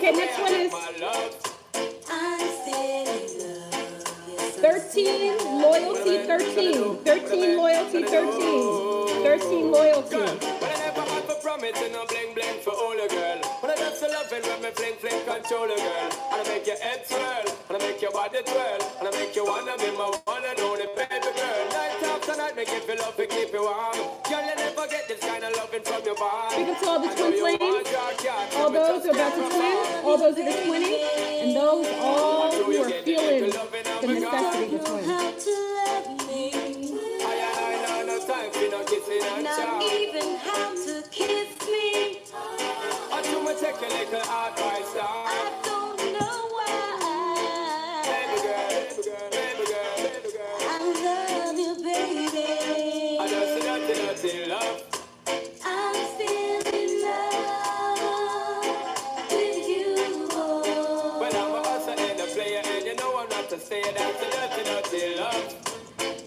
Okay, next one is 13 loyalty 13. 13 loyalty 13. 13 loyalty. Promising no bling bling for all a girl. But I just love it when me fling fling control a girl. And I make your head swirl, and I make your body twirl, and I make you wanna be my one and only baby girl. Night after night, make you feel love to keep you warm. Girl, you never get this kind of loving from your body. We can tell all the twin flames. All those are about to twin. All those are the twinning, and those all who are feeling the necessity to twin. Not even how to kiss me. I do my take a little advice now. I don't know why. Baby girl, baby girl, baby girl, baby girl. I love you, baby. I just love. I'm still in love with you, boy. Well, I'm a hustler and a player, and you know I'm not to stay. That's a dirty love.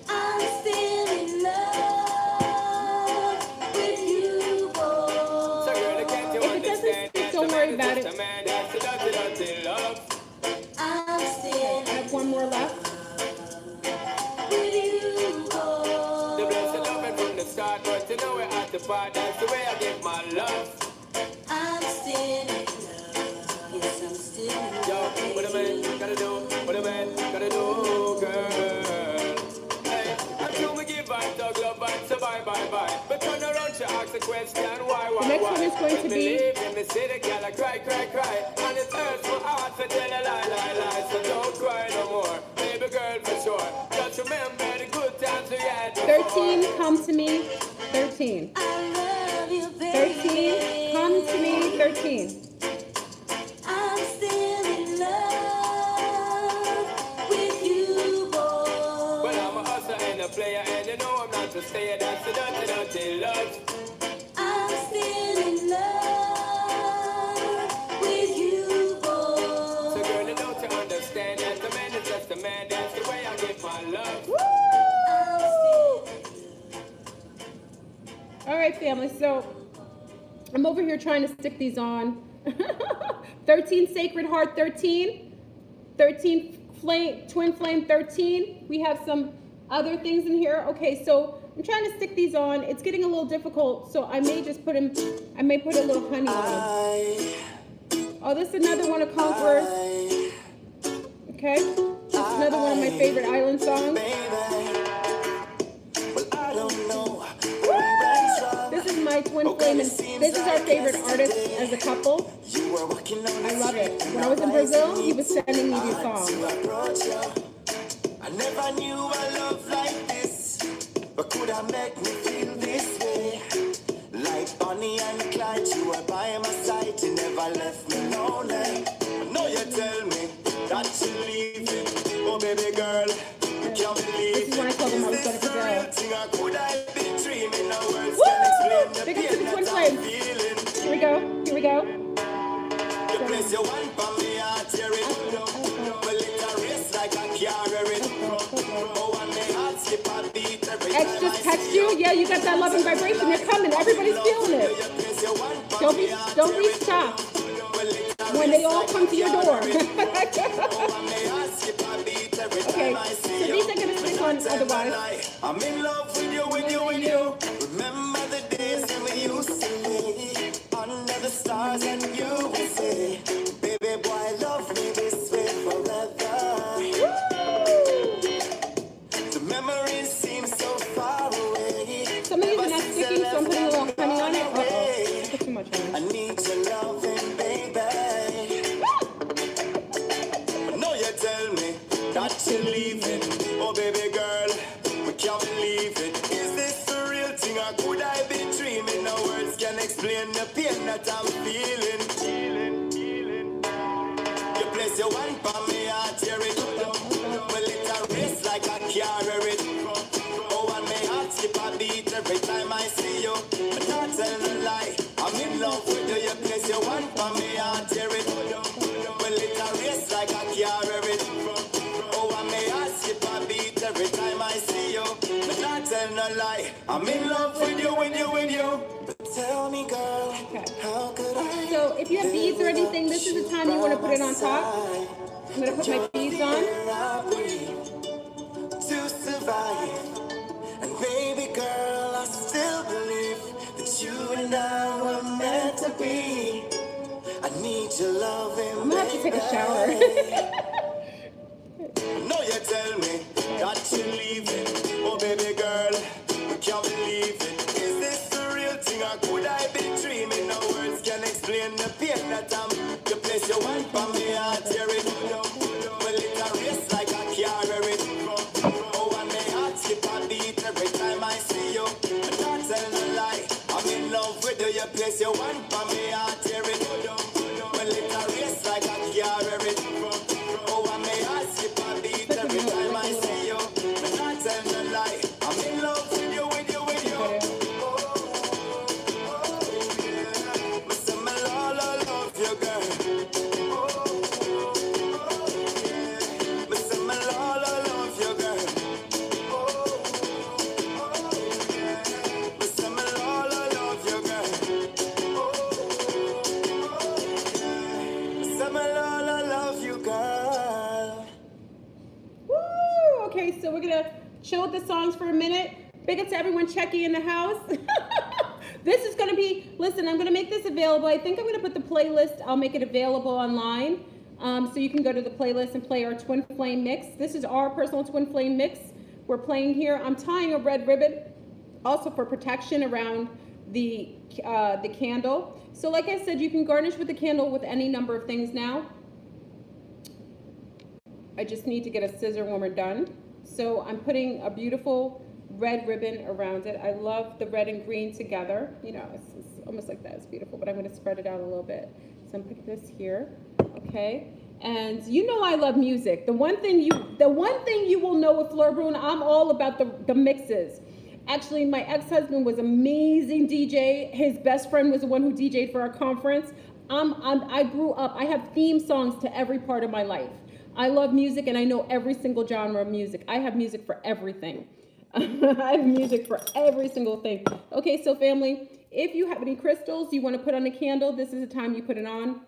I'm still in love with you, boy. So girl, can't you If it doesn't stick, don't worry about it. That's a dirty love. I'm still I have one more left. with you, boy. The blessed loving from the start, but you know we're at the part. That's the way I give my love. I'm still in love. Yes, I'm still in love. Yo, what a man gotta do, what a man gotta do, girl. Hey, until we give back dog love and so bye. But turn around, she ask the question, why? The next one is going to be- Believe in me, see the girl, I cry. And it hurts my heart to tell a lie. So don't cry no more, baby girl, for sure. Just remember the good times we had before. 13, come to me. 13. I love you, baby. 13, come to me. 13. I'm still in love with you, boy. Well, I'm a hustler and a player, and you know I'm not to stay. That's the dirty love. I'm still in love with you, boy. So girl, you don't you understand that the man is just a man. That's the way I give my love. All right, family. So I'm over here trying to stick these on. 13 Sacred Heart 13. 13 Flame, Twin Flame 13. We have some other things in here. Okay, so I'm trying to stick these on. It's getting a little difficult, so I may just put them, I may put a little honey on them. Oh, this is another one of Conquerors. Okay, this is another one of my favorite island songs. This is my Twin Flame, and this is our favorite artist as a couple. I love it. When I was in Brazil, he was sending me these songs. I never knew a love like this, but could I make me feel this way? Like Bonnie and Clyde, you were by my side, you never left me lonely. I know you tell me that you're leaving, oh baby girl, I can't believe This is when I told him I was going to Brazil. could I be dreaming? No words Woo! can explain the Big up to the pain Twin that I'm Flames. feeling. Here we go. Here we go. You place your one for me, I tear it. Well, it a race like I carry it. Oh, and my heart skip a beat every X time I just text see you. Yeah, you got that loving vibration. They're coming. Everybody's feeling it. you place your one for Don't me, be I tear it. stopped Well, it a when they all come to your door. Oh, and my heart skip a beat every Okay, time I so see you. these are gonna stick on otherwise. I'm in love with you, with you, with you. Remember the days when we used to lay under the stars and you would say, baby boy, love me this way forever. The memories seem so far away. Some of these are not sticking, so I'm putting a little honey on it. Uh-oh. Put too much I honey. need your loving, baby. I know you tell me that you're leaving. Oh, baby girl, we can't believe it. Is this the real thing or could I be dreaming? No words can explain the pain that I'm feeling. You place your one for me, I tear it. Well, it a race like I carry it. Oh, and my heart skip a beat every time I see you. But not tell no lie, I'm in love with you. You place your one for me, I tear it. Well, it a race like I carry it. Oh, and my heart skip a beat every time I see you. But not tell no lie, I'm in love with you, with you, with you. But tell me, girl, how could I? So So if you have beads or anything, this is the time you want to put it on top. I'm going to put my beads on. To survive. And baby girl, I still believe that you and I were meant to be. I need your loving. I'm going to have to take a shower. No, you tell me that you're leaving. Oh, baby girl, I can't believe it. Is this the real thing or could I be dreaming? No words can explain the pain that I'm. The place you want from me, I tear it down. Well, it's a race like I carry it. Oh, and my heart skip a beat every time I see you. I'm not telling a lie. I'm in love with you. Your place you want from me, I tear it down. Well, it's a race like I carry it. Oh, and my heart skip a beat every time I see you. I'm not telling a lie. I'm in love with you, with you, with you. I love you, girl. Okay, so we're gonna chill with the songs for a minute. Big up to everyone checking in the house. This is gonna be, listen, I'm gonna make this available. I think I'm gonna put the playlist, I'll make it available online. So you can go to the playlist and play our TwinFlame mix. This is our personal TwinFlame mix we're playing here. I'm tying a red ribbon also for protection around the candle. So like I said, you can garnish with the candle with any number of things now. I just need to get a scissor when we're done. So I'm putting a beautiful red ribbon around it. I love the red and green together. You know, it's almost like that. It's beautiful, but I'm going to spread it out a little bit. So I'm putting this here, okay? And you know I love music. The one thing you will know with LoveReunion, I'm all about the mixes. Actually, my ex-husband was amazing DJ. His best friend was the one who DJ'd for our conference. I grew up, I have theme songs to every part of my life. I love music and I know every single genre of music. I have music for everything. I have music for every single thing. Okay, so family, if you have any crystals you want to put on a candle, this is the time you put it on.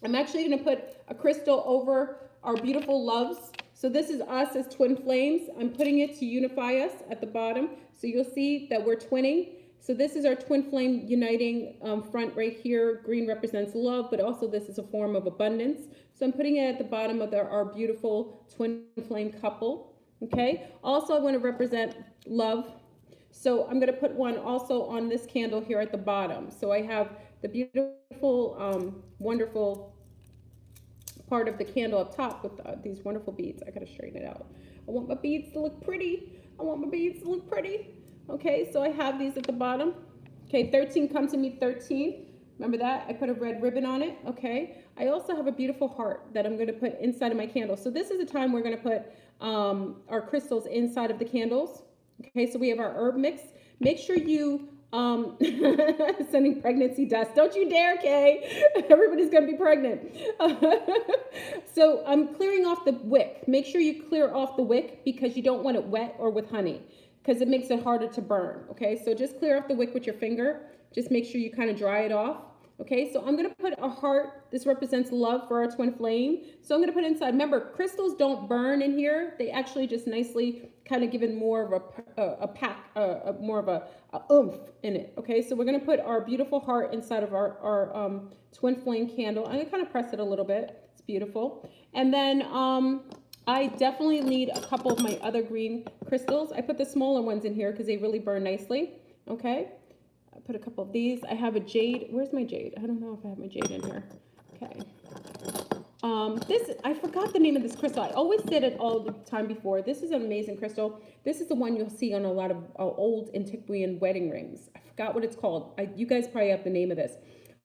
I'm actually going to put a crystal over our beautiful loves. So this is us as twin flames. I'm putting it to unify us at the bottom. So you'll see that we're twinning. So this is our twin flame uniting front right here. Green represents love, but also this is a form of abundance. So I'm putting it at the bottom of our beautiful twin flame couple. Okay. Also, I want to represent love. So I'm going to put one also on this candle here at the bottom. So I have the beautiful, wonderful part of the candle up top with these wonderful beads. I got to straighten it out. I want my beads to look pretty. I want my beads to look pretty. Okay, so I have these at the bottom. Okay, 13, come to me 13. Remember that? I put a red ribbon on it. Okay, I also have a beautiful heart that I'm going to put inside of my candle. So this is the time we're going to put our crystals inside of the candles. Okay, so we have our herb mix. Make sure you sending pregnancy dust. Don't you dare, Kay. Everybody's going to be pregnant. So I'm clearing off the wick. Make sure you clear off the wick because you don't want it wet or with honey, because it makes it harder to burn. Okay, so just clear off the wick with your finger. Just make sure you kind of dry it off. Okay, so I'm going to put a heart. This represents love for our twin flame. So I'm going to put inside. Remember, crystals don't burn in here. They actually just nicely kind of give it more of more of a oomph in it. Okay, so we're going to put our beautiful heart inside of our twin flame candle. I'm going to kind of press it a little bit. It's beautiful. And then I definitely need a couple of my other green crystals. I put the smaller ones in here because they really burn nicely. Okay. I put a couple of these. I have a jade. Where's my jade? I don't know if I have my jade in here. Okay. I forgot the name of this crystal. I always said it all the time before. This is an amazing crystal. This is the one you'll see on a lot of old antiquarian wedding rings. I forgot what it's called. You guys probably have the name of this.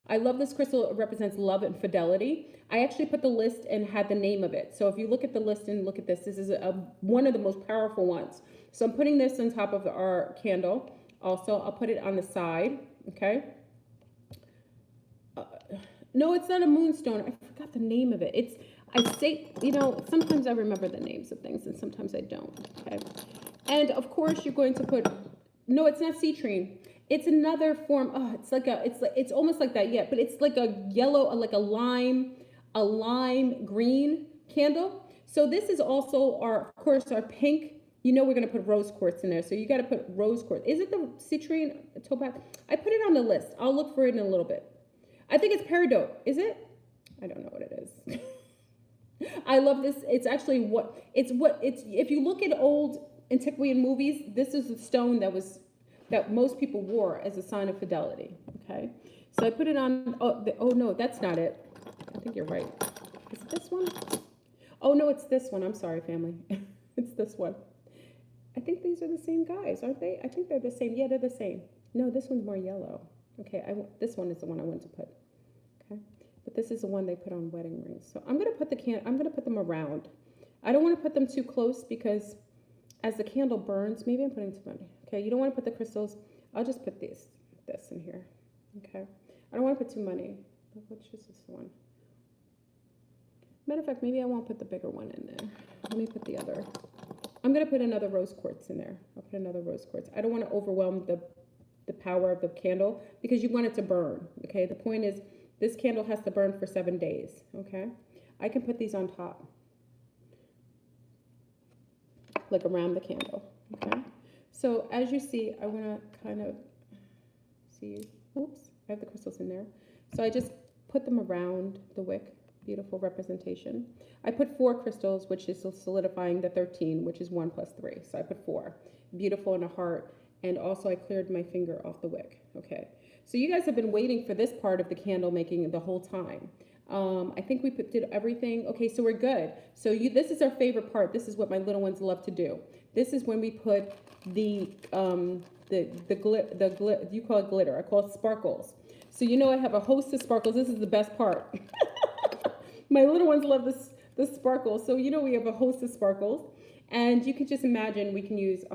I love this crystal. It represents love and fidelity. I actually put the list and had the name of it. So if you look at the list and look at this, this is one of the most powerful ones. So I'm putting this on top of our candle. Also, I'll put it on the side. Okay. No, it's not a moonstone. I forgot the name of it. Sometimes I remember the names of things and sometimes I don't. Okay. And of course, you're going to put, no, it's not citrine. It's another form. Oh, it's almost like that, yeah, but it's like a yellow, like a lime green candle. So this is also our, of course, our pink. You know we're gonna put rose quartz in there, so you got to put rose quartz. Is it the citrine topaz? I put it on the list. I'll look for it in a little bit. I think it's peridot. Is it? I don't know what it is. I love this. It's actually what it's. If you look at old antiquarian movies, this is the stone that most people wore as a sign of fidelity. Okay, so I put it on. Oh no, that's not it. I think you're right. Is it this one? Oh no, it's this one. I'm sorry, family. It's this one. I think these are the same guys, aren't they? I think they're the same. Yeah, they're the same. No, this one's more yellow. Okay, this one is the one I want to put. Okay, but this is the one they put on wedding rings. So I'm gonna put I'm gonna put them around. I don't want to put them too close because as the candle burns, maybe I'm putting too many. Okay, you don't want to put the crystals. I'll just put this in here. Okay, I don't want to put too many. Which is this one? Matter of fact, maybe I won't put the bigger one in there. Let me put the other. I'm going to put another rose quartz in there. I'll put another rose quartz. I don't want to overwhelm the power of the candle because you want it to burn. Okay, the point is this candle has to burn for 7 days. Okay, I can put these on top, like around the candle. Okay, so as you see, I want to kind of see. Oops, I have the crystals in there. So I just put them around the wick. Beautiful representation. I put 4 crystals, which is solidifying the 13, which is 1 plus 3. So I put 4. Beautiful in a heart. And also I cleared my finger off the wick. Okay. So you guys have been waiting for this part of the candle making the whole time. I think we did everything. Okay, so we're good. So this is our favorite part. This is what my little ones love to do. This is when we put you call it glitter. I call it sparkles. So you know I have a host of sparkles. This is the best part. My little ones love the sparkles. So you know we have a host of sparkles. And you can just imagine we can use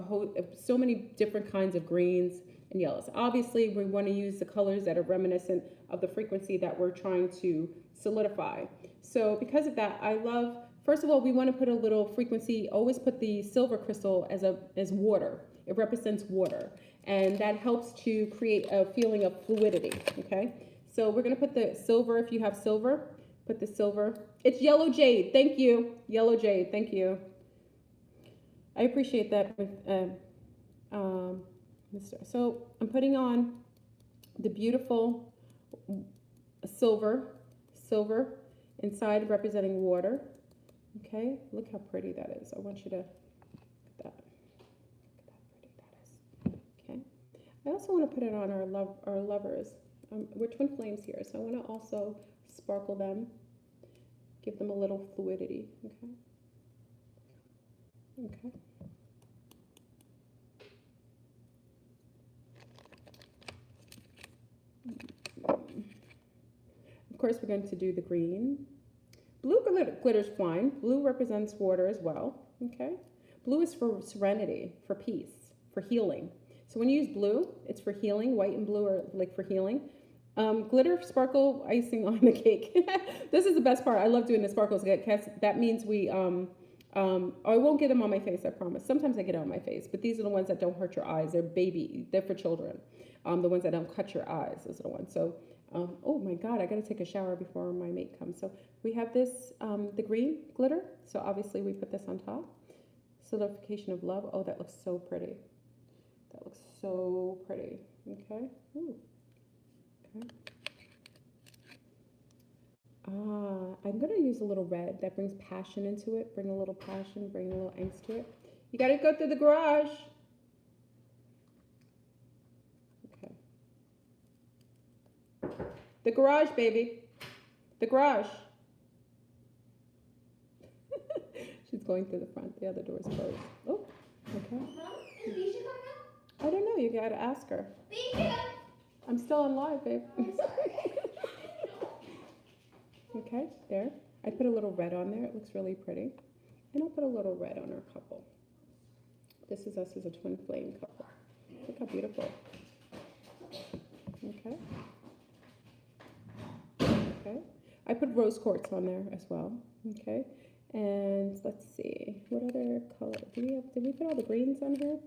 so many different kinds of greens and yellows. Obviously, we want to use the colors that are reminiscent of the frequency that we're trying to solidify. So because of that, I love, first of all, we want to put a little frequency, always put the silver crystal as water. It represents water. And that helps to create a feeling of fluidity, okay? So we're going to put the silver, if you have silver, put the silver. It's yellow jade, thank you. Yellow jade, thank you. I appreciate that, So I'm putting on the beautiful silver inside representing water. Okay, look how pretty that is. I want you to look at that. Look at how pretty that is. Okay. I also want to put it on our lovers. We're twin flames here, so I want to also sparkle them, give them a little fluidity. Okay. Okay. Of course, we're going to do the green. Blue glitter's fine. Blue represents water as well. Okay. Blue is for serenity, for peace, for healing. So when you use blue, it's for healing. White and blue are like for healing. Glitter, sparkle, icing on the cake. This is the best part. I love doing the sparkles. That means I won't get them on my face, I promise. Sometimes I get it on my face, but these are the ones that don't hurt your eyes. They're for children. The ones that don't cut your eyes, those are the ones. So, oh my God, I got to take a shower before my mate comes. So we have this, the green glitter. So obviously we put this on top. Solidification of love. Oh, that looks so pretty. That looks so pretty. Okay. Ooh. Okay. I'm going to use a little red that brings passion into it. Bring a little passion, bring a little angst to it. You got to go through the garage. Okay. The garage, baby. The garage. She's going through the front. The other door's closed. Oh, okay. I don't know. You got to ask her. I'm still on live, babe. Okay, there. I put a little red on there. It looks really pretty. And I'll put a little red on our couple. This is us as a twin flame couple. Look how beautiful. Okay. Okay. I put rose quartz on there as well. Okay. And let's see. What other color? Did we put all the greens on here?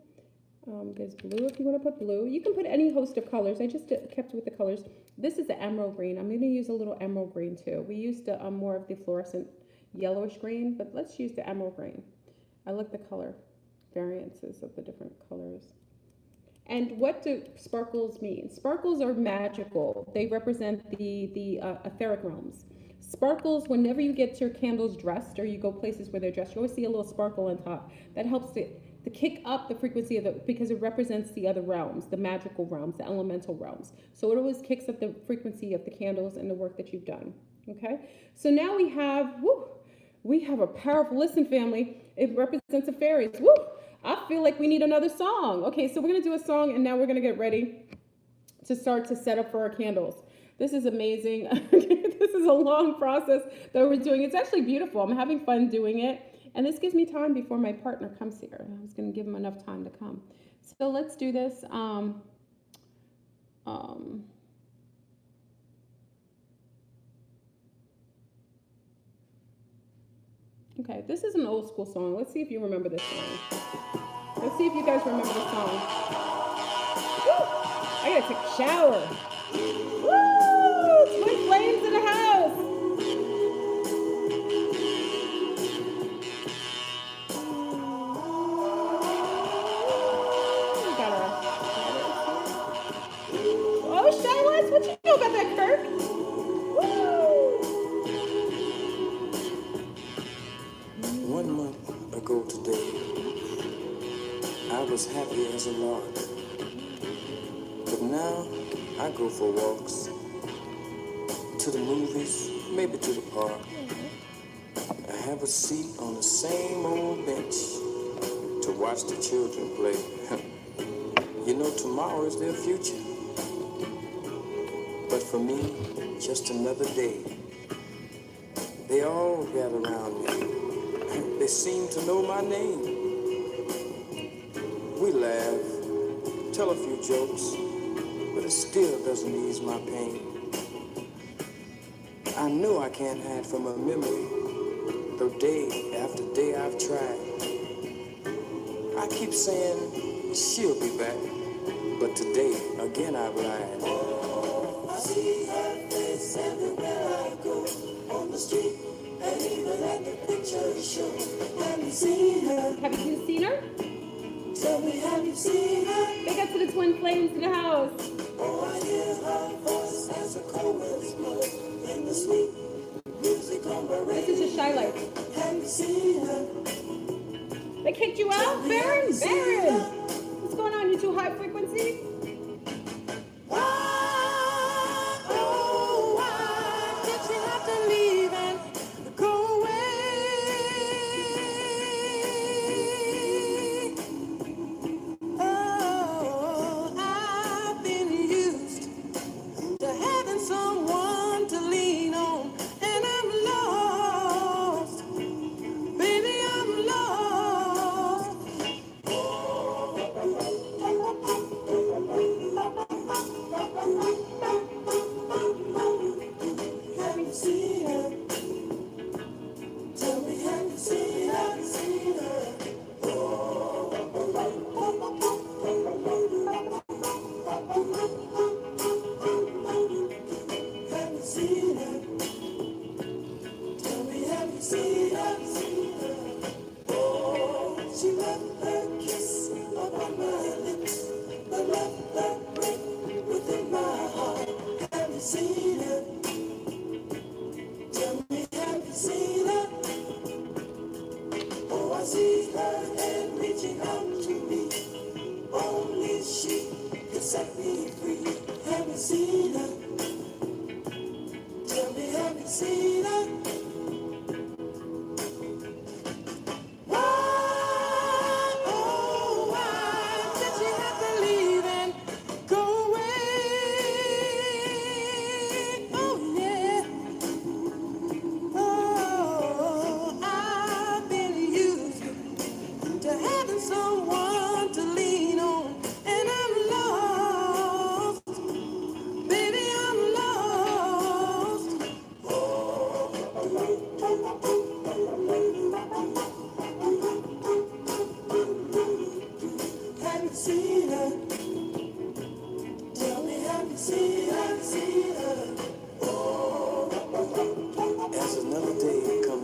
There's blue if you want to put blue. You can put any host of colors. I just kept with the colors. This is the emerald green. I'm going to use a little emerald green too. We used more of the fluorescent yellowish green, but let's use the emerald green. I like the color variances of the different colors. And what do sparkles mean? Sparkles are magical. They represent the etheric realms. Sparkles, whenever you get your candles dressed or you go places where they're dressed, you always see a little sparkle on top. That helps to kick up the frequency of because it represents the other realms, the magical realms, the elemental realms. So it always kicks up the frequency of the candles and the work that you've done. Okay, so now we have a powerful, listen family, it represents the fairies. Woo! I feel like we need another song. Okay, so we're gonna do a song and now we're gonna get ready to start to set up for our candles. This is amazing. This is a long process that we're doing. It's actually beautiful. I'm having fun doing it. And this gives me time before my partner comes here. I was going to give him enough time to come. So let's do this. Okay, this is an old school song. Let's see if you remember this song. Let's see if you guys remember this song. Woo! I gotta take a shower. Woo! Twin flames in the house. What you know about that, Kirk? Woo! 1 month ago today, I was happy as a lark. But now, I go for walks. To the movies, maybe to the park. I have a seat on the same old bench to watch the children play. You know, tomorrow is their future. But for me, just another day. They all gather around me. They seem to know my name. We laugh, tell a few jokes, but it still doesn't ease my pain. I know I can't hide from a memory, though day after day I've tried. I keep saying she'll be back, but today again I've lied. I see her face everywhere I go, on the street, and even at the picture show. Have you seen her? Have you seen her? Tell me, have you seen her? Big up to the twin flames in the house. Oh, I hear her voice as the cold winds blow in the sweet music on the radio. This is a shy light. Have you seen her? They kicked you out? Baron! Baron! What's going on? You too high frequency?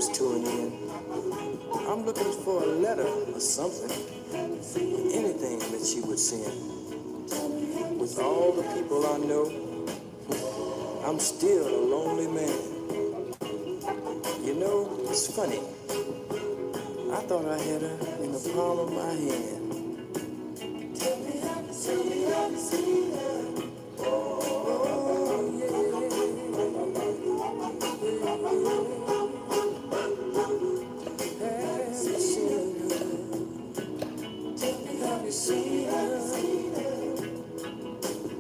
comes to an end, I'm looking for a letter or something, anything that she would send. With all the people I know, I'm still a lonely man. You know, it's funny. I thought I had her in the palm of my hand. Tell me, have you seen her? Oh, yeah. Have you seen her? Tell me, have you seen her?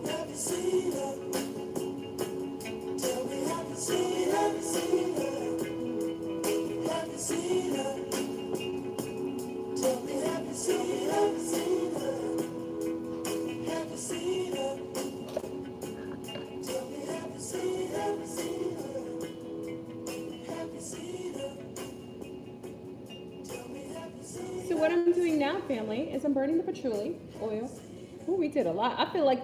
Have you seen her? Tell me, have you seen her? Have you seen her? Have you seen her? Tell me, have you seen her? Have you seen her? Have you seen her? Tell me, have you seen her? Have you seen her? Have you seen her? Tell me, have you seen her? So what I'm doing now, family, is I'm burning the patchouli oil. Oh, we did a lot. I feel like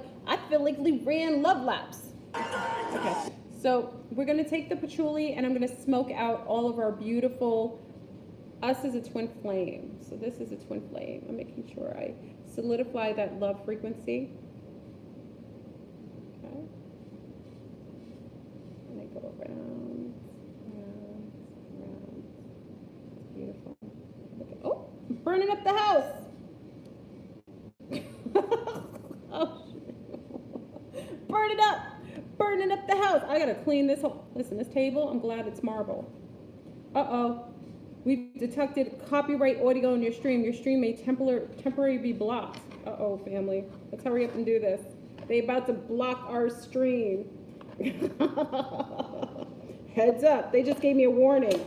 we ran love laps. Okay, so we're gonna take the patchouli and I'm gonna smoke out all of our beautiful. Us is a twin flame. So this is a twin flame. I'm making sure I solidify that love frequency. Okay. And I go around. It's beautiful. Okay. Oh, I'm burning up the house. Oh, burning up the house. I gotta clean this whole, listen, this table, I'm glad it's marble. Uh-oh. We've detected copyright audio in your stream. Your stream may temporarily be blocked. Uh-oh, family. Let's hurry up and do this. They about to block our stream. Heads up. They just gave me a warning.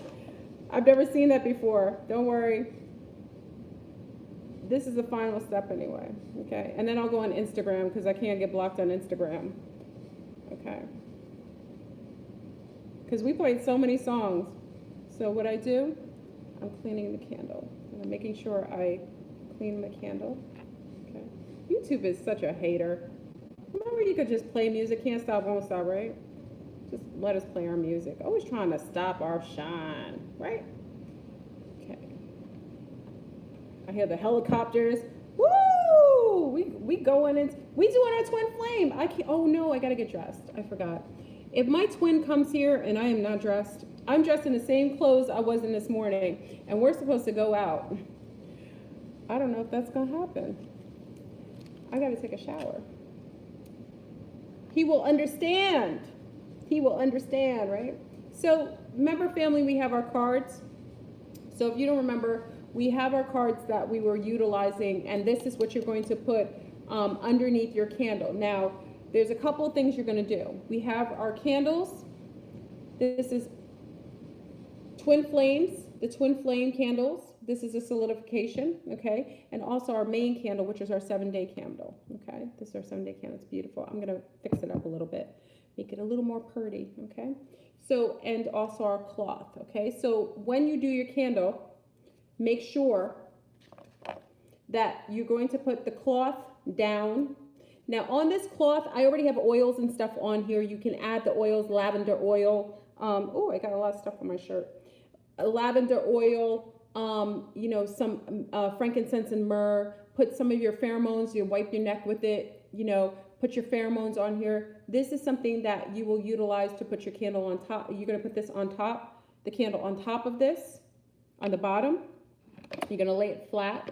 I've never seen that before. Don't worry. This is the final step anyway. Okay. And then I'll go on Instagram because I can't get blocked on Instagram. Okay. Because we played so many songs. So what I do, I'm cleaning the candle. And I'm making sure I clean the candle. Okay. YouTube is such a hater. Remember you could just play music, can't stop, won't stop, right? Just let us play our music. Always trying to stop our shine, right? Okay. I hear the helicopters. Woo! We going in. We doing our twin flame. I can't. Oh no, I gotta get dressed. I forgot. If my twin comes here and I am not dressed, I'm dressed in the same clothes I was in this morning, and we're supposed to go out. I don't know if that's gonna happen. I gotta take a shower. He will understand. He will understand, right? So remember, family, we have our cards. So if you don't remember, we have our cards that we were utilizing, and this is what you're going to put underneath your candle. Now, there's a couple of things you're gonna do. We have our candles. This is twin flames, the twin flame candles. This is a solidification, okay? And also our main candle, which is our 7-day candle, okay? This is our 7-day candle, it's beautiful. I'm gonna fix it up a little bit, make it a little more pretty, okay? So, and also our cloth, okay? So when you do your candle, make sure that you're going to put the cloth down. Now on this cloth, I already have oils and stuff on here. You can add the oils, lavender oil. Oh, I got a lot of stuff on my shirt. Lavender oil, you know, some frankincense and myrrh. Put some of your pheromones, you wipe your neck with it, you know, put your pheromones on here. This is something that you will utilize to put your candle on top. You're going to put this on top, the candle on top of this, on the bottom. You're going to lay it flat.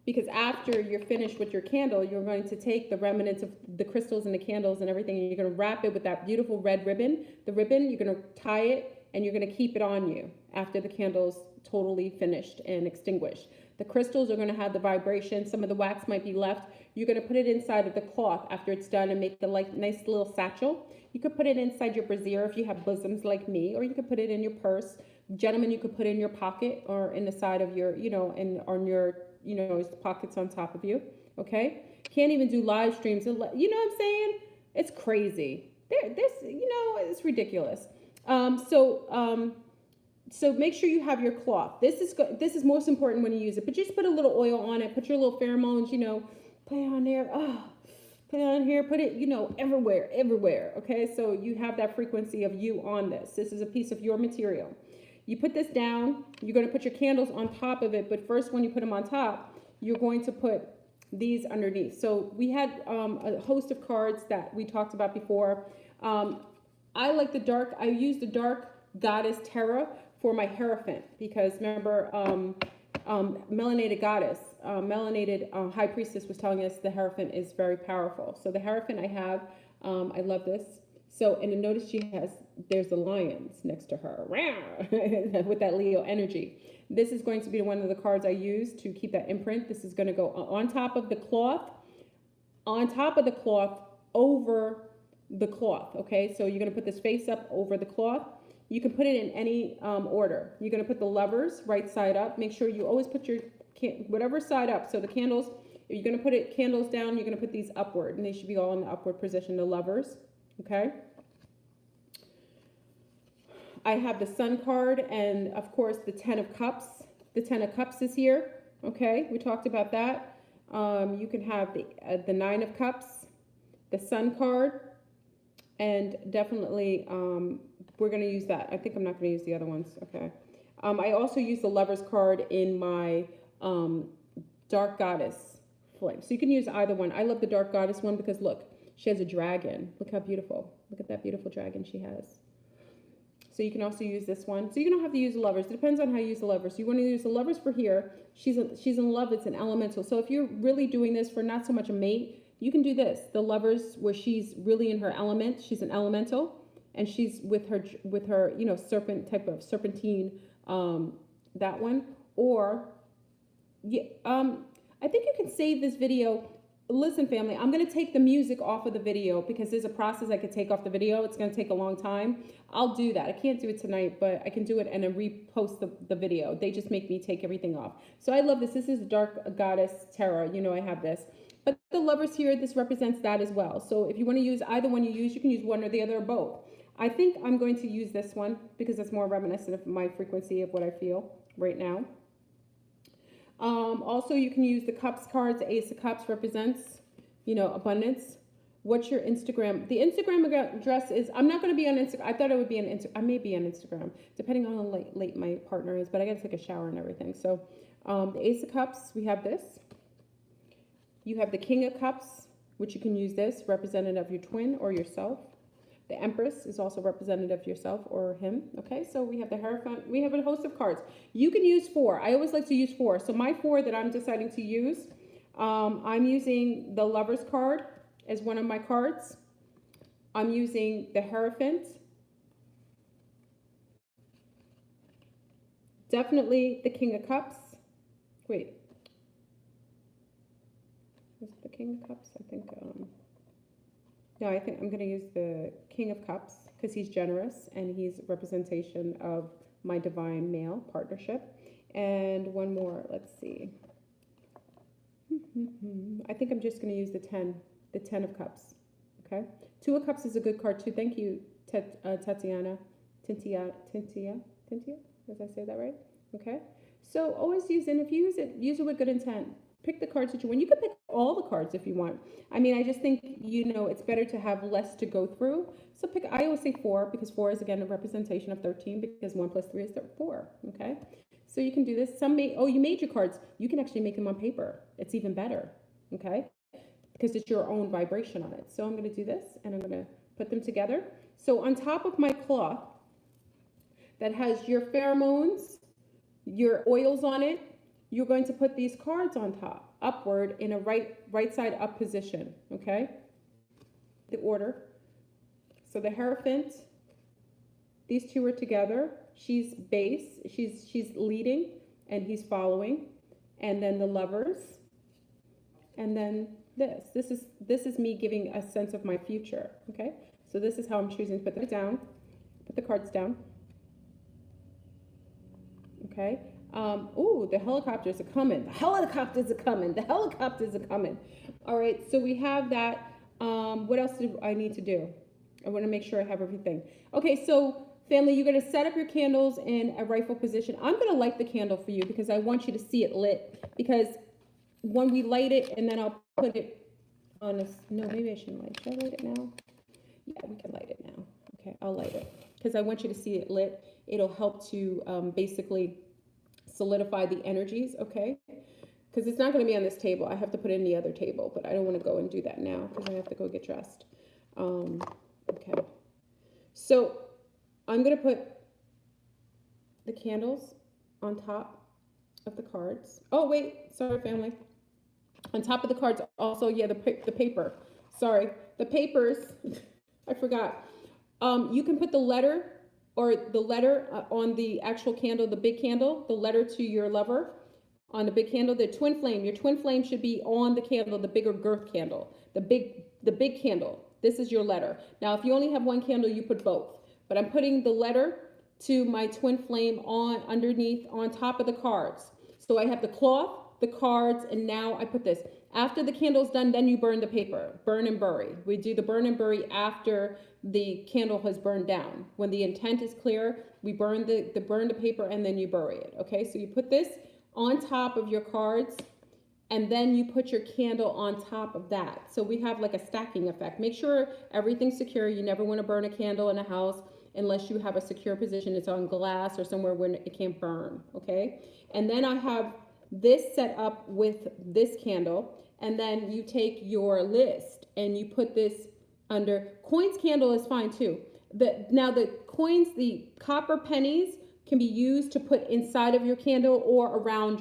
Because after you're finished with your candle, you're going to take the remnants of the crystals and the candles and everything, and you're going to wrap it with that beautiful red ribbon. The ribbon, you're going to tie it, and you're going to keep it on you after the candle's totally finished and extinguished. The crystals are going to have the vibration. Some of the wax might be left. You're going to put it inside of the cloth after it's done and make the nice little satchel. You could put it inside your brassiere if you have bosoms like me, or you could put it in your purse. Gentlemen, you could put it in your pocket or in the side of your, you know, and on your, you know, pockets on top of you. Okay. Can't even do live streams. You know what I'm saying? It's crazy. This, you know, it's ridiculous. So make sure you have your cloth. This is most important when you use it, but just put a little oil on it, put your little pheromones, you know, put it on there. Oh, Put it on here, put it, you know, everywhere. Okay, so you have that frequency of you on this. This is a piece of your material. You put this down, you're going to put your candles on top of it, but first when you put them on top, you're going to put these underneath. So we had a host of cards that we talked about before. I like the dark, I use the dark goddess Terra for my Hierophant, because remember, melanated goddess, melanated high priestess was telling us the Hierophant is very powerful. So the Hierophant I have, I love this. So, and notice there's the lions next to her with that Leo energy. This is going to be one of the cards I use to keep that imprint. This is going to go on top of the cloth, over the cloth. Okay, so you're going to put this face up over the cloth. You can put it in any order. You're going to put the lovers right side up. Make sure you always put your whatever side up. So the candles, if you're going to put it candles down, you're going to put these upward, and they should be all in the upward position. The lovers. Okay. I have the Sun card, and of course the 10 of Cups. The 10 of Cups is here. Okay, we talked about that. You can have the 9 of Cups, the Sun card, and definitely we're going to use that. I think I'm not going to use the other ones. Okay. I also use the Lovers card in my Dark Goddess flame. So you can use either one. I love the Dark Goddess one because look, she has a dragon. Look how beautiful. Look at that beautiful dragon she has. So you can also use this one. So you don't have to use the Lovers. It depends on how you use the Lovers. So you want to use the Lovers for here. She's in love. It's an elemental. So if you're really doing this for not so much a mate, you can do this. The Lovers where she's really in her element. She's an elemental, and she's with her you know, serpent type of serpentine. That one. Or yeah, I think you can save this video. Listen, family, I'm going to take the music off of the video because there's a process I could take off the video. It's going to take a long time. I'll do that. I can't do it tonight, but I can do it and then repost the video. They just make me take everything off. So I love this. This is Dark Goddess Terra. You know, I have this. But the Lovers here, this represents that as well. So if you want to use either one you can use one or the other or both. I think I'm going to use this one because it's more reminiscent of my frequency of what I feel right now. Also, you can use the Cups cards. The Ace of Cups represents, you know, abundance. What's your Instagram? The Instagram address is, I'm not going to be on Instagram. I thought I would be on Instagram. I may be on Instagram, depending on how late my partner is, but I got to take a shower and everything. So the Ace of Cups, we have this. You have the King of Cups, which you can use this, representative of your twin or yourself. The Empress is also representative of yourself or him. Okay, so we have the Hierophant. We have a host of cards. You can use 4. I always like to use 4. So my 4 that I'm deciding to use, I'm using the Lovers card as one of my cards. I'm using the Hierophant. Definitely the King of Cups. Wait. Was it the King of Cups? I think... No, I think I'm going to use the King of Cups because he's generous and he's representation of my divine male partnership. And one more, let's see. I think I'm just going to use the 10 of Cups. Okay. 2 of Cups is a good card too. Thank you, Tatiana. Tintia. Did I say that right? Okay. So always use, and if you use it with good intent. Pick the cards that you want. You can pick all the cards if you want. I mean, I just think, you know, it's better to have less to go through. So pick, I always say 4 because 4 is, again, a representation of 13 because 1 plus 3 is 4. Okay. So you can do this. You made your cards. You can actually make them on paper. It's even better. Okay. Because it's your own vibration on it. So I'm going to do this and I'm going to put them together. So on top of my cloth that has your pheromones, your oils on it, you're going to put these cards on top, upward in a right side up position, okay? The order. So the Hierophant, these two are together. She's base, she's leading, and he's following. And then the Lovers, and then this. This is me giving a sense of my future, okay? So this is how I'm choosing to put them down. Put the cards down. Okay. Ooh, the helicopters are coming. The helicopters are coming. The helicopters are coming. All right, so we have that. What else do I need to do? I want to make sure I have everything. Okay, so family, you're going to set up your candles in a rightful position. I'm going to light the candle for you because I want you to see it lit. Because when we light it, and then I'll put it no, maybe I shouldn't light. Should I light it now? Yeah, we can light it now. Okay, I'll light it because I want you to see it lit. It'll help to basically solidify the energies, okay? Because it's not going to be on this table. I have to put it in the other table, but I don't want to go and do that now because I have to go get dressed. Okay. So I'm going to put the candles on top of the cards. Oh, wait. Sorry, family. On top of the cards also, yeah, the paper. Sorry. The papers. I forgot. You can put the letter on the actual candle, the big candle, the letter to your lover on the big candle. The twin flame, your twin flame should be on the candle, the bigger girth candle, the big candle. This is your letter. Now, if you only have one candle, you put both. But I'm putting the letter to my twin flame underneath, on top of the cards. So I have the cloth, the cards, and now I put this. After the candle's done, then you burn the paper. Burn and bury. We do the burn and bury after the candle has burned down. When the intent is clear, we burn the paper and then you bury it. Okay, so you put this on top of your cards and then you put your candle on top of that. So we have like a stacking effect. Make sure everything's secure. You never want to burn a candle in a house unless you have a secure position. It's on glass or somewhere where it can't burn. Okay, and then I have this set up with this candle, and then you take your list and you put this under. Coins candle is fine too. Now the coins, the copper pennies, can be used to put inside of your candle or around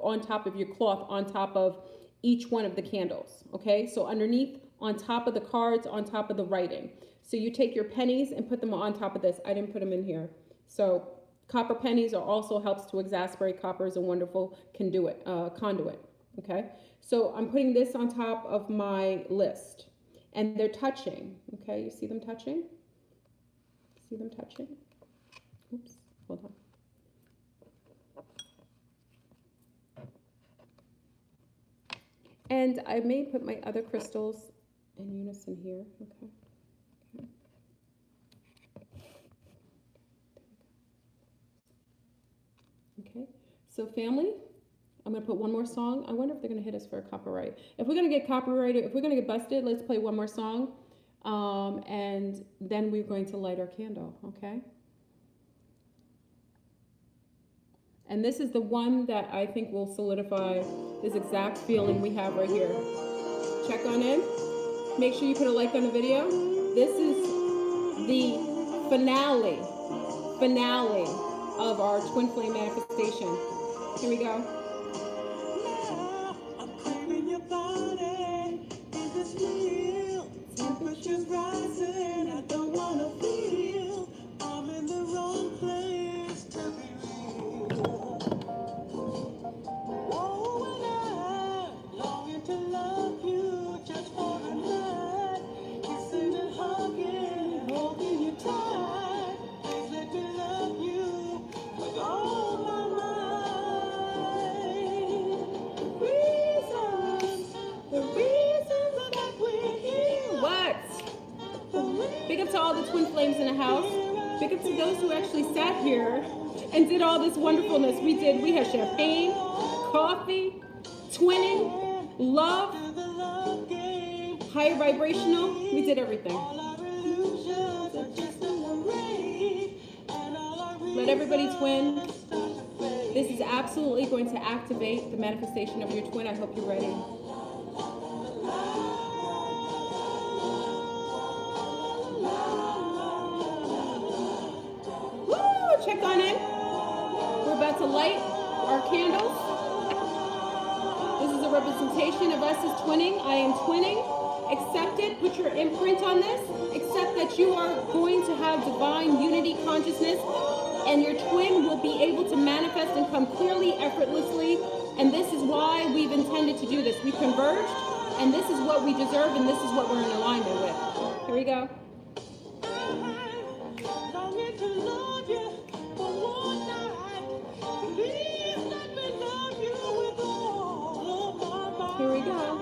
on top of your cloth, on top of each one of the candles. Okay, so underneath, on top of the cards, on top of the writing. So you take your pennies and put them on top of this. I didn't put them in here. So copper pennies also helps to exasperate. Copper is a wonderful conduit. Okay, so I'm putting this on top of my list, and they're touching. Okay, you see them touching? See them touching? Oops, hold on. And I may put my other crystals in unison here. Okay. Okay, so family, I'm going to put one more song. I wonder if they're going to hit us for a copyright. If we're going to get copyrighted, if we're going to get busted, let's play one more song. And then we're going to light our candle, okay? And this is the one that I think will solidify this exact feeling we have right here. Check on in. Make sure you put a like on the video. This is the finale of our twin flame manifestation. Here we go. I'm craving your body. Is this real? Temperature's rising. I don't wanna feel I'm in the wrong place to be real. Oh, and I'm longing to love you just for a night. Kissing and hugging, holding you tight. Please let me love you with all my mind. The reasons that we're here. What? Big up to all the twin flames in the house. Big up to those who actually sat here and did all this wonderfulness. We had champagne, coffee, twinning, love, higher vibrational. We did everything. Let everybody twin. This is absolutely going to activate the manifestation of your twin. I hope you're ready. Woo! Check on in. We're about to light our candles. This is a representation of us as twinning. I am twinning. Accept it. Put your imprint on this. Accept that you are going to have divine unity consciousness, and your twin will be able to manifest and come clearly, effortlessly. And this is why we've intended to do this. We converged, and this is what we deserve, and this is what we're in alignment with. Here we go. Here we go.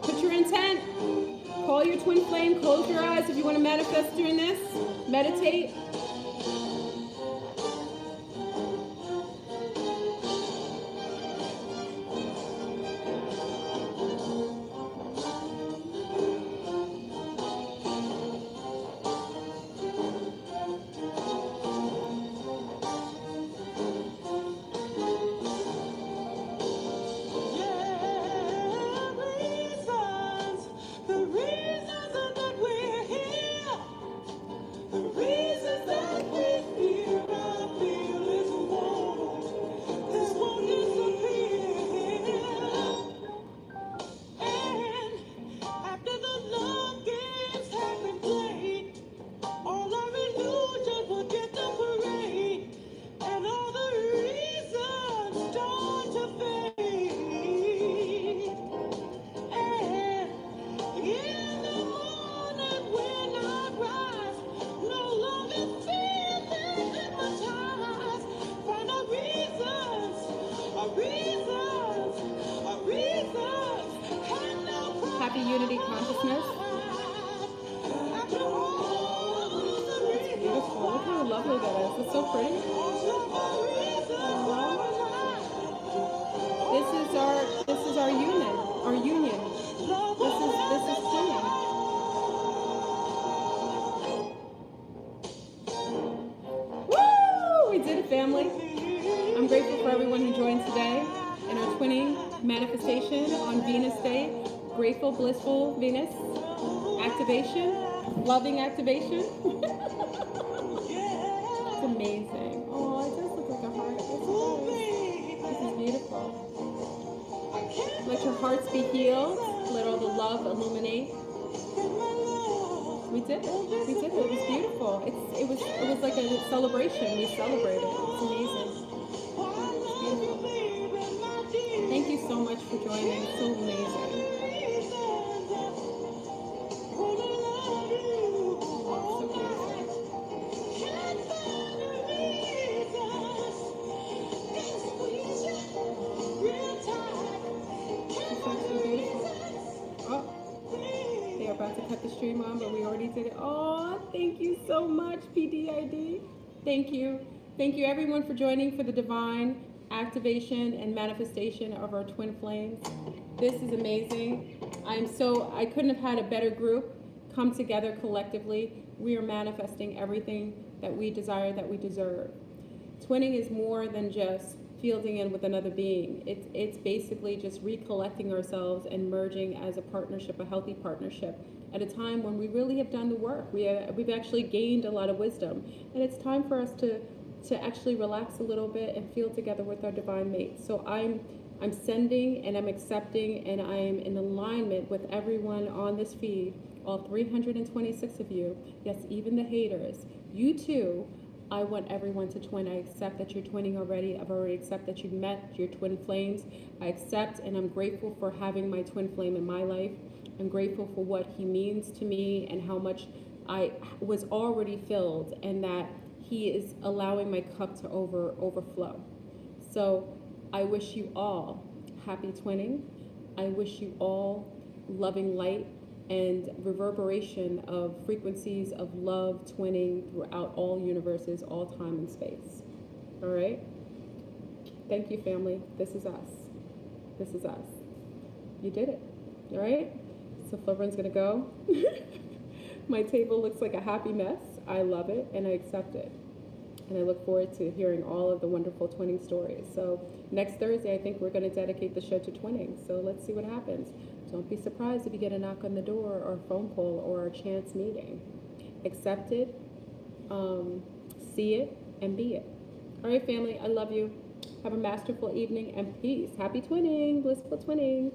Put your intent. Call your twin flame, close your eyes if you want to manifest during this. Meditate. Happy unity consciousness. It's beautiful. Look how lovely that is. It's so pretty. This is our union. Our union. This is twinning. Woo! We did it, family. I'm grateful for everyone who joined today in our twinning manifestation on Venus Day. Grateful, blissful Venus activation, loving activation. It's amazing. Oh, it does look like a heart. This is beautiful. Let your hearts be healed. Let all the love illuminate. We did it. We did it. It was beautiful. It was like a celebration. We celebrated. It's amazing. It's beautiful. Thank you so much for joining. It's so amazing. About to cut the stream on, but we already did it. Oh, thank you so much, PDID. Thank you. Thank you everyone for joining for the divine activation and manifestation of our twin flames. This is amazing. I couldn't have had a better group come together collectively. We are manifesting everything that we desire, that we deserve. Twinning is more than just fielding in with another being. It's basically just recollecting ourselves and merging as a partnership, a healthy partnership, at a time when we really have done the work. We've actually gained a lot of wisdom, and it's time for us to actually relax a little bit and feel together with our divine mate. So I'm sending and I'm accepting and I am in alignment with everyone on this feed, all 326 of you, yes, even the haters. You too. I want everyone to twin. I accept that you're twinning already. I've already accepted that you've met your twin flames. I accept and I'm grateful for having my twin flame in my life. I'm grateful for what he means to me and how much I was already filled, and that he is allowing my cup to overflow. So I wish you all happy twinning. I wish you all loving light and reverberation of frequencies of love twinning throughout all universes, all time and space. All right? Thank you, family. This is us. This is us. You did it. All right? So Flubber's gonna go. My table looks like a happy mess. I love it and I accept it. And I look forward to hearing all of the wonderful twinning stories. So next Thursday, I think we're going to dedicate the show to twinning. So let's see what happens. Don't be surprised if you get a knock on the door or a phone call or a chance meeting. Accept it, see it, and be it. All right, family, I love you. Have a masterful evening and peace. Happy twinning, blissful twinning.